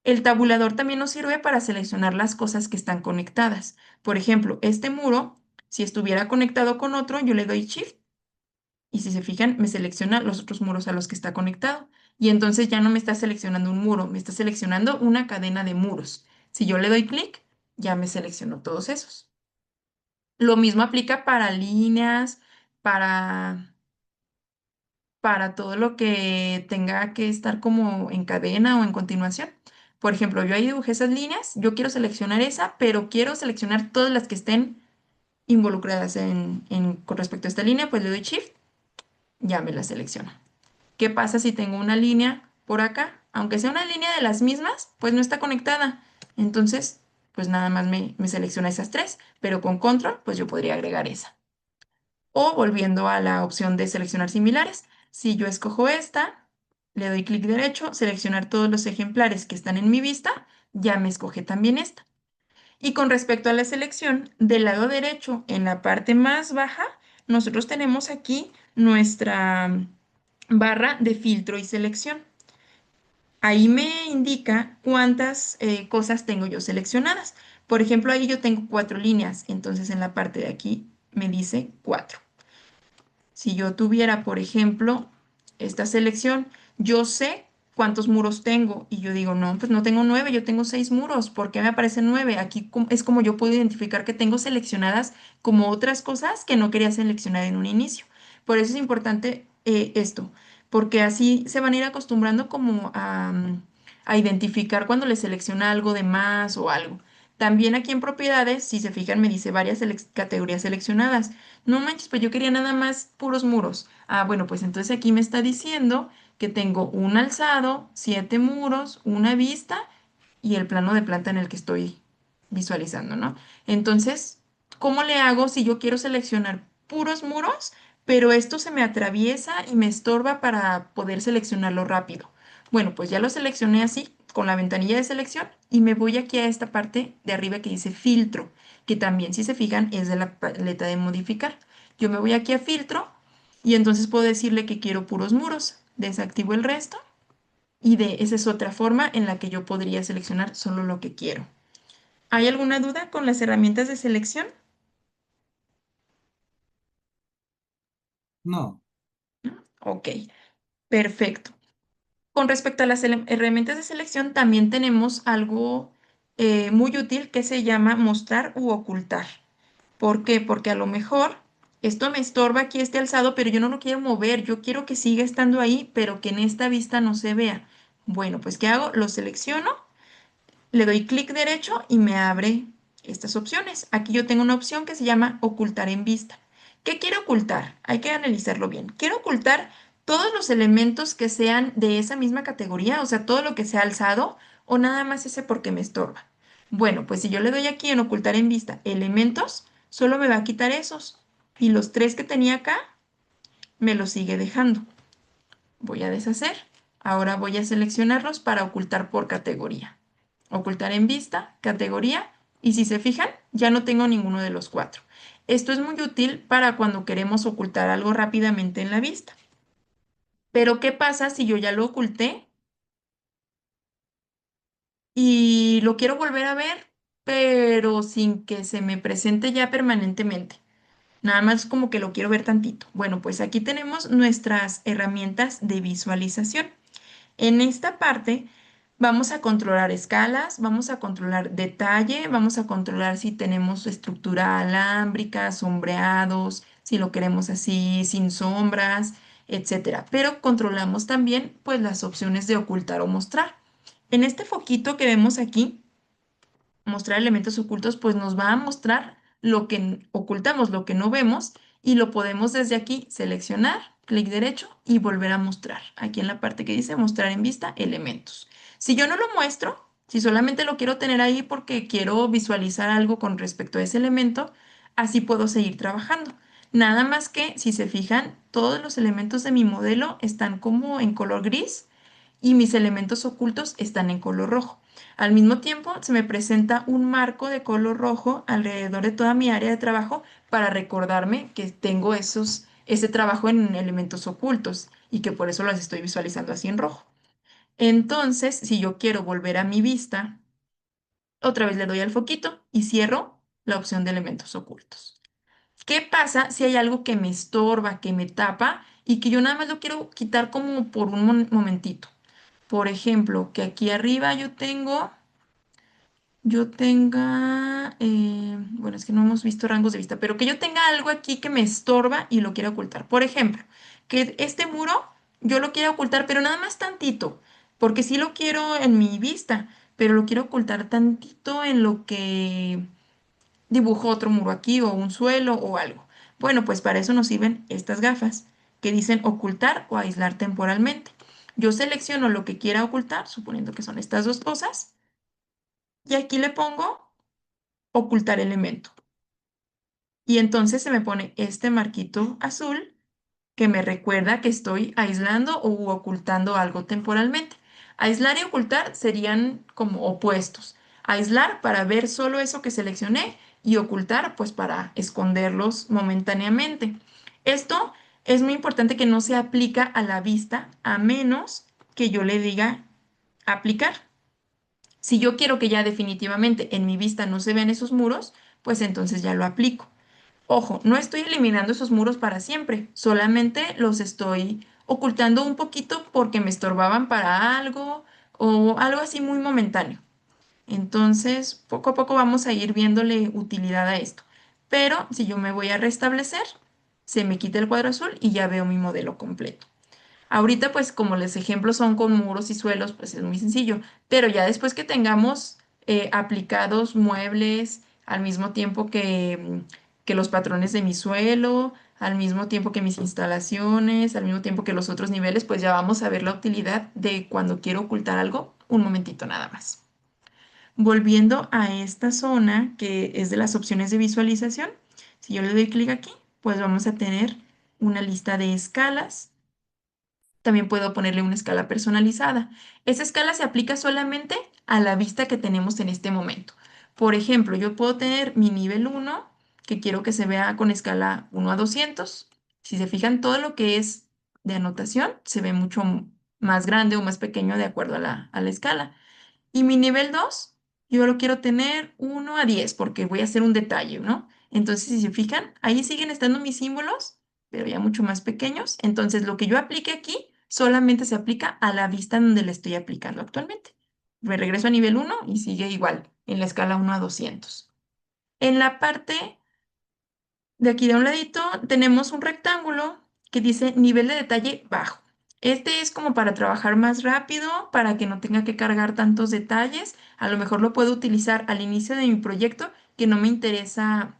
Speaker 1: El tabulador también nos sirve para seleccionar las cosas que están conectadas. Por ejemplo, este muro, si estuviera conectado con otro, yo le doy Shift y si se fijan, me selecciona los otros muros a los que está conectado. Y entonces ya no me está seleccionando un muro, me está seleccionando una cadena de muros. Si yo le doy clic, ya me seleccionó todos esos. Lo mismo aplica para líneas, para, para todo lo que tenga que estar como en cadena o en continuación. Por ejemplo, yo ahí dibujé esas líneas, yo quiero seleccionar esa, pero quiero seleccionar todas las que estén involucradas con respecto a esta línea, pues le doy Shift, ya me la selecciona. ¿Qué pasa si tengo una línea por acá? Aunque sea una línea de las mismas, pues no está conectada. Entonces, pues nada más me selecciona esas tres, pero con control, pues yo podría agregar esa. O volviendo a la opción de seleccionar similares, si yo escojo esta, le doy clic derecho, seleccionar todos los ejemplares que están en mi vista, ya me escoge también esta. Y con respecto a la selección, del lado derecho, en la parte más baja, nosotros tenemos aquí nuestra barra de filtro y selección. Ahí me indica cuántas cosas tengo yo seleccionadas. Por ejemplo, ahí yo tengo 4 líneas, entonces en la parte de aquí me dice 4. Si yo tuviera, por ejemplo, esta selección, yo sé cuántos muros tengo y yo digo, no, pues no tengo 9, yo tengo 6 muros. ¿Por qué me aparecen 9? Aquí es como yo puedo identificar que tengo seleccionadas como otras cosas que no quería seleccionar en un inicio. Por eso es importante esto, porque así se van a ir acostumbrando como a identificar cuando les selecciona algo de más o algo. También aquí en propiedades, si se fijan, me dice varias categorías seleccionadas. No manches, pues yo quería nada más puros muros. Ah, bueno, pues entonces aquí me está diciendo que tengo un alzado, 7 muros, una vista y el plano de planta en el que estoy visualizando, ¿no? Entonces, ¿cómo le hago si yo quiero seleccionar puros muros, pero esto se me atraviesa y me estorba para poder seleccionarlo rápido? Bueno, pues ya lo seleccioné así, con la ventanilla de selección y me voy aquí a esta parte de arriba que dice filtro, que también si se fijan es de la paleta de modificar. Yo me voy aquí a filtro y entonces puedo decirle que quiero puros muros. Desactivo el resto y esa es otra forma en la que yo podría seleccionar solo lo que quiero. ¿Hay alguna duda con las herramientas de selección?
Speaker 7: No.
Speaker 1: Ok. Perfecto. Con respecto a las herramientas de selección, también tenemos algo muy útil que se llama mostrar u ocultar. ¿Por qué? Porque a lo mejor esto me estorba aquí este alzado, pero yo no lo quiero mover. Yo quiero que siga estando ahí, pero que en esta vista no se vea. Bueno, pues ¿qué hago? Lo selecciono, le doy clic derecho y me abre estas opciones. Aquí yo tengo una opción que se llama ocultar en vista. ¿Qué quiero ocultar? Hay que analizarlo bien. Quiero ocultar todos los elementos que sean de esa misma categoría, o sea, todo lo que sea alzado, o nada más ese porque me estorba. Bueno, pues si yo le doy aquí en ocultar en vista elementos, solo me va a quitar esos. Y los tres que tenía acá, me los sigue dejando. Voy a deshacer. Ahora voy a seleccionarlos para ocultar por categoría. Ocultar en vista, categoría, y si se fijan, ya no tengo ninguno de los cuatro. Esto es muy útil para cuando queremos ocultar algo rápidamente en la vista. Pero ¿qué pasa si yo ya lo oculté y lo quiero volver a ver, pero sin que se me presente ya permanentemente? Nada más como que lo quiero ver tantito. Bueno, pues aquí tenemos nuestras herramientas de visualización. En esta parte vamos a controlar escalas, vamos a controlar detalle, vamos a controlar si tenemos estructura alámbrica, sombreados, si lo queremos así sin sombras, etcétera. Pero controlamos también pues las opciones de ocultar o mostrar. En este foquito que vemos aquí, mostrar elementos ocultos, pues nos va a mostrar lo que ocultamos, lo que no vemos, y lo podemos desde aquí seleccionar, clic derecho y volver a mostrar. Aquí en la parte que dice mostrar en vista elementos. Si yo no lo muestro, si solamente lo quiero tener ahí porque quiero visualizar algo con respecto a ese elemento, así puedo seguir trabajando. Nada más que, si se fijan, todos los elementos de mi modelo están como en color gris y mis elementos ocultos están en color rojo. Al mismo tiempo, se me presenta un marco de color rojo alrededor de toda mi área de trabajo para recordarme que tengo ese trabajo en elementos ocultos y que por eso los estoy visualizando así en rojo. Entonces, si yo quiero volver a mi vista, otra vez le doy al foquito y cierro la opción de elementos ocultos. ¿Qué pasa si hay algo que me estorba, que me tapa y que yo nada más lo quiero quitar como por un momentito? Por ejemplo, que aquí arriba yo tenga, bueno, es que no hemos visto rangos de vista, pero que yo tenga algo aquí que me estorba y lo quiera ocultar. Por ejemplo, que este muro yo lo quiera ocultar, pero nada más tantito, porque sí lo quiero en mi vista, pero lo quiero ocultar tantito en lo que dibujo otro muro aquí o un suelo o algo. Bueno, pues para eso nos sirven estas gafas que dicen ocultar o aislar temporalmente. Yo selecciono lo que quiera ocultar, suponiendo que son estas dos cosas, y aquí le pongo ocultar elemento. Y entonces se me pone este marquito azul que me recuerda que estoy aislando o ocultando algo temporalmente. Aislar y ocultar serían como opuestos. Aislar para ver solo eso que seleccioné y ocultar pues para esconderlos momentáneamente. Esto es muy importante que no se aplica a la vista a menos que yo le diga aplicar. Si yo quiero que ya definitivamente en mi vista no se vean esos muros, pues entonces ya lo aplico. Ojo, no estoy eliminando esos muros para siempre, solamente los estoy ocultando un poquito porque me estorbaban para algo o algo así muy momentáneo. Entonces, poco a poco vamos a ir viéndole utilidad a esto. Pero si yo me voy a restablecer, se me quita el cuadro azul y ya veo mi modelo completo. Ahorita, pues como los ejemplos son con muros y suelos, pues es muy sencillo, pero ya después que tengamos aplicados muebles al mismo tiempo que los patrones de mi suelo, al mismo tiempo que mis instalaciones, al mismo tiempo que los otros niveles, pues ya vamos a ver la utilidad de cuando quiero ocultar algo, un momentito nada más. Volviendo a esta zona que es de las opciones de visualización, si yo le doy clic aquí, pues vamos a tener una lista de escalas. También puedo ponerle una escala personalizada. Esa escala se aplica solamente a la vista que tenemos en este momento. Por ejemplo, yo puedo tener mi nivel 1, que quiero que se vea con escala 1 a 200. Si se fijan, todo lo que es de anotación se ve mucho más grande o más pequeño de acuerdo a la escala. Y mi nivel 2, yo lo quiero tener 1 a 10 porque voy a hacer un detalle, ¿no? Entonces, si se fijan, ahí siguen estando mis símbolos, pero ya mucho más pequeños. Entonces, lo que yo aplique aquí solamente se aplica a la vista donde le estoy aplicando actualmente. Me regreso a nivel 1 y sigue igual, en la escala 1 a 200. En la parte de aquí de un ladito tenemos un rectángulo que dice nivel de detalle bajo. Este es como para trabajar más rápido, para que no tenga que cargar tantos detalles. A lo mejor lo puedo utilizar al inicio de mi proyecto, que no me interesa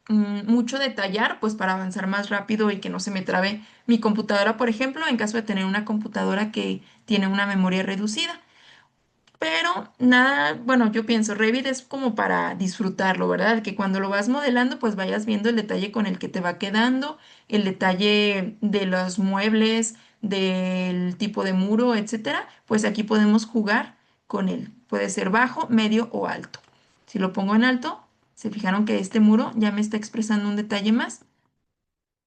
Speaker 1: mucho detallar, pues para avanzar más rápido y que no se me trabe mi computadora, por ejemplo, en caso de tener una computadora que tiene una memoria reducida. Pero nada, bueno, yo pienso, Revit es como para disfrutarlo, ¿verdad? Que cuando lo vas modelando, pues vayas viendo el detalle con el que te va quedando, el detalle de los muebles, del tipo de muro, etcétera. Pues aquí podemos jugar con él. Puede ser bajo, medio o alto. Si lo pongo en alto, se fijaron que este muro ya me está expresando un detalle más.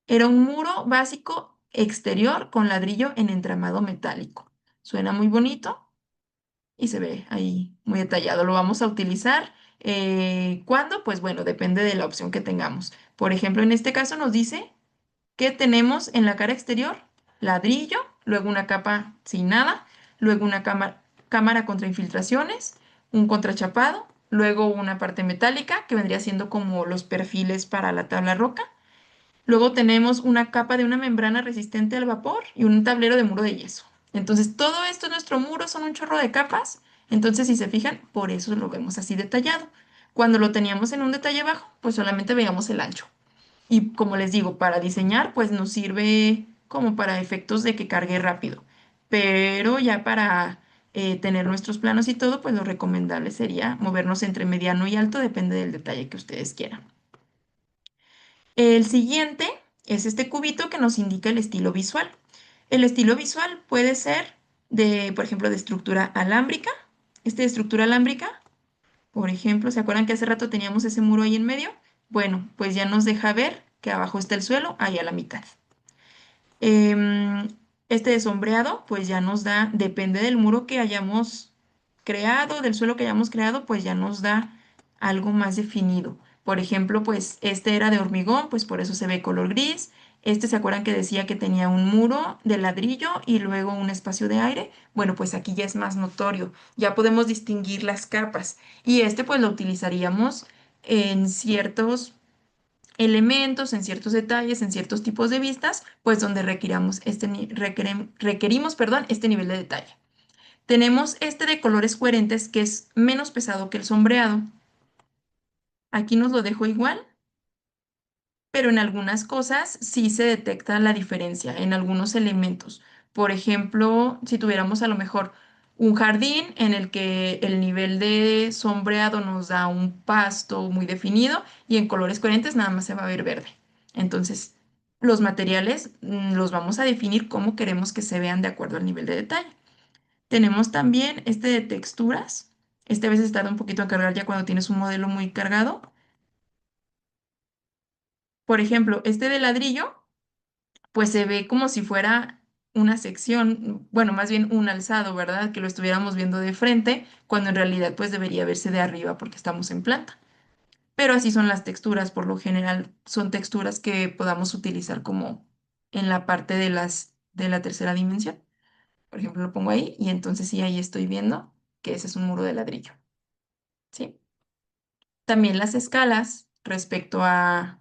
Speaker 1: Era un muro básico exterior con ladrillo en entramado metálico. Suena muy bonito y se ve ahí muy detallado. Lo vamos a utilizar. ¿Cuándo? Pues bueno, depende de la opción que tengamos. Por ejemplo, en este caso nos dice que tenemos en la cara exterior ladrillo, luego una capa sin nada, luego una cámara contra infiltraciones, un contrachapado, luego una parte metálica que vendría siendo como los perfiles para la tabla roca. Luego tenemos una capa de una membrana resistente al vapor y un tablero de muro de yeso. Entonces, todo esto es nuestro muro, son un chorro de capas. Entonces, si se fijan, por eso lo vemos así detallado. Cuando lo teníamos en un detalle bajo, pues solamente veíamos el ancho. Y como les digo, para diseñar, pues nos sirve como para efectos de que cargue rápido. Pero ya para tener nuestros planos y todo, pues lo recomendable sería movernos entre mediano y alto, depende del detalle que ustedes quieran. El siguiente es este cubito que nos indica el estilo visual. El estilo visual puede ser por ejemplo, de estructura alámbrica. Este de estructura alámbrica, por ejemplo, ¿se acuerdan que hace rato teníamos ese muro ahí en medio? Bueno, pues ya nos deja ver que abajo está el suelo, ahí a la mitad. Em, este de sombreado, pues ya nos da, depende del muro que hayamos creado, del suelo que hayamos creado, pues ya nos da algo más definido. Por ejemplo, pues este era de hormigón, pues por eso se ve color gris. Este, ¿se acuerdan que decía que tenía un muro de ladrillo y luego un espacio de aire? Bueno, pues aquí ya es más notorio, ya podemos distinguir las capas. Y este pues lo utilizaríamos en ciertos elementos, en ciertos detalles, en ciertos tipos de vistas, pues donde requerimos, perdón, este nivel de detalle. Tenemos este de colores coherentes que es menos pesado que el sombreado. Aquí nos lo dejo igual, pero en algunas cosas sí se detecta la diferencia, en algunos elementos. Por ejemplo, si tuviéramos a lo mejor un jardín en el que el nivel de sombreado nos da un pasto muy definido y en colores coherentes nada más se va a ver verde. Entonces, los materiales los vamos a definir como queremos que se vean de acuerdo al nivel de detalle. Tenemos también este de texturas. Este a veces tarda un poquito en cargar ya cuando tienes un modelo muy cargado. Por ejemplo, este de ladrillo pues se ve como si fuera una sección, bueno, más bien un alzado, ¿verdad? Que lo estuviéramos viendo de frente, cuando en realidad pues debería verse de arriba porque estamos en planta. Pero así son las texturas, por lo general son texturas que podamos utilizar como en la parte de la tercera dimensión. Por ejemplo, lo pongo ahí y entonces sí, ahí estoy viendo que ese es un muro de ladrillo, ¿sí? También las escalas respecto a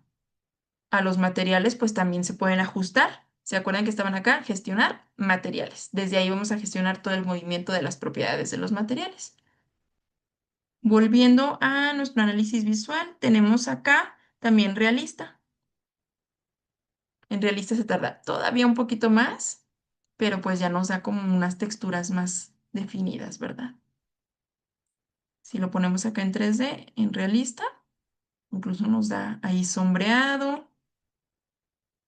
Speaker 1: los materiales, pues también se pueden ajustar. ¿Se acuerdan que estaban acá? Gestionar materiales. Desde ahí vamos a gestionar todo el movimiento de las propiedades de los materiales. Volviendo a nuestro análisis visual, tenemos acá también realista. En realista se tarda todavía un poquito más, pero pues ya nos da como unas texturas más definidas, ¿verdad? Si lo ponemos acá en 3D, en realista, incluso nos da ahí sombreado.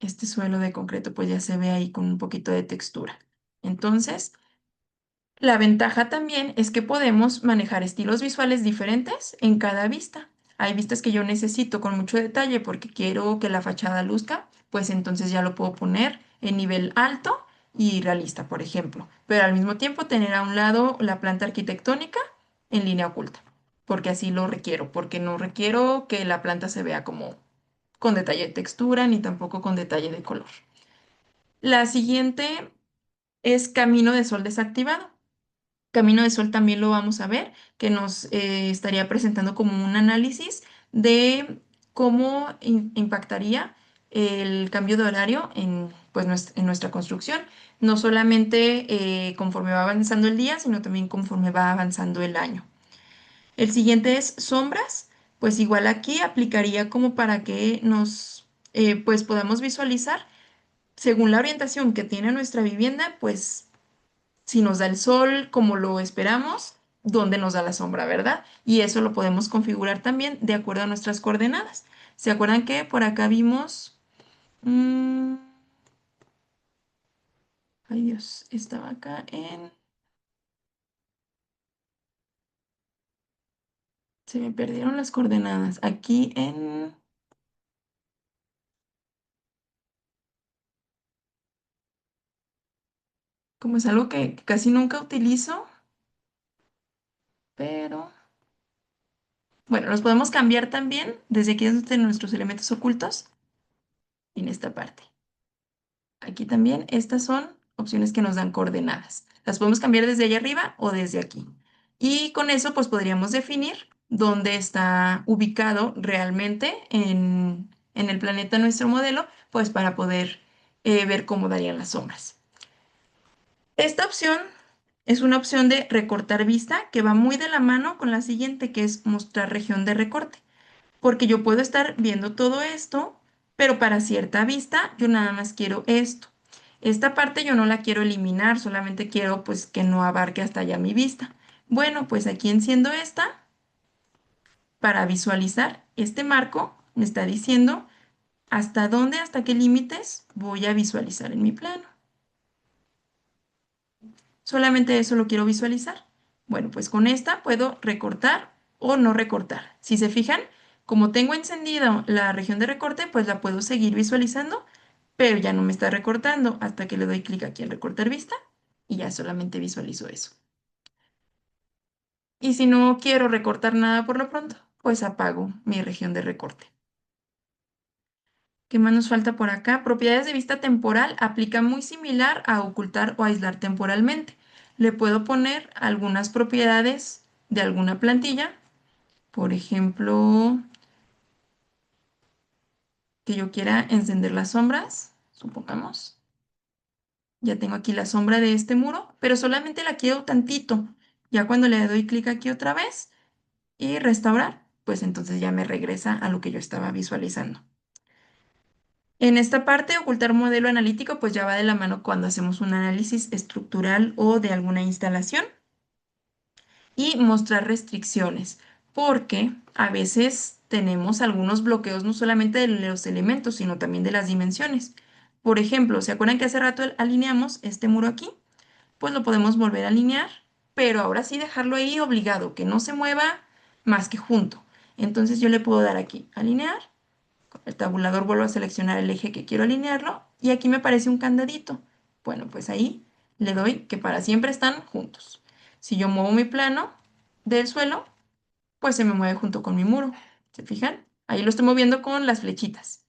Speaker 1: Este suelo de concreto pues ya se ve ahí con un poquito de textura. Entonces, la ventaja también es que podemos manejar estilos visuales diferentes en cada vista. Hay vistas que yo necesito con mucho detalle porque quiero que la fachada luzca, pues entonces ya lo puedo poner en nivel alto y realista, por ejemplo. Pero al mismo tiempo tener a un lado la planta arquitectónica en línea oculta, porque así lo requiero, porque no requiero que la planta se vea como con detalle de textura ni tampoco con detalle de color. La siguiente es camino de sol desactivado. Camino de Sol también lo vamos a ver, que nos estaría presentando como un análisis de cómo impactaría el cambio de horario en, pues, en nuestra construcción, no solamente conforme va avanzando el día, sino también conforme va avanzando el año. El siguiente es sombras, pues igual aquí aplicaría como para que nos pues podamos visualizar según la orientación que tiene nuestra vivienda, pues si nos da el sol como lo esperamos, dónde nos da la sombra, ¿verdad? Y eso lo podemos configurar también de acuerdo a nuestras coordenadas. ¿Se acuerdan que por acá vimos... mm, ay Dios, estaba acá en... Se me perdieron las coordenadas. Aquí en... Como es algo que casi nunca utilizo, pero... Bueno, los podemos cambiar también desde aquí desde nuestros elementos ocultos en esta parte. Aquí también, estas son opciones que nos dan coordenadas. Las podemos cambiar desde allá arriba o desde aquí. Y con eso, pues podríamos definir dónde está ubicado realmente en el planeta nuestro modelo, pues para poder ver cómo darían las sombras. Esta opción es una opción de recortar vista que va muy de la mano con la siguiente, que es mostrar región de recorte, porque yo puedo estar viendo todo esto, pero para cierta vista yo nada más quiero esto. Esta parte yo no la quiero eliminar, solamente quiero pues que no abarque hasta allá mi vista. Bueno, pues aquí enciendo esta para visualizar. Este marco me está diciendo hasta dónde, hasta qué límites voy a visualizar en mi plano. Solamente eso lo quiero visualizar. Bueno, pues con esta puedo recortar o no recortar. Si se fijan, como tengo encendido la región de recorte, pues la puedo seguir visualizando, pero ya no me está recortando hasta que le doy clic aquí en recortar vista y ya solamente visualizo eso. Y si no quiero recortar nada por lo pronto, pues apago mi región de recorte. ¿Qué más nos falta por acá? Propiedades de vista temporal aplica muy similar a ocultar o aislar temporalmente. Le puedo poner algunas propiedades de alguna plantilla. Por ejemplo, que yo quiera encender las sombras, supongamos. Ya tengo aquí la sombra de este muro, pero solamente la quiero tantito. Ya cuando le doy clic aquí otra vez y restaurar, pues entonces ya me regresa a lo que yo estaba visualizando. En esta parte, ocultar modelo analítico, pues ya va de la mano cuando hacemos un análisis estructural o de alguna instalación. Y mostrar restricciones, porque a veces tenemos algunos bloqueos no solamente de los elementos, sino también de las dimensiones. Por ejemplo, ¿se acuerdan que hace rato alineamos este muro aquí? Pues lo podemos volver a alinear, pero ahora sí dejarlo ahí obligado, que no se mueva más que junto. Entonces yo le puedo dar aquí, alinear, con el tabulador vuelvo a seleccionar el eje que quiero alinearlo y aquí me aparece un candadito. Bueno, pues ahí le doy que para siempre están juntos. Si yo muevo mi plano del suelo, pues se me mueve junto con mi muro. ¿Se fijan? Ahí lo estoy moviendo con las flechitas.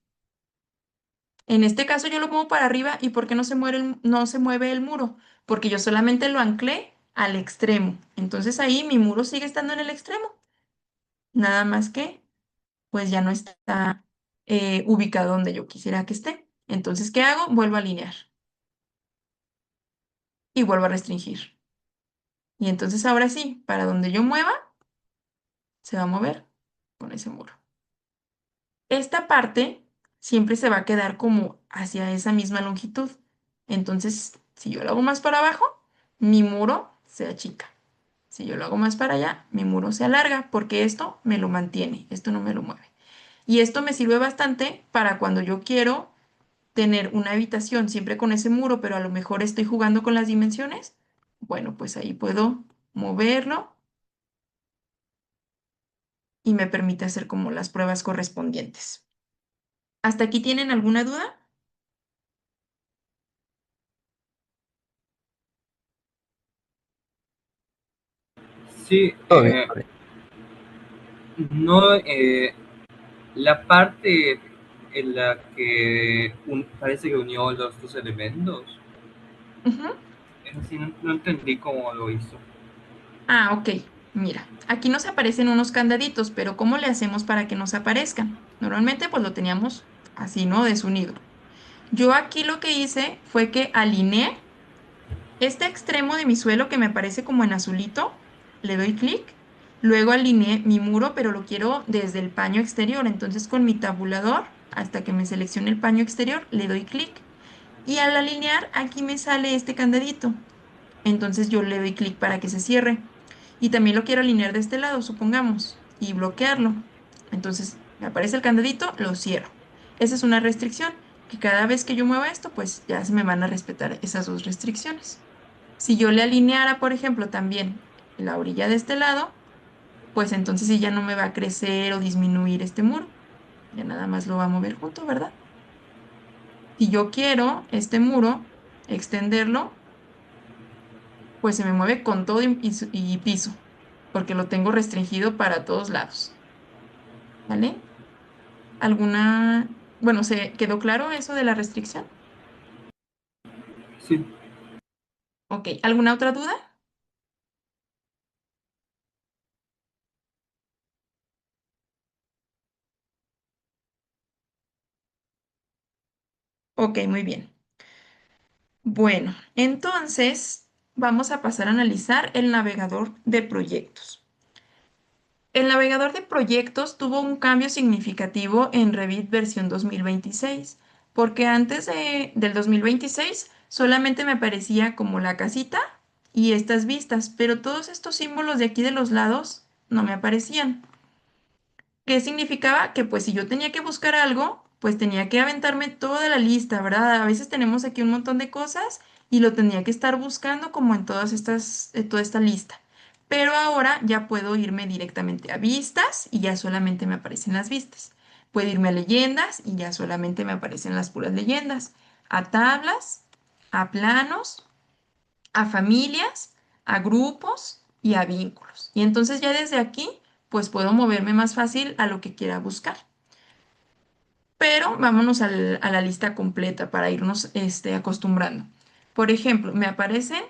Speaker 1: En este caso yo lo muevo para arriba y ¿por qué no se mueve el muro? Porque yo solamente lo anclé al extremo. Entonces ahí mi muro sigue estando en el extremo. Nada más que pues ya no está ubicado donde yo quisiera que esté. Entonces, ¿qué hago? Vuelvo a alinear y vuelvo a restringir. Y entonces ahora sí, para donde yo mueva, se va a mover con ese muro. Esta parte siempre se va a quedar como hacia esa misma longitud. Entonces, si yo lo hago más para abajo, mi muro se achica. Si yo lo hago más para allá, mi muro se alarga porque esto me lo mantiene, esto no me lo mueve. Y esto me sirve bastante para cuando yo quiero tener una habitación siempre con ese muro, pero a lo mejor estoy jugando con las dimensiones. Bueno, pues ahí puedo moverlo y me permite hacer como las pruebas correspondientes. ¿Hasta aquí tienen alguna duda?
Speaker 3: Sí,
Speaker 4: Todo bien, todo bien.
Speaker 3: no, la parte en la que parece que unió los dos elementos,
Speaker 1: Ujú.
Speaker 3: Casi no entendí cómo lo hizo.
Speaker 1: Ah, ok. Mira, aquí nos aparecen unos candaditos, pero ¿cómo le hacemos para que nos aparezcan? Normalmente pues lo teníamos así, ¿no? Desunido. Yo aquí lo que hice fue que alineé este extremo de mi suelo que me aparece como en azulito, le doy clic, luego alineé mi muro, pero lo quiero desde el paño exterior, entonces con mi tabulador, hasta que me seleccione el paño exterior, le doy clic y al alinear aquí me sale este candadito, entonces yo le doy clic para que se cierre y también lo quiero alinear de este lado, supongamos, y bloquearlo, entonces me aparece el candadito, lo cierro. Esa es una restricción, que cada vez que yo mueva esto, pues ya se me van a respetar esas dos restricciones. Si yo le alineara, por ejemplo, también la orilla de este lado, pues entonces sí ya no me va a crecer o disminuir este muro. Ya nada más lo va a mover junto, ¿verdad? Si yo quiero este muro extenderlo, pues se me mueve con todo y piso, porque lo tengo restringido para todos lados. ¿Vale? Bueno, ¿se quedó claro eso de la restricción?
Speaker 3: Sí,
Speaker 1: Ok, ¿alguna otra duda? Ok, muy bien. Bueno, entonces vamos a pasar a analizar el navegador de proyectos. El navegador de proyectos tuvo un cambio significativo en Revit versión 2026, porque antes del 2026 solamente me aparecía como la casita y estas vistas, pero todos estos símbolos de aquí de los lados no me aparecían. ¿Qué significaba? Que pues si yo tenía que buscar algo, pues tenía que aventarme toda la lista, ¿verdad? A veces tenemos aquí un montón de cosas y lo tenía que estar buscando como en toda esta lista. Pero ahora ya puedo irme directamente a vistas y ya solamente me aparecen las vistas. Puedo irme a leyendas y ya solamente me aparecen las puras leyendas. A tablas, a planos, a familias, a grupos y a vínculos. Y entonces ya desde aquí, pues puedo moverme más fácil a lo que quiera buscar. Pero vámonos a la lista completa para irnos acostumbrando. Por ejemplo, me aparecen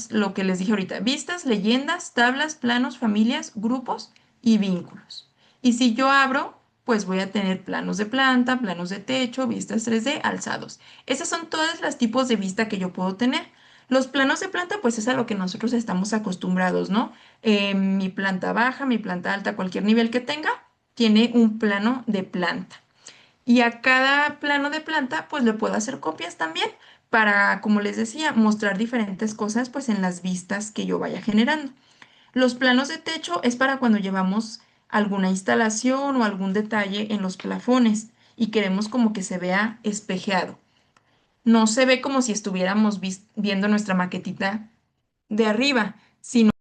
Speaker 1: lo que les dije ahorita, vistas, leyendas, tablas, planos, familias, grupos y vínculos. Y si yo abro, pues voy a tener planos de planta, planos de techo, vistas 3D, alzados. Esas son todas las tipos de vista que yo puedo tener. Los planos de planta, pues es a lo que nosotros estamos acostumbrados, ¿no? Mi planta baja, mi planta alta, cualquier nivel que tenga, tiene un plano de planta. Y a cada plano de planta, pues le puedo hacer copias también para, como les decía, mostrar diferentes cosas pues en las vistas que yo vaya generando. Los planos de techo es para cuando llevamos alguna instalación o algún detalle en los plafones y queremos como que se vea espejeado. No se ve como si estuviéramos viendo nuestra maquetita de arriba, sino